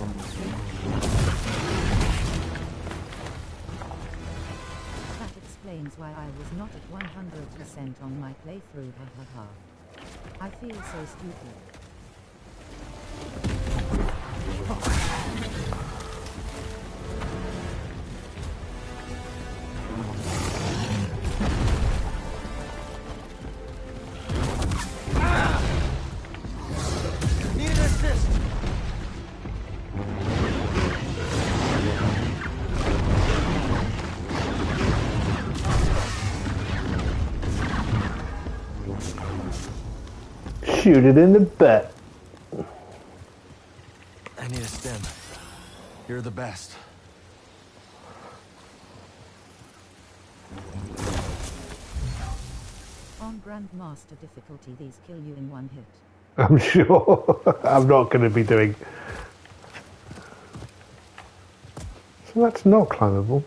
[SPEAKER 7] That explains why I was not at 100% on my playthrough. I feel so stupid.
[SPEAKER 1] Shoot it in the butt.
[SPEAKER 2] I need a stem. You're the best.
[SPEAKER 7] On Grandmaster difficulty, these kill you in one hit.
[SPEAKER 1] I'm sure. I'm not going to be doing. So that's not climbable.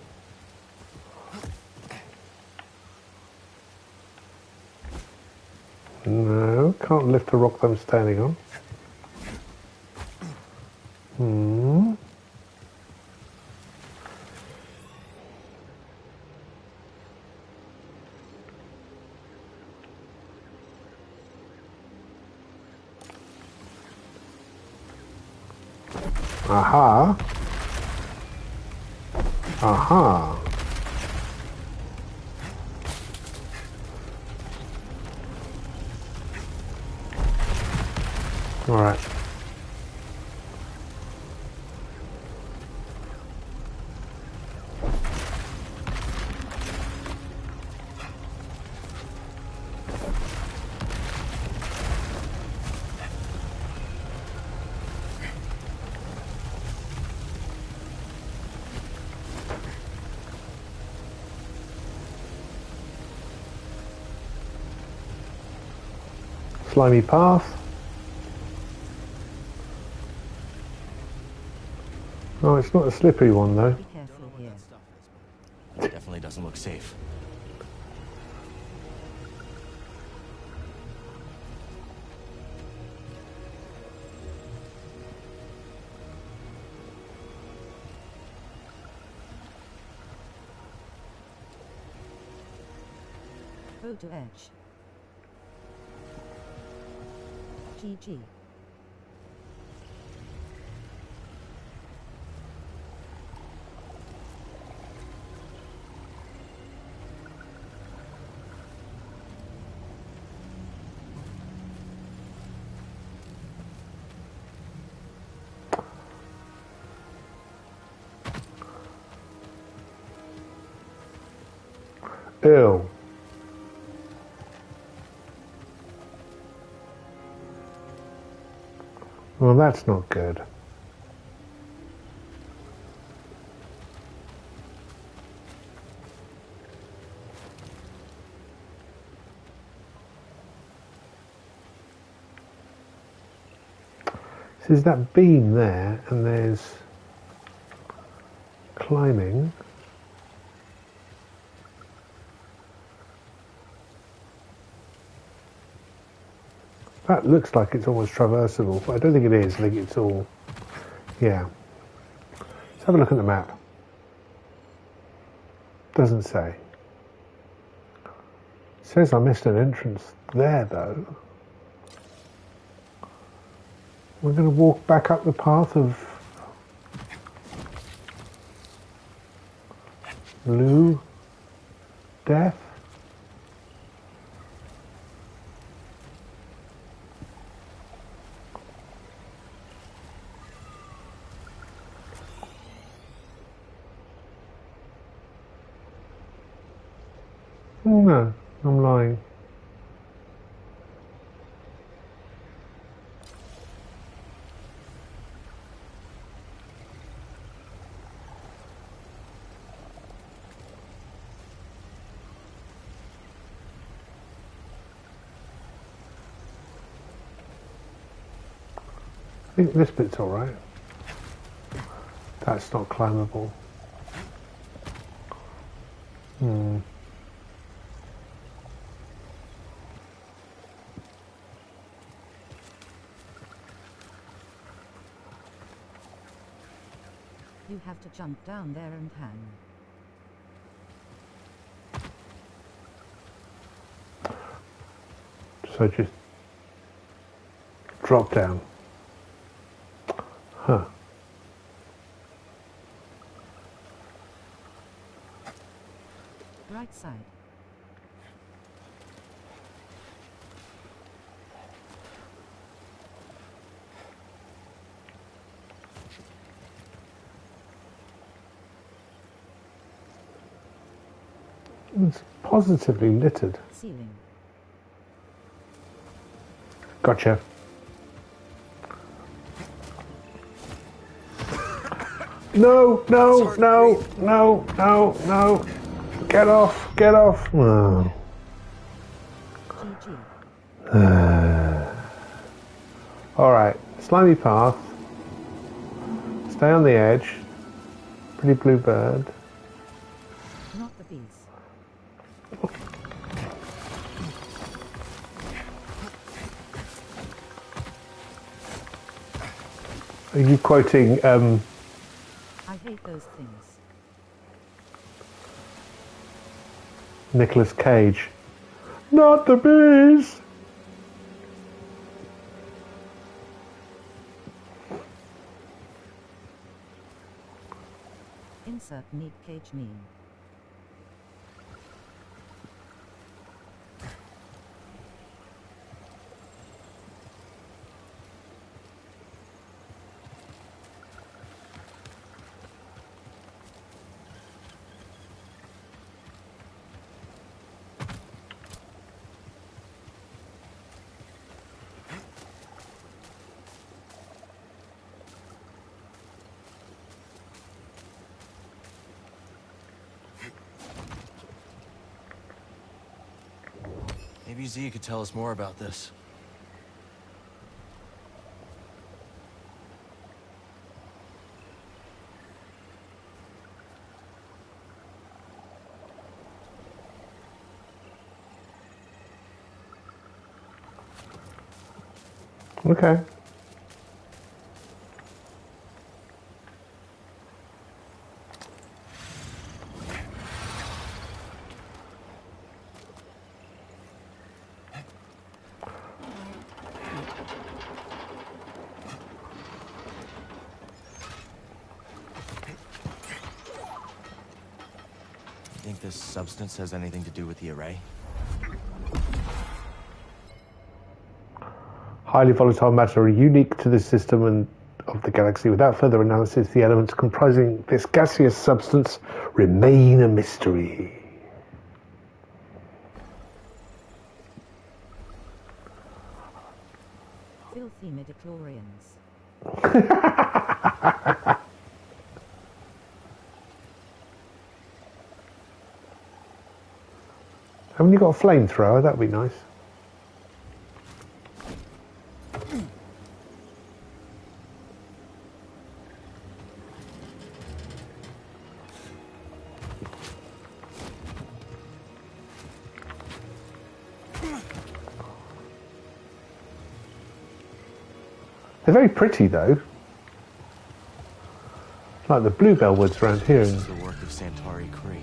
[SPEAKER 1] No, can't lift a rock that I'm standing on. Hmm. Aha. Aha. All right. Slimy path. Oh, it's not a slippery one though.
[SPEAKER 7] Be careful here.
[SPEAKER 2] Definitely doesn't look safe.
[SPEAKER 7] Go to edge. GG.
[SPEAKER 1] Ew. Well, that's not good. So there's that beam there, and there's climbing. That looks like it's almost traversable, but I don't think it is. I think it's all, yeah. Let's have a look at the map. Doesn't say. It says I missed an entrance there, though. We're going to walk back up the path of Lou, death. Oh no, I'm lying. I think this bit's alright. That's not climbable. Hmm.
[SPEAKER 7] You have to jump down there and hang.
[SPEAKER 1] So just drop down. Huh.
[SPEAKER 7] Right side.
[SPEAKER 1] It's positively littered.
[SPEAKER 7] Ceiling.
[SPEAKER 1] Gotcha. No, no, no, no, no, no. Get off, get off. Oh. Alright, slimy path. Stay on the edge. Pretty blue bird.
[SPEAKER 7] Not the bees.
[SPEAKER 1] Are you quoting
[SPEAKER 7] I hate those things.
[SPEAKER 1] Nicolas Cage? Not the bees!
[SPEAKER 7] Insert Nick Cage meme.
[SPEAKER 2] Maybe Z could tell us more about this.
[SPEAKER 1] Okay.
[SPEAKER 2] Think this substance has anything to do with the array?
[SPEAKER 1] Highly volatile matter unique to this system and of the galaxy. Without further analysis, the elements comprising this gaseous substance remain a mystery.
[SPEAKER 7] Filthy midichlorians.
[SPEAKER 1] Haven't you got a flamethrower? That'd be nice. They're very pretty though. Like the bluebell woods around here.
[SPEAKER 2] This is the work of Santari Kree.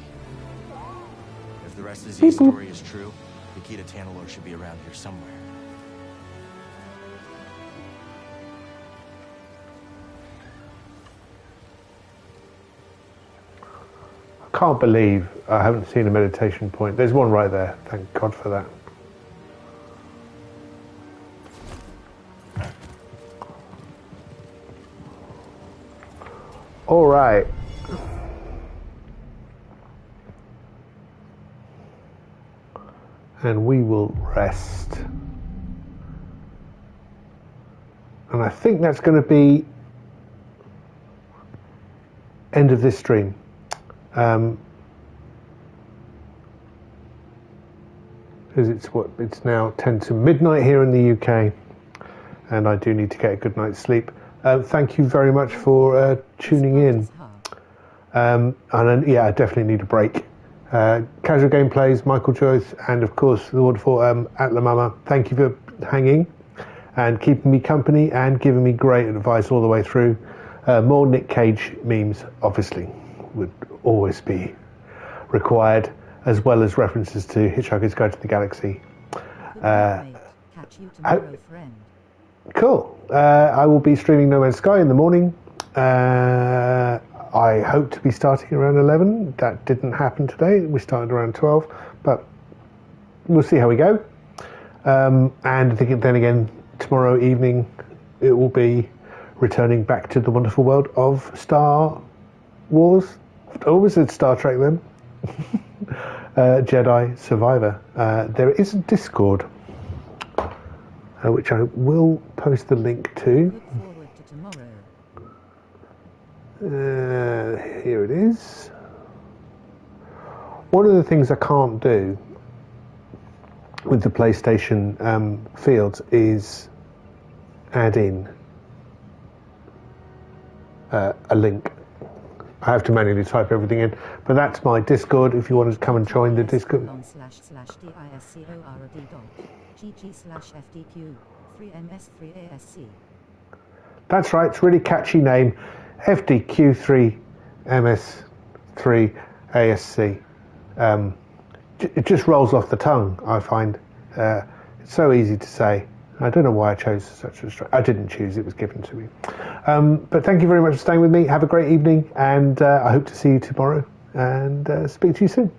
[SPEAKER 2] If the rest of Z's story is true, the key to Tanalorr should be around here somewhere.
[SPEAKER 1] I can't believe I haven't seen a meditation point. There's one right there. Thank God for that. All right. And we will rest. And I think that's going to be end of this stream. Because it's now 10 to midnight here in the UK, and I do need to get a good night's sleep. Thank you very much for tuning in. And then, yeah, I definitely need a break. Casual Gameplays, Michael Joyce, and of course the wonderful Atla Mama. Thank you for hanging and keeping me company and giving me great advice all the way through. More Nick Cage memes, obviously, would always be required, as well as references to Hitchhiker's Guide to the Galaxy.
[SPEAKER 7] Catch you tomorrow, friend.
[SPEAKER 1] Cool. I will be streaming No Man's Sky in the morning. I hope to be starting around 11. That didn't happen today. We started around 12, but we'll see how we go. And I think then again, tomorrow evening, it will be returning back to the wonderful world of Star Wars. I always said Star Trek then. Jedi Survivor. There is a Discord, which I will post the link to.
[SPEAKER 7] Look forward to tomorrow.
[SPEAKER 1] Here it is. One of the things I can't do with the PlayStation fields is add in a link. I have to manually type everything in, but that's my Discord. If you want to come and join the Discord.
[SPEAKER 7] //discord.gg/FDQ 3MS3ASC.
[SPEAKER 1] That's right, it's a really catchy name. FDQ3MS3ASC. It just rolls off the tongue, I find. It's so easy to say. I don't know why I chose such a I didn't choose, it was given to me. But thank you very much for staying with me. Have a great evening, and I hope to see you tomorrow, and speak to you soon.